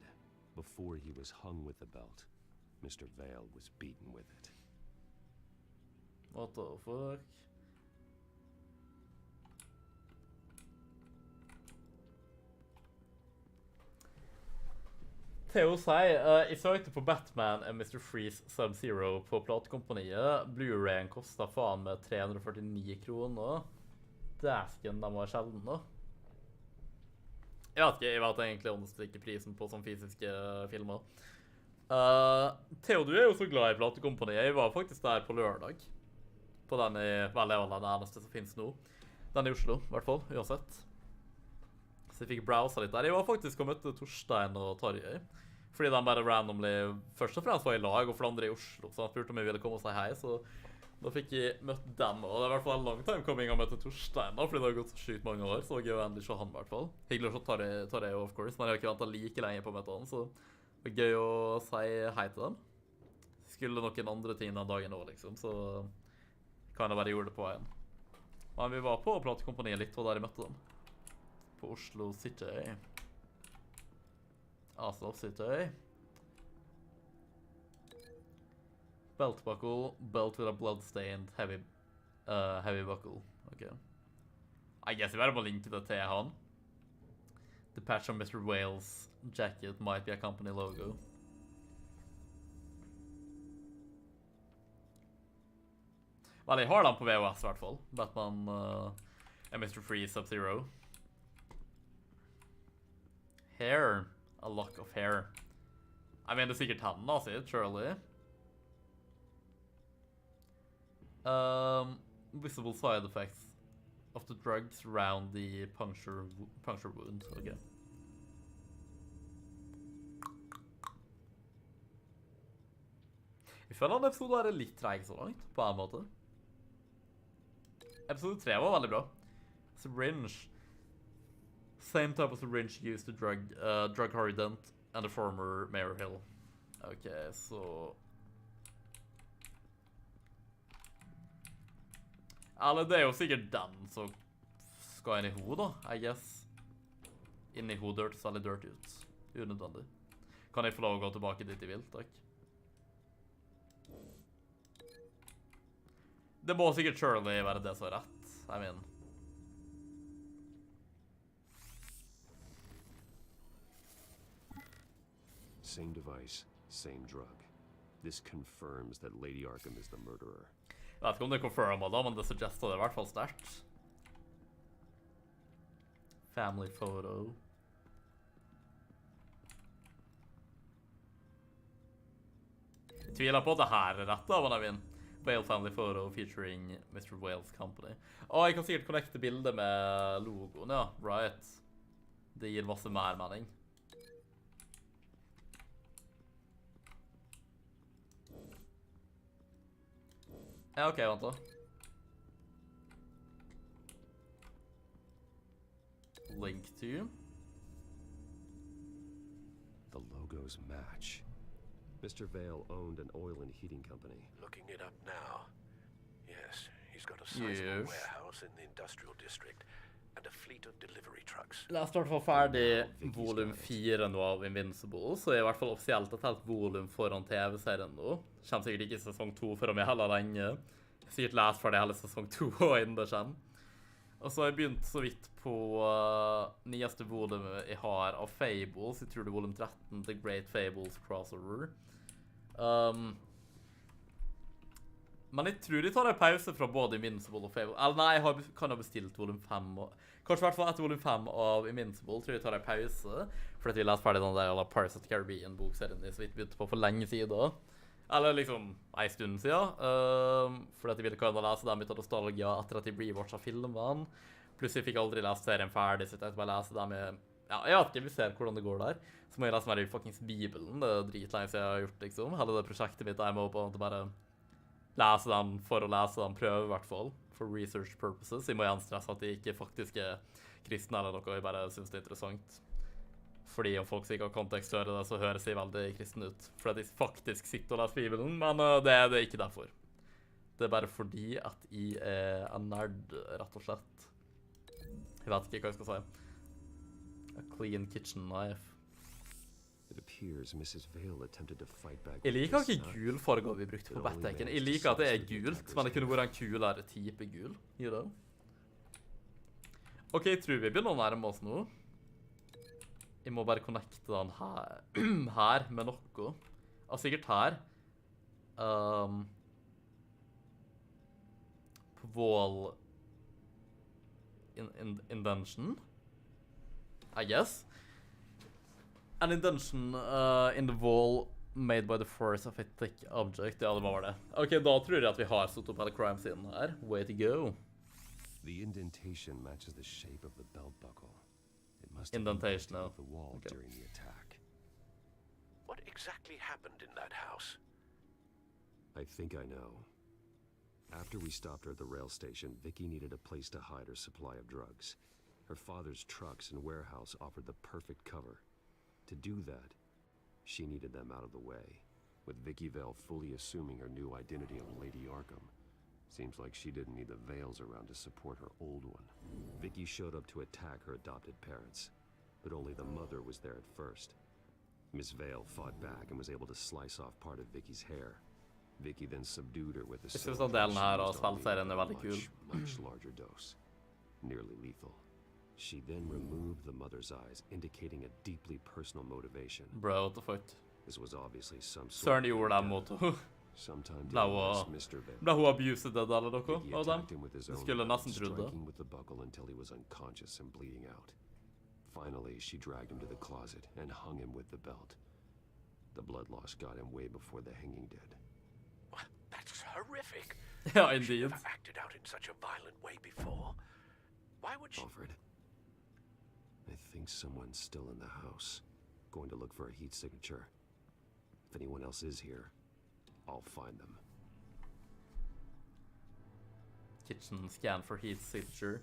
Before he was hung with the belt, Mr. Vale was beaten with it. What the fuck? Til å si, jeg søkte på Batman og Mr. Freeze Sub-Zero på platekompaniet. Blu-rayen kostet faen med 349 kroner. Dæsken, den var sjelden da. Jeg vet egentlig understrekke prisen på sånne fysiske filmer. Theo, du jo så glad i platekompani. Jeg var faktisk der på lørdag. På den det er den eneste som finnes nå. Den i Oslo, I hvert fall, uansett. Så jeg fikk browsa litt der. Jeg var faktisk og møtte Torstein og Tarjei. Fordi de bare randomly, først og fremst var I lag, og for det andre I Oslo. Så han spurte om jeg ville komme og si hei, så da fikk jeg møtt dem. Og det I hvert fall en long time coming å møte Torstein da, fordi det har gått så sykt mange år. Så gøy å endelig se han I hvert fall. Hyggelig å se Tarjei, of course, men jeg har ikke ventet like lenge på å møte han, så det gøy å si hei til dem. Skulle noen andre ting den dagen også, liksom, så kan jeg bare gjøre det på veien. Men vi var på platekompaniet litt, og der jeg møtte dem. På Oslo City. Oslo City. Belt buckle, belt with a blood-stained heavy buckle. Okay. I guess jeg bare må linke det til han. The patch on Mr. Wales' jacket might be a company logo. Vel, jeg har den på VHS I hvert fall. Batman Mr. Freeze Sub-Zero. Hair. A lock of hair. I mean, det sikkert hendene sitt, surely. Visible side effects of the drugs around the puncture wound. Okay. Jeg føler at episode litt treg så langt, på en måte. Episode 3 var veldig bra. Syringe. Same type of syringe used to drug Harry Dent and the former Mayor Hill. Okay, så... Eller det jo sikkert den som skal inn I hodet, I guess. Inn I hodet hørtes veldig dirt ut. Unødvendig. Kan jeg få lov å gå tilbake dit jeg vil, takk? Det må sikkert surely være det som rett, I mean. Same device, same drug. This confirms that Lady Arkham is the murderer. Jeg vet ikke om det confirmer da, men det suggester det I hvert fall sterkt. Family photo. Jeg tviler på at det her rett da, Abonner. Whale family photo featuring Mr. Wales Company. Jeg kan sikkert connecte bildet med logoen, ja. Right. Det gir masse mer mening. Ja, ok, vent da. Link to. The logos match. Mr. Vale owned an oil and heating company. Looking it up now. Yes, he's got a sizable warehouse in the industrial district and a fleet of delivery trucks. La oss starte for ferdig volum 4 nå av Invincible, så I hvert fall offisielt et helt volum foran TV-serien nå. Kommer sikkert ikke I sesong 2 for om jeg heller lenge. Sikkert lest ferdig hele sesong 2 og innen det kommer. Og så har jeg begynt så vidt på nyeste volumet jeg har av Fables. Jeg tror det volum 13, The Great Fables Crossover. Men jeg tror jeg tar en pause fra både Invincible og Fables. Eller nei, kan ha bestilt volum 5. Kanskje I hvert fall etter volum 5 av Invincible tror jeg tar en pause. Fordi vi leste ferdig den der Pirates of the Caribbean-bokserien jeg så vidt begynte på for lenge siden. Eller liksom en stund siden. Fordi jeg ville kunne lese dem uten nostalgia etter at jeg rewatchet filmene. Pluss jeg fikk aldri lest serien ferdig, så jeg tenkte bare lese dem I... Ja, jeg vet ikke, vi ser hvordan det går der. Så må jeg lese mer I fuckings Bibelen. Det dritlenge siden jeg har gjort, liksom. Hele det prosjektet mitt jeg må på å bare lese dem for å lese dem, prøve I hvert fall. For research purposes. Jeg må igjen stresse at jeg ikke faktisk kristne eller noe, jeg bare synes det interessant. Fordi om folk ikke har kontekst til det, så høres jeg veldig kristen ut. Fordi jeg faktisk sitter og leser Bibelen, men det det ikke derfor. Det bare fordi at jeg en nerd, rett og slett. Jeg vet ikke hva jeg skal si. A clean kitchen knife. It appears Mrs. Vale attempted to fight back. Jeg liker ikke gul farge vi brukte på Battekken. Jeg liker at det gult, men det kunne vært en kulere type gul. You know? Ok, jeg tror vi begynner å nærme oss nå. Jeg må bare connecte den her med noe. Og sikkert her. På wall indention. I guess. An indention in the wall made by the force of a thick object. Ja, det var det. Ok, da tror jeg at vi har stått opp hele crime-scenen her. Way to go. The indentation matches the shape of the belt buckle. It must have Indentation, been no. of the wall Okay. during the attack. What exactly happened in that house? I think I know. After we stopped her at the rail station, Vicky needed a place to hide her supply of drugs. Her father's trucks and warehouse offered the perfect cover. To do that, she needed them out of the way, with Vicky Vale fully assuming her new identity of Lady Arkham. Seems like she didn't need the Vales around to support her old one. Vicky showed up to attack her adopted parents, but only the mother was there at first. Miss Vale fought back and was able to slice off part of Vicky's hair. Vicky then subdued her with a Jeg synes at delen her av spillserien veldig kul. much larger dose, nearly lethal. She then removed the mother's eyes, indicating a deeply personal motivation. Bro, what the fuck? This was obviously some sort Søren gjorde den mot henne. Sometime Ble during this, Mr. Vale hun abused eller noe Vicky av dem? attacked him with his Jeg own skulle weapon, nesten trodd det. striking with the buckle until he was unconscious and bleeding out. Finally, she dragged him to the closet and hung him with the belt. The blood loss got him way before the hanging did. That's horrific. Ja, She indeed. never acted out in such a violent way before. Why would she? Alfred, I think someone's still in the house. Going to look for a heat signature. If anyone else is here, I'll find them. Kitchen scan for heat signature.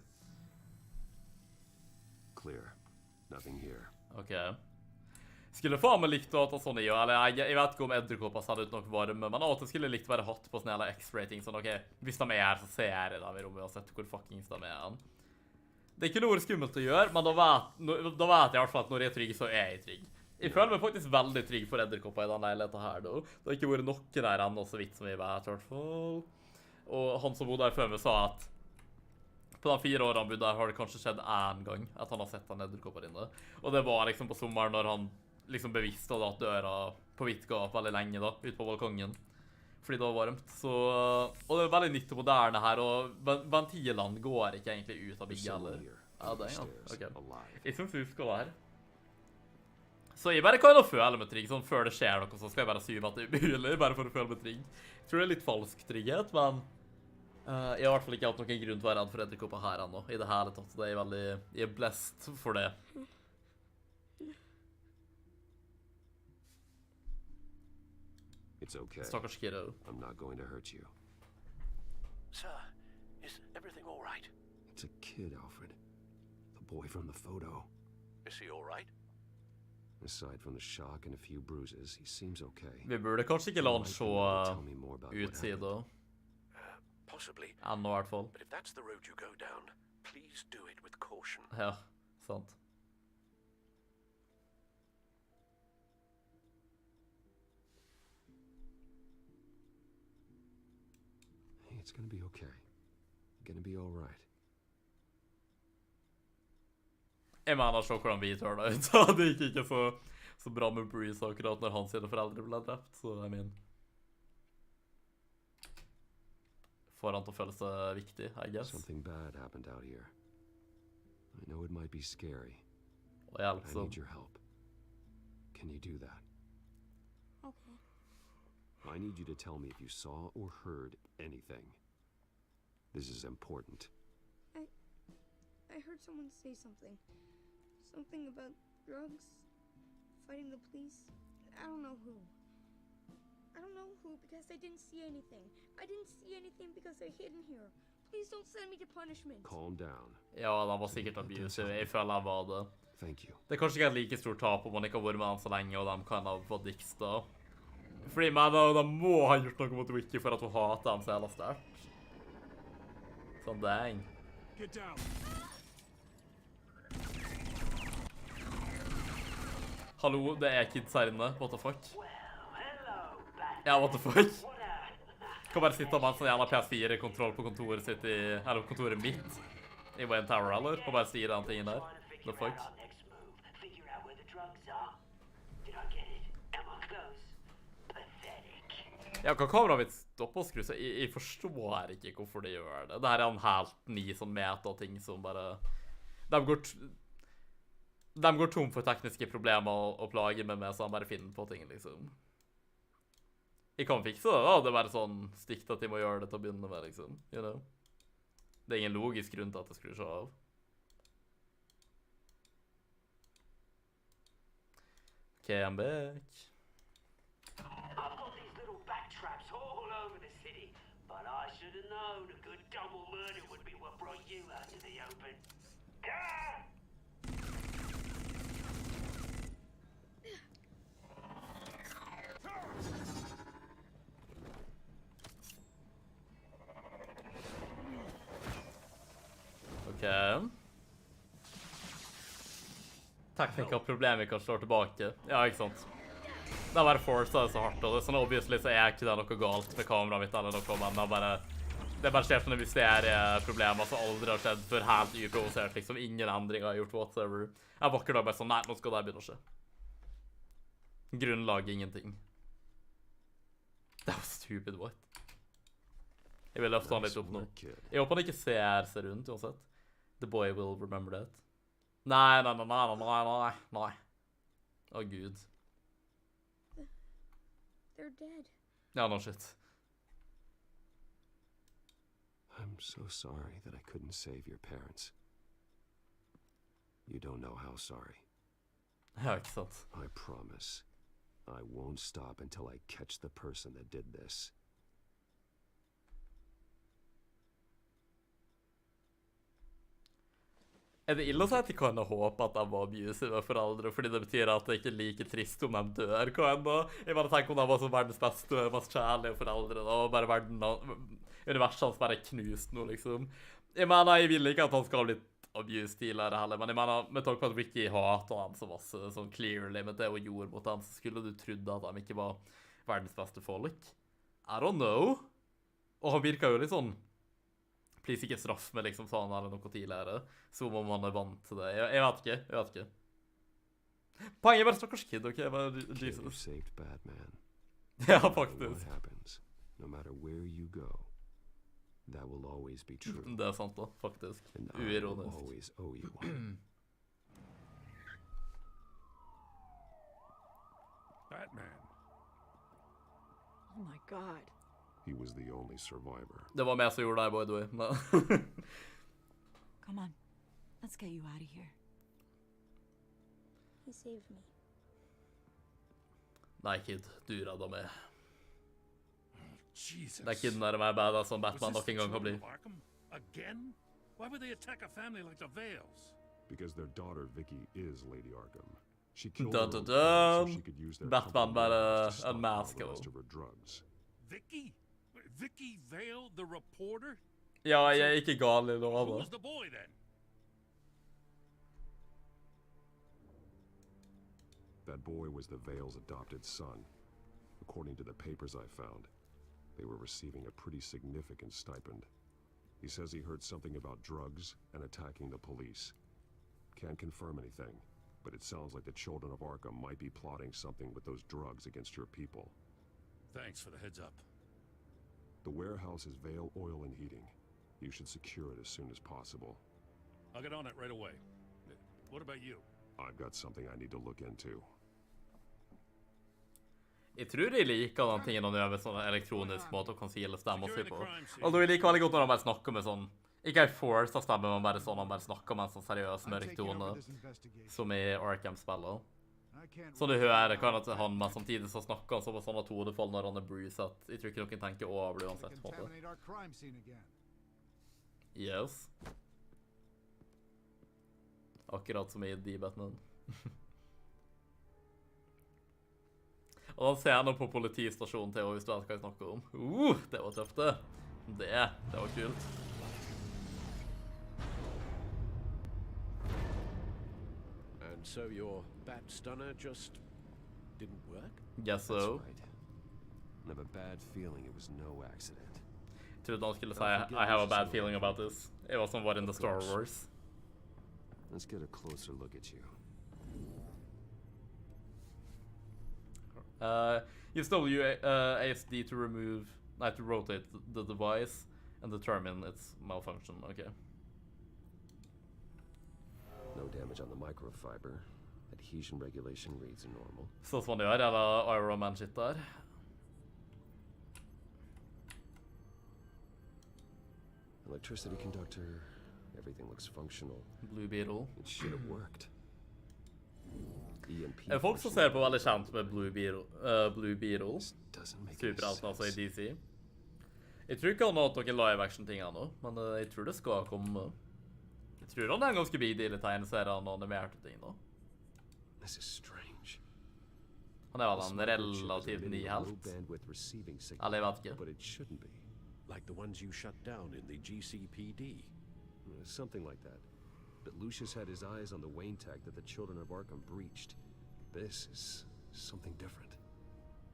Clear. Nothing here. Ok. Skulle faen meg likt å ha sånn i, eller jeg vet ikke om edderkopper sender ut noe varme, men jeg skulle likt å være hatt på sånn hele X-rating, sånn ok, hvis de er her, så ser jeg dem i rommet uansett hvor fuckings de er. Det er ikke noe skummelt å gjøre, men da vet jeg i hvert fall at når jeg er trygg, så er jeg trygg. Jeg føler meg faktisk veldig trygg for edderkopper i denne leiligheten her, da. Det har ikke vært noe der ennå, så vidt som vi vet, i hvert fall. Og han som bodde her før meg sa at på de 4 årene han bodde der, har det kanskje skjedd en gang at han har sett en edderkopper inne. Og det var liksom på sommeren når han liksom bevisst hadde hatt døra på vidt gap veldig lenge da, ut på balkongen. Fordi det var varmt. Så, og det er veldig nytt og moderne her, og ventilene går ikke egentlig ut av bygget heller. Ja, det er ja. Ok. Jeg synes vi husker det her. Så jeg bare kan da føle meg trygg, sånn før det skjer noe, så skal jeg bare assume at det er umulig, bare for å føle meg trygg. Jeg tror det er litt falsk trygghet, men jeg har i hvert fall ikke hatt noen grunn til å være redd for edderkopper her ennå, i det hele tatt. Det er jeg er blessed for det. It's okay. Stakkars kiddo. I'm not going to hurt you. Sir, is everything all right? It's a kid, Alfred. The boy from the photo. Is he all right? Aside from the shock and a few bruises, he seems okay. Vi burde kanskje ikke la han se utsida. Possibly. Ennå i hvert fall. But if that's the road you go down, please do it with caution. Ja, sant. Hey, it's gonna be okay. Gonna be all right. Jeg mener så hvordan vi tar det ut. Det gikk ikke så bra med Bruce akkurat når hans foreldre ble drept, så jeg mener. Får han til å føle seg viktig, I guess. Something bad happened out here. I know it might be scary. Og hjelp, I need your help. Can you do that? Okay. I need you to tell me if you saw or heard anything. This is important. I heard someone say something. Something about drugs, fighting the police. I don't know who. I don't know who because I didn't see anything. I didn't see anything because I hid in here. Please don't send me to punishment. Calm down. Ja, han var sikkert abusive. Jeg føler han var det. Thank you. Det er kanskje ikke et like stort tap om man ikke har vært med han så lenge, og de kan ha fått dicks da. Fordi de må ha gjort noe mot Vicky for at hun hater han så jævla sterkt. Sånn, dang. Get down. Hallo, det er kids her inne. What the fuck? Ja, what the fuck? Kan bare sitte med en sånn jævla PS4-kontroll på kontoret sitt eller kontoret mitt. I Winther Tower, eller? Og bare sier den tingen der. The fuck? Ja, kan kameraet mitt stoppe å skru seg? Jeg forstår ikke hvorfor det gjør det. Det her er en helt ny sånn meta-ting som bare... De går... De går tom for tekniske problemer og plager med meg, så han bare finner på ting, liksom. Jeg kan fikse det, da. Det er bare sånn stygt at de må gjøre det til å begynne med, liksom. You know? Det er ingen logisk grunn til at det skrur seg av. Okay, I'm back. I've got these little back traps all over the city, but I should have known a good double murder would be what brought you out to the open. Ah! Ok. Teknikerproblemer kan slå tilbake. Ja, ikke sant? Det er bare forcet det så hardt, og det er sånn obviously så er ikke det noe galt med kameraet mitt eller noe, men det bare skjer sånne mysterieproblemer som aldri har skjedd før, helt uprovosert, liksom. Ingen endringer har gjort whatsoever. Jeg vakker da bare sånn, nei, nå skal det begynne å skje. Grunnlag, ingenting. Det var stupid, what? Jeg vil løfte han litt opp nå. Jeg håper han ikke ser rundt, uansett. The boy will remember that. Nei. Å, Gud. They're dead. Ja, no shit. I'm so sorry that I couldn't save your parents. You don't know how sorry. Ja, ikke sant. I promise. I won't stop until I catch the person that did this. Er det ille å si at de kan håpe at de var abusive foreldre, fordi det betyr at det ikke er like trist om de dør, kan enda? Jeg bare tenker om de var som verdens beste, mest kjærlige foreldre, da, og bare universet hans bare knust nå, liksom. Jeg mener, jeg vil ikke at han skal ha blitt abused tidligere heller, men jeg mener, med tanke på at Ricky hater dem så masse, sånn clearly, med det hun gjorde mot dem, så skulle du trodd at de ikke var verdens beste folk. I don't know. Og han virker jo litt sånn, please ikke straff med liksom sånn eller noe tidligere, som om han er vant til det. Jeg vet ikke. Poenget er bare stakkars kid, ok? Jesus. You saved bad man. Ja, faktisk. What happens, no matter where you go, that will always be true. Det er sant da, faktisk. And I will Uironisk. always owe you one. Batman. Oh my god. He was the only survivor. Det var meg som gjorde det, by the way. Come on. Let's get you out of here. He saved me. Nei, kid. Du redda meg. Jesus. Det er kiden der mer badass som Batman nok en gang kan bli. Again? Why would they attack a family like the Vales? Because their daughter Vicky is Lady Arkham. She killed Dun, her dun, own parents so dun. she could use their Batman company bare knowledge to stockpile unmaske the rest henne. of her drugs. Vicky? Vicky Vale, the reporter? Ja, jeg er ikke gal i Who noe. was the boy then? That boy was the Vale's adopted son. According to the papers I found, they were receiving a pretty significant stipend. He says he heard something about drugs and attacking the police. Can't confirm anything, but it sounds like the children of Arkham might be plotting something with those drugs against your people. Thanks for the heads up. The warehouse is Vale Oil and Heating. You should secure it as soon as possible. I'll get on it right away. What about you? I've got something I need to look into. Jeg tror jeg liker den tingen han gjør med sånn elektronisk måte å conceale stemmer seg på. Altså, jeg liker veldig godt når han bare snakker med sånn, ikke en force av stemme, men bare sånn, han bare snakker med en sånn seriøs mørk tone, som i Arkham-spillet. Så du hører kan at han, men samtidig så snakker han så på sånne tonefall når han er Bruce, at jeg tror ikke noen tenker over det uansett på det. Yes. Akkurat som i The Batman. Og da ser jeg noe på politistasjonen til, hvis du vet hva jeg snakker om. Det var tøft det. Det var kult. And so your bat stunner just didn't work? Guess so. That's right. I have a bad feeling it was no accident. Jeg trodde han skulle si, I have a bad feeling about this. Det var som var in the Star Wars. Let's get a closer look at you. Use WASD to to rotate the device and determine its malfunction. Okay. No damage on the microfiber. Adhesion regulation reads normal. Sånn som man gjør, eller Iron Man shit der. Electricity conductor. Everything looks functional. Blue Beetle. It should have worked. EMP. Folk som ser på veldig kjent med Blue Beetle. Superhelten altså i DC. Jeg tror ikke han har hatt noen live-action-ting ennå, men jeg tror det skal komme. Jeg tror han er en ganske big deal i tegneseriene og animerte ting nå. This is strange. Han er vel en relativt ny helt. Eller jeg vet ikke. But it shouldn't be. Like the ones you shut down in the GCPD. Something like that. But Lucius had his eyes on the Wayne tag that the children of Arkham breached. This is something different.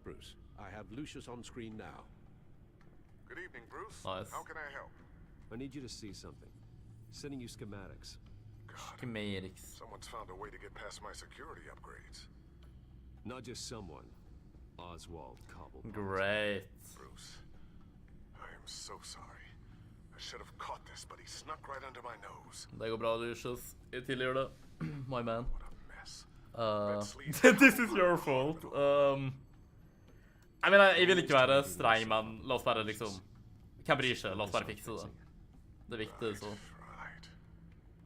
Bruce, I have Lucius on screen now. Good evening, Bruce. Nice. How can I help? I need you to see something. Sending you schematics. Schematics. Someone's found a way to get past my security upgrades. Not just someone. Oswald Cobblepot. Great. Bruce, I am so sorry. I should have caught this, but he snuck right under my nose. Det går bra, Lucius. Jeg tilgir det. My man. What a mess. This is your fault. Jeg mener, jeg vil ikke være streng, men la oss bare liksom... Hvem bryr seg? La oss bare fikse det. Det er viktig, så.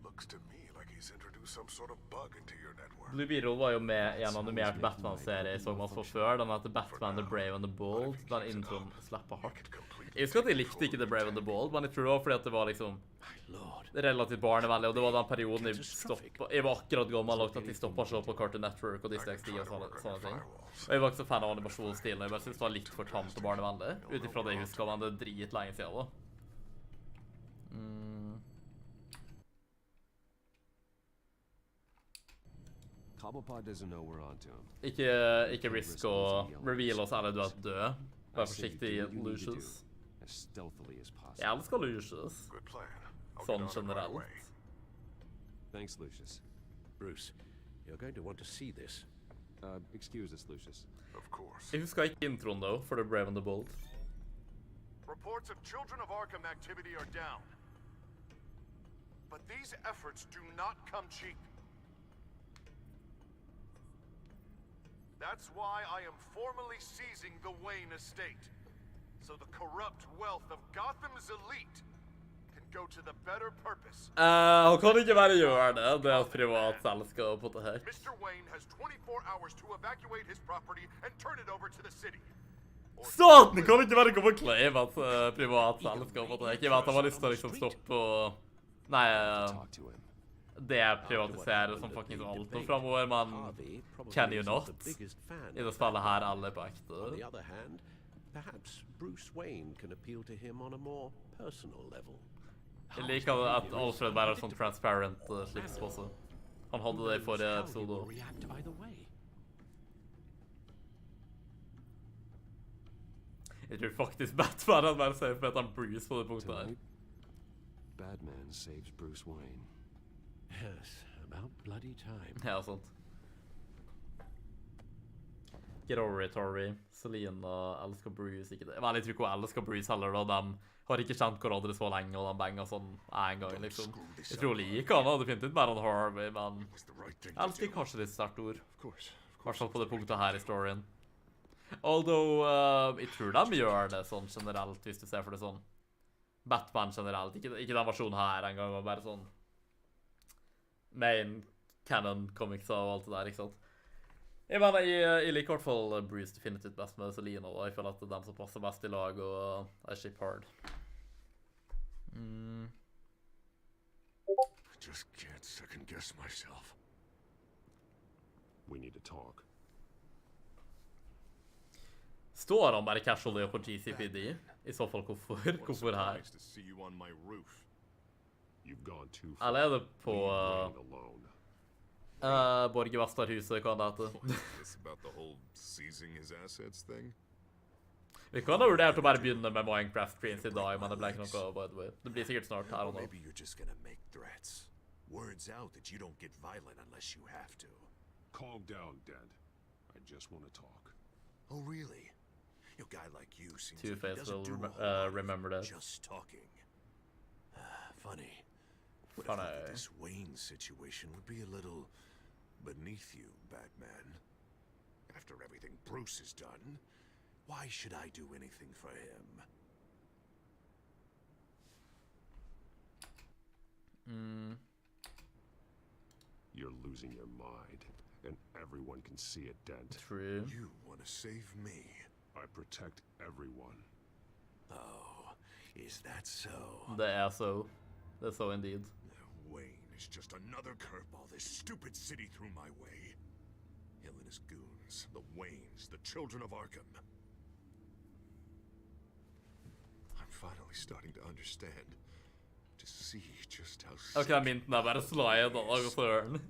Looks to me like he's introduced some sort of bug into your network. Blue Beetle var jo med i en animert Batman-serie jeg så masse for før. Den heter Batman The Brave and the Bold. Den introen slapper hardt. Jeg husker at jeg likte ikke The Brave and the Bold, men jeg tror det var fordi at det var liksom relativt barnevennlig, og det var den perioden jeg stoppet. Jeg var akkurat gammel nok at jeg stoppet å se på Cartoon Network og Disney XD og sånne ting. Og jeg var ikke så fan av animasjonsstilen, og jeg bare synes det var litt for tamt og barnevennlig, utifra det jeg husker, men det er dritlenge siden da. Ikke risk å reveal oss alle du er død. Vær forsiktig, Lucius. Jeg elsker Lucius. Sånn generelt. Thanks, Lucius. Bruce, you're going to want to see this. Excuse us, Lucius. Of course. Jeg husker ikke introen, though, for The Brave and the Bold. Reports of Children of Arkham activity are down. But these efforts do not come cheap. That's why I am formally seizing the Wayne estate, so the corrupt wealth of Gotham's elite can go to the better purpose. Han kan ikke bare gjøre det. Det er et privat selskap på det her. Mr. Wayne has 24 hours to evacuate his property and turn it over to the city. Staten kan ikke bare komme og claim at privat selskap på det her. Jeg vet han har lyst til å liksom stoppe og... Nei, det er privatisere som fucking alt og fremover, men can you not? I det spillet her alle på ekte. On the other hand, perhaps Bruce Wayne can appeal to him on a more personal level. Jeg liker at Alfred bare er sånn transparent slips på seg. Han hadde det i forrige episode. Jeg tror faktisk Batman hadde bare safe med at han Bruce på det punktet her. Batman saves Bruce Wayne. Yes, about bloody time. Ja, sant. Get over it, Tori. Selina elsker Bruce, ikke det. Vel, jeg tror ikke hun elsker Bruce heller, da. De har ikke kjent hverandre så lenge, og de banger sånn en gang, liksom. Jeg tror hun liker han, definitivt mer enn Harvey, men jeg elsker kanskje litt sterkt ord. Hvertfall på det punktet her i storyen. Although, jeg tror de gjør det sånn generelt, hvis du ser for det sånn. Batman generelt, ikke den versjonen her en gang, og bare sånn main canon comics og alt det der, ikke sant? Jeg mener, jeg liker i hvert fall Bruce definitivt best med Selina, og jeg føler at det er dem som passer best i lag, og I ship hard. I just can't second guess myself. We need to talk. Står han bare casually på GCPD? I så fall hvorfor her? Eller er det på Borgervesterhuset, hva det heter? Vi kan ha vurdert å bare begynne med Minecraft screens i dag, men det ble ikke noe, by the way. Det blir sikkert snart her og nå. Maybe you're just gonna make threats. Words out that you don't get violent unless you have to. Calm down, Dad. I just want to talk. Oh, really? A guy like you seems Two-Face like he doesn't will do a whole lot remember that. just talking. Funny. Would have thought that this Wayne situation would be a little beneath you, Batman. After everything Bruce has done, why should I do anything for him? You're losing your mind, and everyone can see it, Dent. True. You want to save me? I protect everyone. Oh, is that so? That's so indeed. Wayne is just another curveball this stupid city threw my way. Him and his goons, the Waynes, the children of Arkham. I'm finally starting to understand. To see just how Ok, mynten bare slå i dag og søren.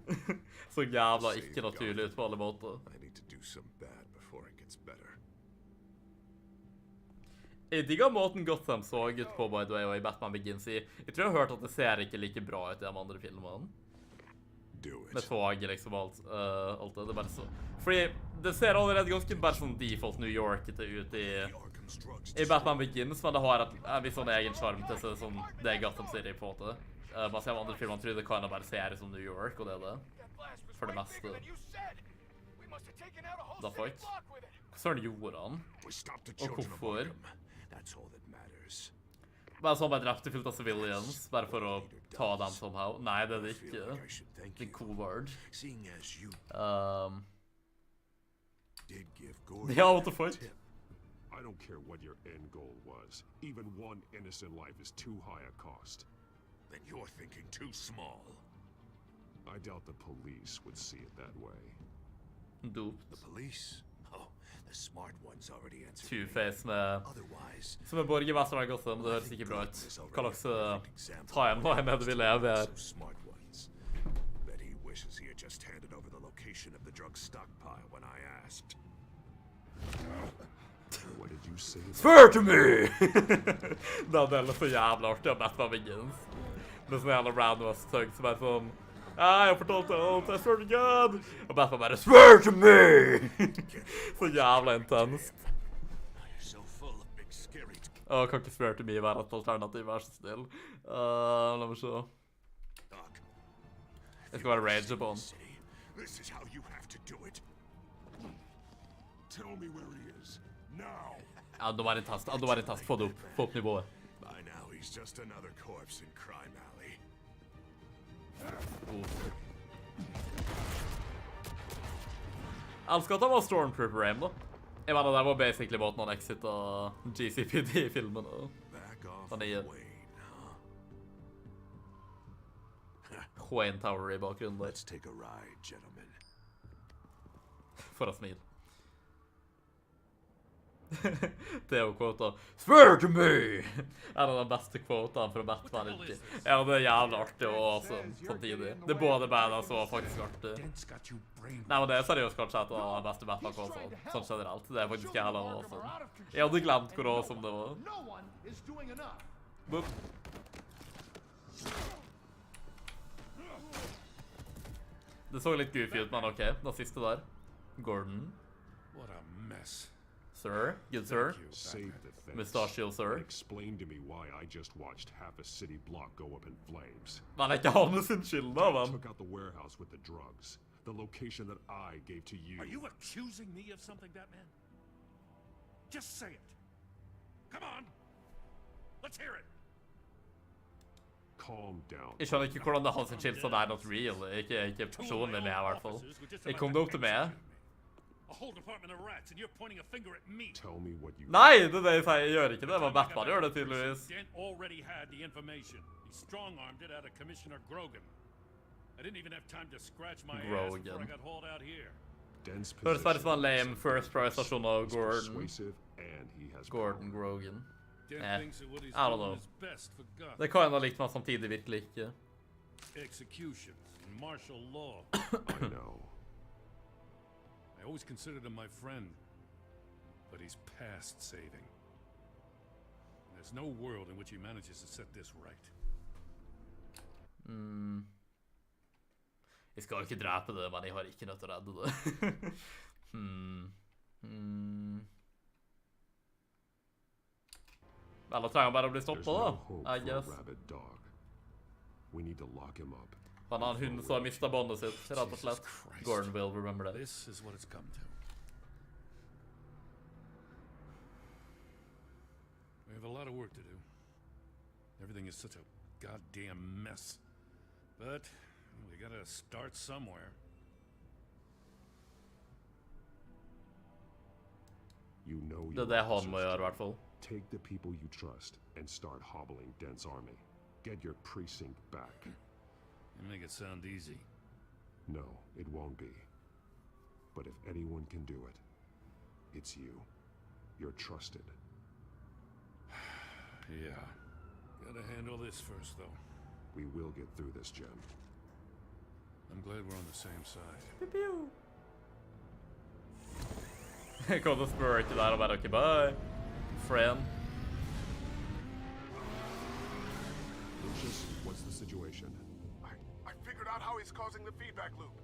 Så jævla ikke naturlig ut på alle måter. I need to do some bad before it gets better. Jeg digger måten Gotham så ut på, by the way, og i Batman Begins. Jeg tror jeg har hørt at det ser ikke like bra ut i de andre filmene. Med tog, liksom, alt det. Det er bare så... Fordi det ser allerede ganske bare sånn default New York-ete ut i Batman Begins, men det har en viss sånn egen charm til seg, sånn det er Gotham City på en måte. Man ser av andre filmer, man tror det kan bare se ut som New York, og det er det. For det meste. Da fuck. Hva søren gjorde han? Og hvorfor? Bare sånn bare drepte fullt av civilians, bare for å ta dem somehow. Nei, det er det ikke. Det er covard. Ja, what the fuck? I don't care what your end goal was. Even one innocent life is too high a cost. Then you're thinking too small. I doubt the police would see it that way. Dope. The police? Oh, the smart ones already answered. Two-Face med... Som en borgermester av Gotham, det høres ikke bra ut. Hva slags timeline er det vi lever her? Smart ones. Bet he wishes he had just handed over the location of the drug stockpile when I asked. What did you say? Swear to me! Det er så jævla artig å Batman Begins. Med sånne jævla random tøgg som er sånn jeg fortalte alt, I swear to God! Og Batman bare swear to me! Så jævla intenst. Kan ikke swear to me være et alternativ, vær så snill. La meg se. Jeg skal bare rage på han. This is how you have to do it. Tell me where he is. Now. Du var en tast. Få det opp. Få opp nivået. By now he's just another corpse in Crime Alley. Jeg elsker at han var Stormtrooper-aim, da. Jeg mener, det var basically måten han exit av GCPD i filmen. Han er Wayne Tower i bakgrunnen der. Let's take a ride, gentlemen. For å smil. Det er jo quota swear to me! En av de beste quotene fra Batman. Ja, det er jævlig artig og awesome samtidig. Det er både badass og faktisk artig. Nei, men det er seriøst kanskje et av de beste Batman-quotene, sånn generelt. Det er faktisk jævlig awesome. Jeg hadde glemt hvor awesome det var. Boop. Det så litt goofy ut, men ok. Den siste der. Gordon. What a mess. Sir, good sir. Save the things. Mustachio, sir. Explain to me why I just watched half a city block go up in flames. Men ikke han sin skyld da, man. Took out the warehouse with the drugs. The location that I gave to you. Are you accusing me of something, Batman? Just say it. Come on. Let's hear it. Calm down. Jeg skjønner ikke hvordan det er hans sin skyld, så det er not real. Ikke personlig med, i hvert fall. Jeg kom det opp til meg. A whole department of rats, and you're pointing a finger at me. Tell me what you. Nei, det er det jeg sier. Jeg gjør ikke det, men Batman gjør det tydeligvis. Dent already had the information. He strong-armed it out of Commissioner Grogan. I didn't even have time to scratch my ass before I got hauled out here. Høres bare som en lame first price-stasjon av Gordon. Gordon Grogan. I don't know. Det kan jeg ha likt meg samtidig virkelig ikke. Executions and martial law. I know. I always considered him my friend, but he's past saving. There's no world in which he manages to set this right. Jeg skal ikke drepe det, men jeg har ikke nødt til å redde det. Vel, da trenger han bare å bli stoppet da, I guess. We need to lock him up. Han har en hund som har mistet båndet sitt, rett og slett. Gordon will remember that. This is what it's come to. We have a lot of work to do. Everything is such a goddamn mess. But we gotta start somewhere. You know Det er det han må gjøre, I hvert fall. Take the people you trust and start hobbling Dent's army. Get your precinct back. You make it sound easy. No, it won't be. But if anyone can do it, it's you. You're trusted. Yeah. Gotta handle this first, though. We will get through this, Jen. I'm glad we're on the same side. Pew pew. Jeg kom til å spørre ikke der og bare, ok, bye. Friend. Lucius, what's the situation? I figured out how he's causing the feedback loop.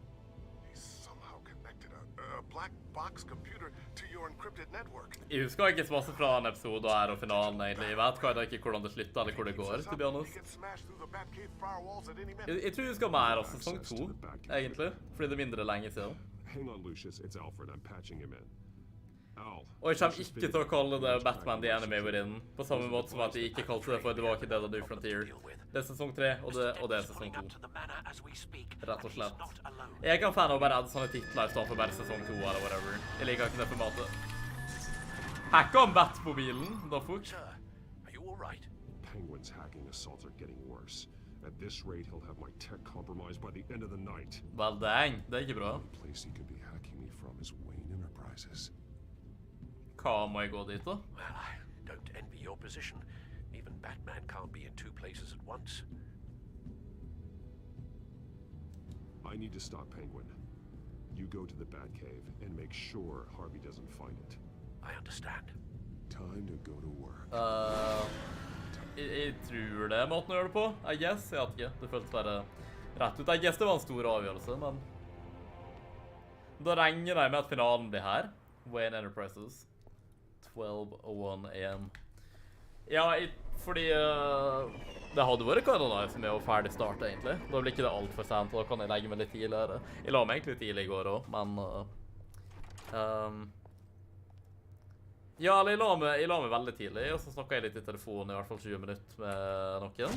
He's somehow connected a black box computer to your encrypted network. Jeg husker ikke så masse fra en episode her og finalen, egentlig. Jeg vet ikke hvordan det slutter, eller hvor det går, til å be honest. Jeg tror vi skal mer av sesong 2, egentlig. Fordi det er mindre lenge siden. Hang on, Lucius. It's Alfred. I'm patching him in. Og jeg kommer ikke til å kalle det Batman The Enemy Within, på samme måte som at jeg ikke kalte det for Tilbake til The New Frontier. Det er sesong 3, og det er sesong 2. Rett og slett. Jeg kan fan av bare redde sånne titler i stedet for bare sesong 2 eller whatever. Jeg liker ikke det formatet. Hacka om Batmobilen, da fort. Penguin's hacking assaults are getting worse. At this rate, he'll have my tech compromised by the end of the night. Well, dang. Det er ikke bra. The place he could be hacking me from is Wayne Enterprises. Hva må jeg gå dit, da? Well, I don't envy your position. Even Batman can't be in two places at once. I need to stop Penguin. You go to the Batcave and make sure Harvey doesn't find it. I understand. Time to go to work. Jeg tror det er måten å gjøre det på, I guess. Jeg vet ikke. Det føltes bare rett ut. I guess det var en stor avgjørelse, men... Da regner jeg med at finalen blir her. Wayne Enterprises. 12:01 AM. Ja, fordi det hadde vært kanskje nice med å ferdig starte, egentlig. Da blir ikke det alt for sent, og da kan jeg legge meg litt tidligere. Jeg la meg egentlig tidlig i går også, men... Ja, eller jeg la meg veldig tidlig, og så snakket jeg litt i telefonen i hvert fall 20 minutter med noen.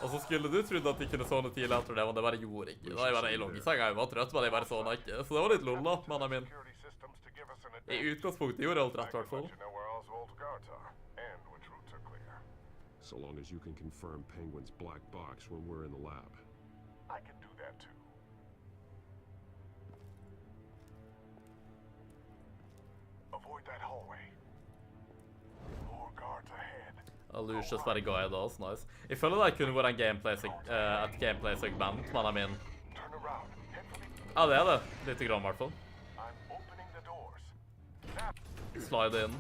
Og så skulle du trodd at de kunne sovne tidlig etter det, men det bare gjorde ikke. Da jeg lå i senga, jeg var trøtt, men jeg bare sovna ikke. Så det var litt lol da, mannen min. I utgangspunktet gjorde jeg alt rett i hvert fall. So long as you can confirm Penguin's black box when we're in the lab. I can do that too. Avoid that hallway. More guards ahead. Lucius bare guide oss, nice. Jeg føler det kunne vært et gameplay-segment, mannen min. Ja, det er det. Litt grann, i hvert fall. Slide inn.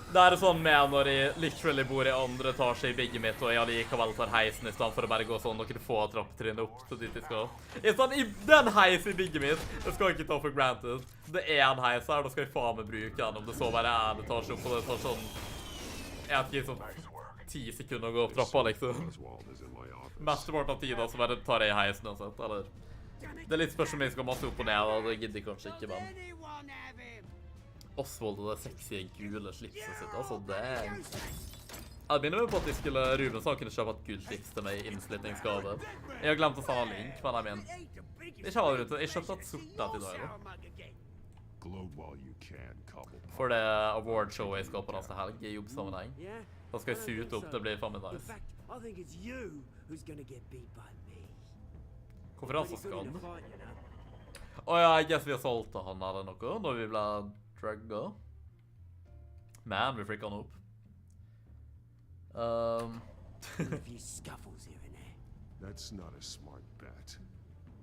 Det er sånn med når jeg literally bor i andre etasje i bygget mitt, og jeg likevel tar heisen i stedet for å bare gå sånn noen få trappetrinne opp til dit jeg skal. I den heisen i bygget mitt, det skal jeg ikke ta for granted. Det er en heis her, da skal jeg faen meg bruke den, om det så bare er en etasje opp, og det tar sånn... Jeg vet ikke, sånn 10 sekunder å gå opp trappa, liksom. Mesteparten av tiden så bare tar jeg heisen uansett, eller... Det er litt spørsmål om jeg skal masse opp og ned, og det gidder jeg kanskje ikke, men... Oswald og det sexy gule slipset sitt, altså det... Jeg begynner med på at Ruben sa han kunne kjøpe et gult slips til meg i innslitningsgave. Jeg har glemt å sa link, men jeg mener... Jeg kjøpte et sort der til dag, da. For det award-showet jeg skal på neste helg i jobbsammenheng. Da skal jeg suite opp, det blir faen meg nice. Konferansen skal han. Åja, jeg guess vi har solgt til han eller noe, når vi ble drugga. Man, vi frikket han opp. That's not a smart bet.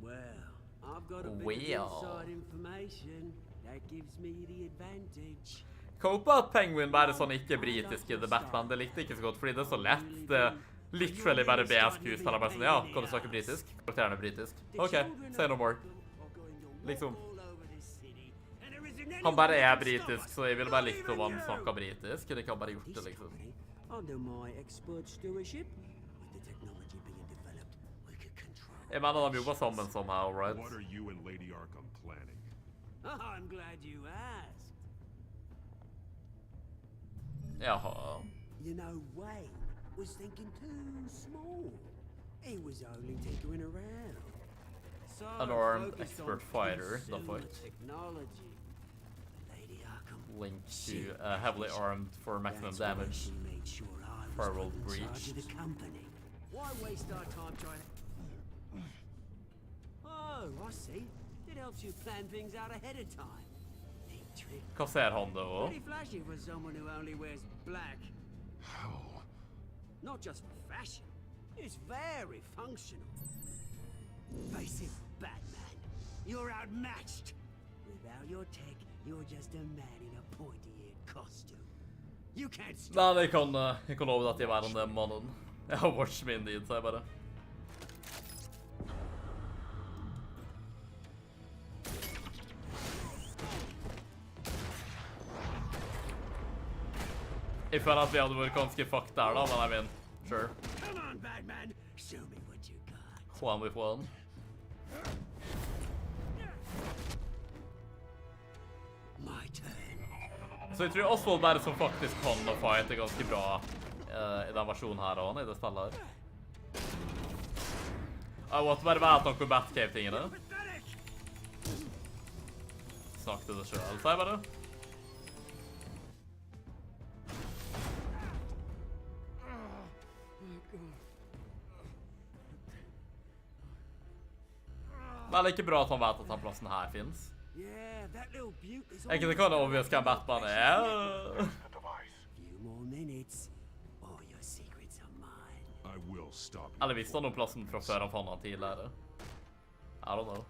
Well, I've got a bit of inside information that gives me the advantage. Jeg håper at Penguin bare sånn ikke britisk i The Batman. Det likte ikke så godt, fordi det er så lett. Det er literally bare BS-skuespiller. Bare sånn, ja, kan du snakke britisk? Karakteren er britisk. Ok, say no more. Liksom. Han bare er britisk, så jeg ville bare likt om han snakket britisk. Kunne ikke han bare gjort det, liksom. Under my expert stewardship, with the technology being developed, we could control. Jeg mener de jobber sammen somehow, right? What are you and Lady Arkham planning? Oh, I'm glad you asked. Jaha. You know, Wayne was thinking too small. He was only tinkering around. So Unarmed focused expert on fighter, the consumer fight. technology. Lady Arkham Linked to heavily armed for maximum damage. She made sure I was Firewall put in charge breached. of the company. Why waste our time trying to... Oh, I see. It helps you plan things out ahead of time. Neat trick. Hva ser han da? Pretty flashy for someone who only wears black. How? Not just for fashion. It's very functional. Face it, Batman. You're outmatched. Without your tech, you're just a man in a pointy-eared costume. You can't stop. Nei, jeg kan love deg at jeg er den mannen. Jeg har watch me indeed, så jeg bare. Jeg føler at vi hadde vært ganske fucked der da, men I mean, sure. Come on, Batman. Show me what you got. One with one. My turn. Så jeg tror Oswald bare som faktisk kan å fighte ganske bra i den versjonen her også, i det spillet her. Jeg måtte bare være noen Batcave-tingene. Snakk til det selv, så jeg bare. Men det er ikke bra at han vet at den plassen her finnes. Jeg kan ikke obvious hvem Batman er. Eller visste han noen plassen fra før han fant han tidligere? I don't know.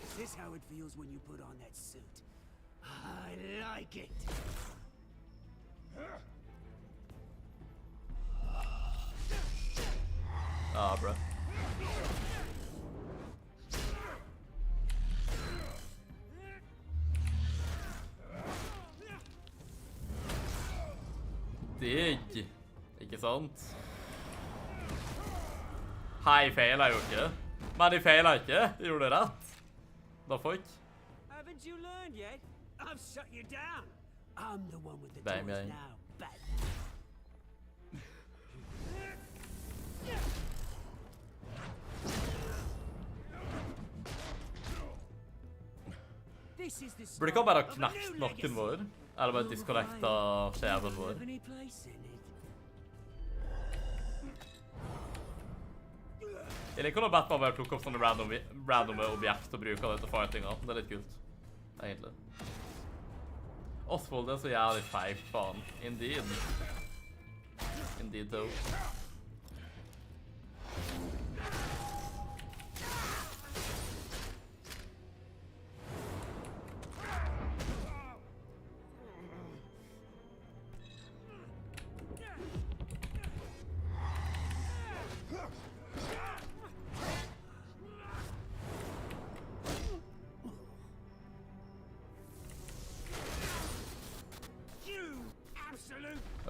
Is this how it feels when you put on that suit? I like it. Ah, bro. Digg. Ikke sant? Hei, feiler jo ikke. Men de feiler ikke. De gjorde det rett. Da fuck. Haven't you learned yet? I've shut you down. I'm the one with the Bang, toys bang. now, Batman. This is the Burde ikke han bare ha knekt nakken vår? Eller bare disconnecta skjeven vår? Jeg liker når Batman bare plukker opp sånne random objekt og bruker det til fightinga. Det er litt kult, egentlig. Oswald er så jævlig feig, faen. Indeed. Indeed, though.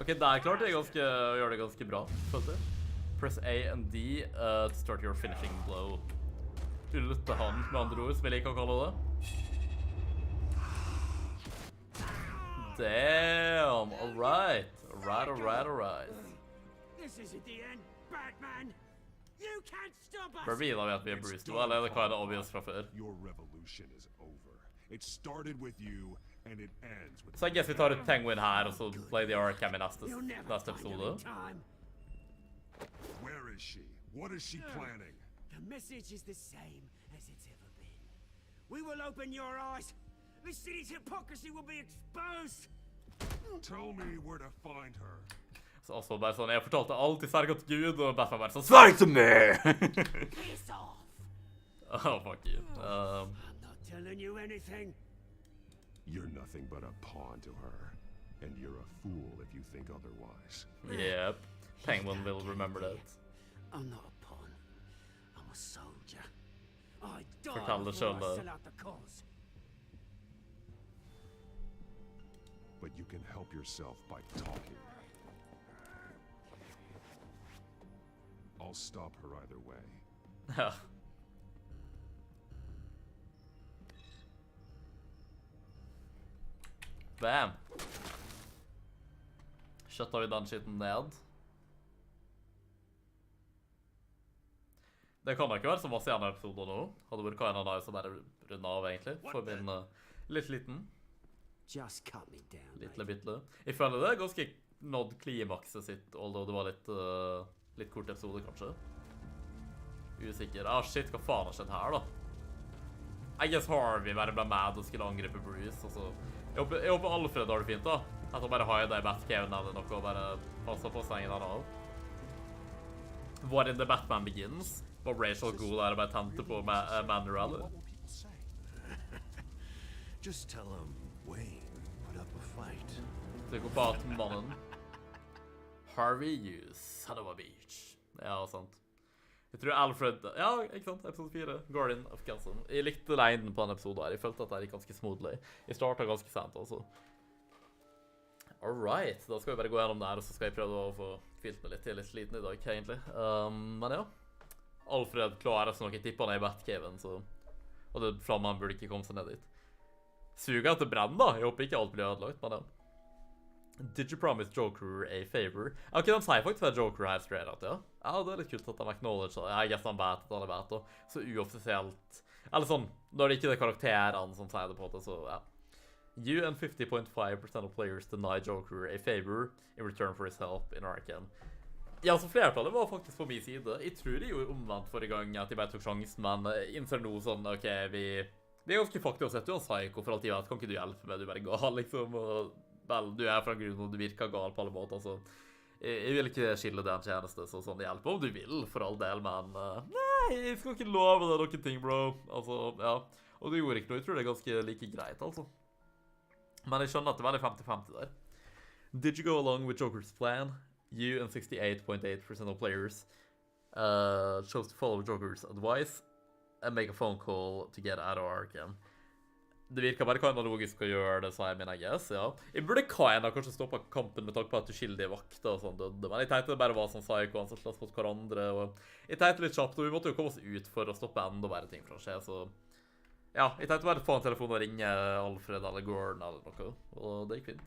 Ok, der klarte jeg å gjøre det ganske bra, følte jeg. Press A and D to start your finishing blow. Ullete hand, med andre ord, som jeg liker å kalle det. Damn, alright. Alright. This isn't the end, Batman. You can't stop us. Bør vi da vet vi er Bruce nå, eller er det hva er det obvious fra før? Your revolution is over. It started with you. And it ends with Så jeg guess vi tar ut Penguin her, og så play the Arkham i neste episode. Where is she? What is she planning? The message is the same as it's ever been. We will open your eyes. The city's hypocrisy will be exposed. Tell me where to find her. Så også bare sånn, jeg fortalte alltid sverg til Gud, og Batman bare sånn, sverg til meg! Piss off. Oh, fuck you. I'm not telling you anything. You're nothing but a pawn to her, and you're a fool if you think otherwise. Yep, Penguin will remember that. I'm not a pawn. I'm a soldier. I die Fortell det before selv, I sell out the cause. but you can help yourself by talking. I'll stop her either way. Ja. Bam. Skjøtter vi den skitten ned. Det kan da ikke være så masse gjerne episoder nå. Hadde vært hva en av deg som bare rundet av, egentlig. For min litt liten. Just cut me down. Bittle. Jeg føler det ganske nådd klimakset sitt, although det var litt kort episode, kanskje. Usikker. Shit, hva faen har skjedd her, da? I guess Harvey bare ble mad og skulle angripe Bruce, og så... Jeg håper Alfred har det fint, da. At han bare har det i Batcaven eller noe, og bare passer på seg ingen annen av. Var in the Batman Begins? Var Rachel Gould der og bare tente på Manor, eller? Just tell him Wayne put up a fight. Psykopaten-mannen. Harvey Hughes, Hanover Beach. Ja, sant. Jeg tror Alfred... Ja, ikke sant? Episode 4. Guardian of Gotham. Jeg likte lengden på den episoden her. Jeg følte at det gikk ganske smoothly. Jeg startet ganske sent også. Alright, da skal vi bare gå gjennom det her, og så skal jeg prøve å få kvilt meg litt. Jeg er litt sliten i dag, egentlig. Men ja. Alfred klarer så nok jeg tipper han i Batcaven, så... Og det flammen burde ikke komme seg ned dit. Suger at det brenner, da. Jeg håper ikke alt blir ødelagt, men ja. Did you promise Joker a favor? Ok, de sier faktisk at Joker her straight out, ja. Ja, det er litt kult at de acknowledge det. Jeg guess han vet at alle vet det. Så uoffisielt. Eller sånn, når det ikke er karakterene som sier det på det, så ja. You and 50.5% of players deny Joker a favor in return for his help in Arkham. Ja, så flertallet var faktisk på min side. Jeg tror de gjorde omvendt forrige gang at de bare tok sjansen, men innser nå sånn, ok, vi er ganske faktisk å sette jo en psycho for alt jeg vet. Kan ikke du hjelpe meg? Du er bare gal, liksom, og... Vel, du er fra grunn og du virker gal på alle måter, så jeg vil ikke skille det en tjeneste, så sånn hjelp om du vil, for all del, men nei, jeg skal ikke love deg noen ting, bro. Altså, ja, og du gjorde ikke noe, jeg tror det er ganske like greit, altså. Men jeg skjønner at det var veldig 50-50 der. Did you go along with Joker's plan? You and 68.8% of players chose to follow Joker's advice and make a phone call to get out of Arkham. Det virker bare kinda logisk å gjøre det, sa jeg min, I guess, ja. Jeg burde kinda kanskje stoppet kampen med tanke på at uskyldige vakter og sånn døde, men jeg tenkte det bare var sånn psykoen som slåss mot hverandre, og jeg tenkte litt kjapt, og vi måtte jo komme oss ut for å stoppe enda bare ting fra å skje, så... Ja, jeg tenkte bare få en telefon og ringe Alfred eller Gordon eller noe, og det gikk fint.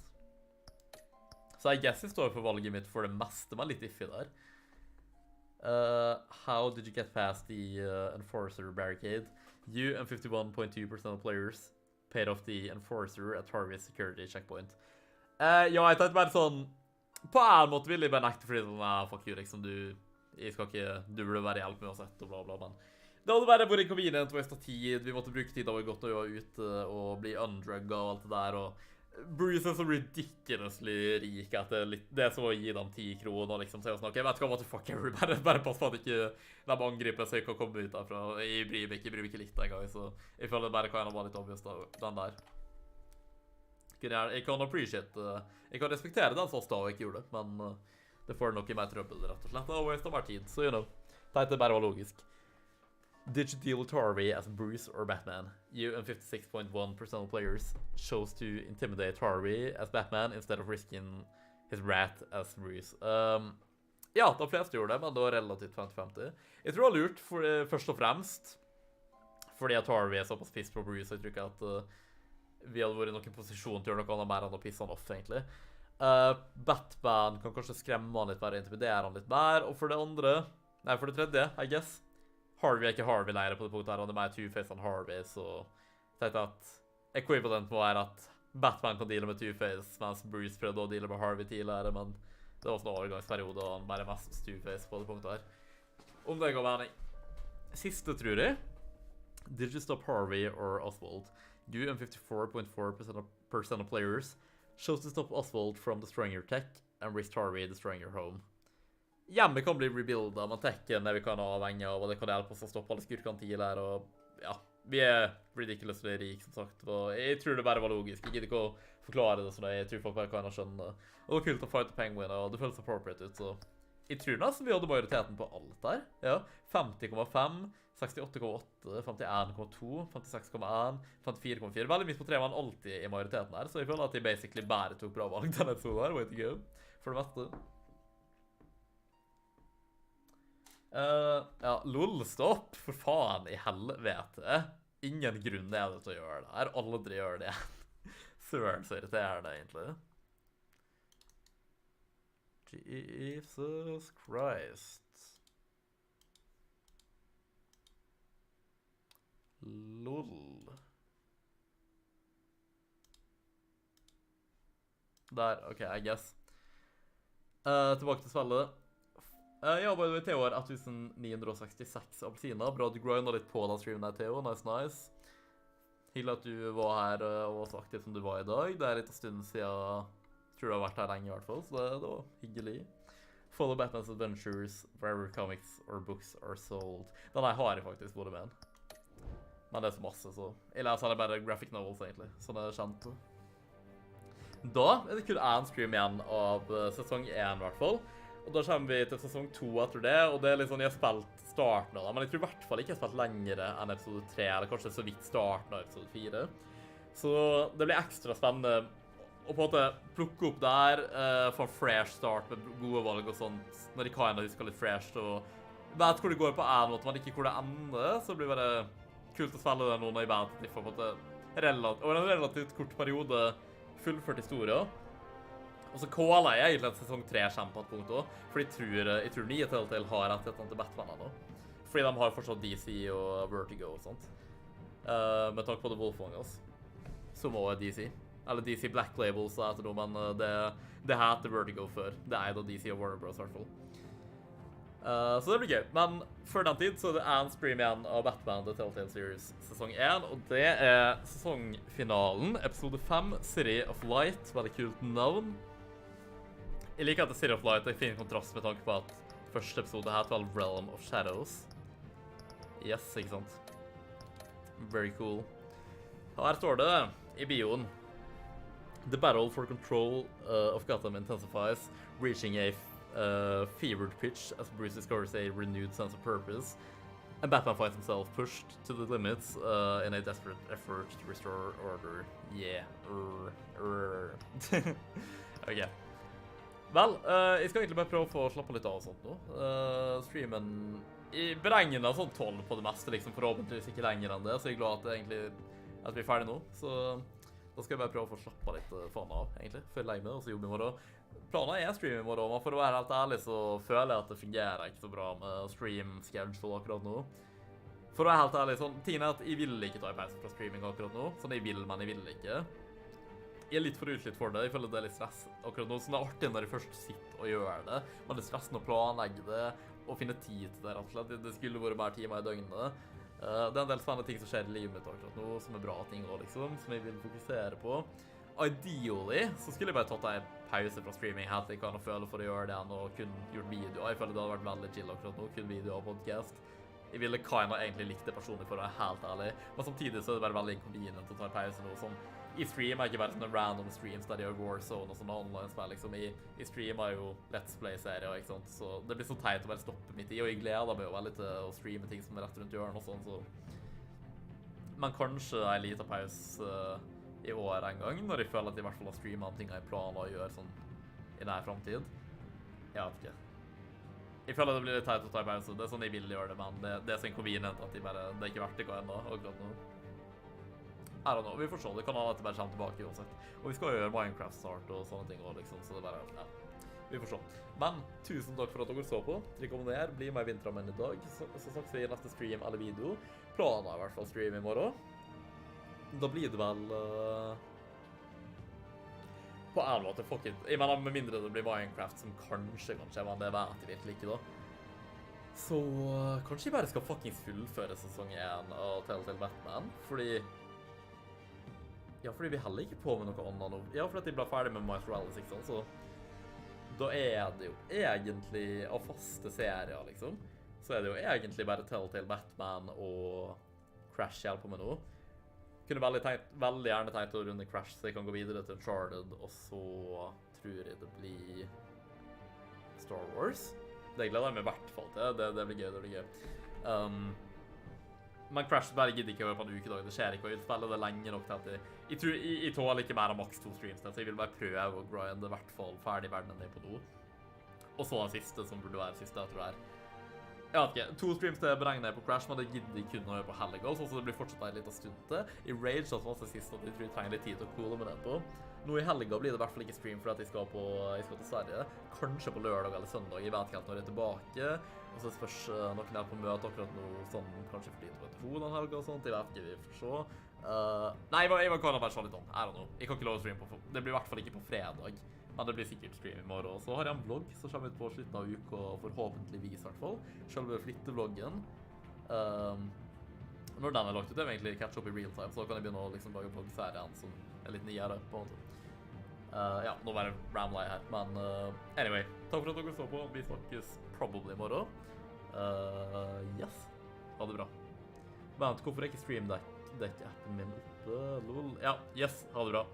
Så I guess jeg står for valget mitt for det meste, men litt iffy der. How did you get past the enforcer barricade? You and 51.2% of players paid off the enforcer at Harvey's security checkpoint. Ja, jeg tenkte bare sånn... På en måte vil jeg bare nekte fordi sånn, fuck you, liksom, jeg skal ikke... Du burde være hjelp med oss og bla bla, men... Det hadde bare vært convenient, wastet tid, vi måtte bruke tid da vi godt å gjøre ute og bli undrugget og alt det der, og Bruce er så ridiculously rik at det som å gi dem 10 kroner, liksom, så jeg var sånn, ok, vet du hva, motherfucker, bare pass på at ikke de angriper så jeg kan komme ut derfra, jeg bryr meg ikke litt en gang, så jeg føler det bare kan være litt obvious da, den der. Jeg kan appreciate, jeg kan respektere den som da og ikke gjorde det, men det får nok i meg trøbbel, rett og slett, og waste av mer tid, så you know, det bare var logisk. Did you deal with Harvey as Bruce or Batman? You and 56.1% of players chose to intimidate Harvey as Batman instead of risking his wrath as Bruce. Ja, de fleste gjorde det, men det var relativt 50-50. Jeg tror det var lurt, først og fremst, fordi at Harvey er såpass piss på Bruce, jeg tror ikke at vi hadde vært i noen posisjon til å gjøre noe annet mer enn å pisse han off, egentlig. Batman kan kanskje skremme han litt mer, intimidere han litt mer, og for det tredje, I guess, Harvey er ikke Harvey-leire på det punktet her, og det er mer Two-Face enn Harvey, så jeg tenkte at equivalent må være at Batman kan deale med Two-Face, mens Bruce prøvde å deale med Harvey tidligere, men det var sånn en overgangsperiode, og han bare mest Two-Face på det punktet her. Om det går mening. Siste, tror jeg. Did you stop Harvey or Oswald? You and 54.4% of players chose to stop Oswald from destroying your tech and risked Harvey destroying your home. Hjemmet kan bli rebuildet, men tekken vi kan avhenge av, og det kan hjelpe oss å stoppe alle skurkene tidligere, og ja, vi er ridiculously rik, som sagt, og jeg tror det bare var logisk. Jeg gidder ikke å forklare det, så jeg tror folk bare kan skjønne det. Og det var kult å fighte Penguin, og det føles appropriate ut, så jeg tror nesten vi hadde majoriteten på alt der. Ja, 50,5, 68,8, 51,2, 56,1, 54,4. Veldig mye på 3 var han alltid i majoriteten her, så jeg føler at de basically bare tok bra valg denne episoden her, way to go, for det meste. Ja, lol, stopp, for faen i helvete. Ingen grunn er det til å gjøre det her, aldri gjør det. Søren så irriterende egentlig. Jesus Christ. Lol. Der, ok, I guess. Tilbake til spillet. Ja, by the way, Theo har 1966 appelsiner. Bra at du grinda litt på den streamen der, Theo. Nice. Hyggelig at du var her og var så aktiv som du var i dag. Det er litt en stund siden. Jeg tror du har vært her lenge i hvert fall, så det var hyggelig. Follow Batman's adventures wherever comics or books are sold. Den her har jeg faktisk både med en. Men det er så masse, så jeg leser det bare graphic novels egentlig, så det er kjent. Da er det kun en stream igjen av sesong 1 i hvert fall. Og da kommer vi til sesong 2 etter det, og det er litt sånn, jeg har spilt starten av det, men jeg tror i hvert fall ikke jeg har spilt lengre enn episode 3, eller kanskje så vidt starten av episode 4. Så det blir ekstra spennende å på en måte plukke opp der, få en fresh start med gode valg og sånt, når de kan huske litt fresh, og vet hvor det går på en måte, men ikke hvor det ender, så blir det bare kult å spille det nå når jeg vet at de får på en måte over en relativt kort periode fullført historier. Og så caller jeg egentlig at sesong 3 kommer på et punkt også, for jeg tror nye Telltale har rettighetene til Batman nå. Fordi de har fortsatt DC og Vertigo og sånt. Med tanke på The Wolf Among Us, som også er DC. Eller DC Black Label, så heter det noe, men det heter Vertigo før. Det er da DC og Warner Bros. I hvert fall. Så det blir gøy. Men før den tid så er det en stream igjen av Batman The Telltale Series sesong 1, og det er sesongfinalen, episode 5, City of Light. Veldig kult navn. Jeg liker at det er City of Light, jeg finner kontrast med tanke på at første episode heter vel Realm of Shadows. Yes, ikke sant? Very cool. Her står det i bioen. The battle for control of Gotham intensifies, reaching a fevered pitch as Bruce discovers a renewed sense of purpose, and Batman finds himself pushed to the limits in a desperate effort to restore order. Yeah. Ok. Vel, jeg skal egentlig bare prøve å få slappe litt av og sånt nå. Streamen i beregnet sånn 12 på det meste, liksom, forhåpentligvis ikke lenger enn det, så jeg er glad at vi er ferdig nå. Så da skal jeg bare prøve å få slappe litt faen av, egentlig, før jeg legger meg, og så jobber i morgen. Planen er stream i morgen, men for å være helt ærlig så føler jeg at det fungerer ikke så bra med stream-schedule akkurat nå. For å være helt ærlig, sånn, tingen er at jeg vil ikke ta en pause fra streaming akkurat nå, sånn jeg vil, men jeg vil ikke. Jeg er litt for utslitt for det, jeg føler det er litt stress akkurat nå, så det er artig når jeg først sitter og gjør det, men det er stressende å planlegge det, og finne tid til det, rett og slett. Det skulle vært mer timer i døgnet. Det er en del spennende ting som skjer i livet mitt akkurat nå, som er bra ting også, liksom, som jeg vil fokusere på. Ideally så skulle jeg bare tatt en pause fra streaming helt jeg kan og føle for å gjøre det enn og kun gjort video. Jeg føler det hadde vært veldig chill akkurat nå, kun video og podcast. Jeg ville kinda egentlig likt det personlig for å være helt ærlig, men samtidig så er det bare veldig inconvenient å ta en pause nå. Sånn, i stream er ikke bare sånne random streams der de har Warzone og sånne online-spill, liksom. I stream er jo Let's Play-serier, ikke sant? Så det blir så teit å bare stoppe midt i, og jeg gleder meg jo veldig til å streame ting som er rett rundt hjørnet og sånn, så... Men kanskje en liten pause i år en gang, når jeg føler at jeg i hvert fall har streamet om ting jeg planer å gjøre sånn i nær fremtid. Jeg vet ikke. Jeg føler at det blir litt teit å ta en pause, det er sånn jeg vil gjøre det, men det er så inconvenient at det er ikke verdt det gå ennå, akkurat nå. I don't know, vi får se, det kan ha at det bare kommer tilbake uansett. Og vi skal jo gjøre Minecraft snart og sånne ting også, liksom, så det bare, ja, vi får se. Men, tusen takk for at dere så på. Trykk abonner, bli med i Winther Armeen i dag. Så snakkes vi i neste stream eller video. Planen er i hvert fall stream i morgen. Da blir det vel... på en måte, fuck it. Jeg mener, med mindre det blir Minecraft som kanskje kan skje, men det vet jeg virkelig ikke da. Så kanskje jeg bare skal fuckings fullføre sesong 1 av Telltale Batman, fordi... Ja, fordi vi heller ikke på med noe annet nå. Ja, fordi jeg ble ferdig med Miles Morales, ikke sant, så da er det jo egentlig av faste serier, liksom. Så er det jo egentlig bare Telltale Batman og Crash hjelper med nå. Kunne veldig gjerne tenkt å runde Crash, så jeg kan gå videre til Uncharted, og så tror jeg det blir Star Wars. Det gleder jeg meg i hvert fall til. Det blir gøy, det blir gøy. Men Crash bare gidder ikke å høre på en ukedag. Det skjer ikke, og jeg spiller det lenge nok til at jeg tror jeg tåler ikke mer enn maks 2 streams, så jeg vil bare prøve å grinde i hvert fall ferdig verden ned på do. Og så den siste, som burde være siste, jeg tror det er. Jeg vet ikke, 2 streams til beregnet på Crash, men det gidder jeg kun å høre på helga, så det blir fortsatt en liten stund til. I Rage også var det siste at jeg tror jeg trenger litt tid til å coole med den på. Nå i helga blir det i hvert fall ikke stream for at jeg skal til Sverige. Kanskje på lørdag eller søndag, jeg vet ikke helt når jeg er tilbake. Og så spørs noen der på møte akkurat nå, sånn kanskje fordi det var telefon den helga og sånt, jeg vet ikke, vi får se. Nei, jeg var bare se litt om, I don't know. Jeg kan ikke lov å streame på, det blir i hvert fall ikke på fredag. Men det blir sikkert stream i morgen. Så har jeg en vlogg som kommer ut på slutten av uka, forhåpentligvis i hvert fall. Selve flyttevloggen. Når den er lagt ut, det er egentlig catch up i real time, så da kan jeg begynne å liksom lage vloggserien som er litt nyere på en måte. Ja, nå var det ramla jeg her, men anyway, takk for at dere så på. Vi snakkes probably i morgen. Yes, ha det bra. Vent, hvorfor er ikke streamdeck-appen min oppe? Lol. Ja, yes, ha det bra.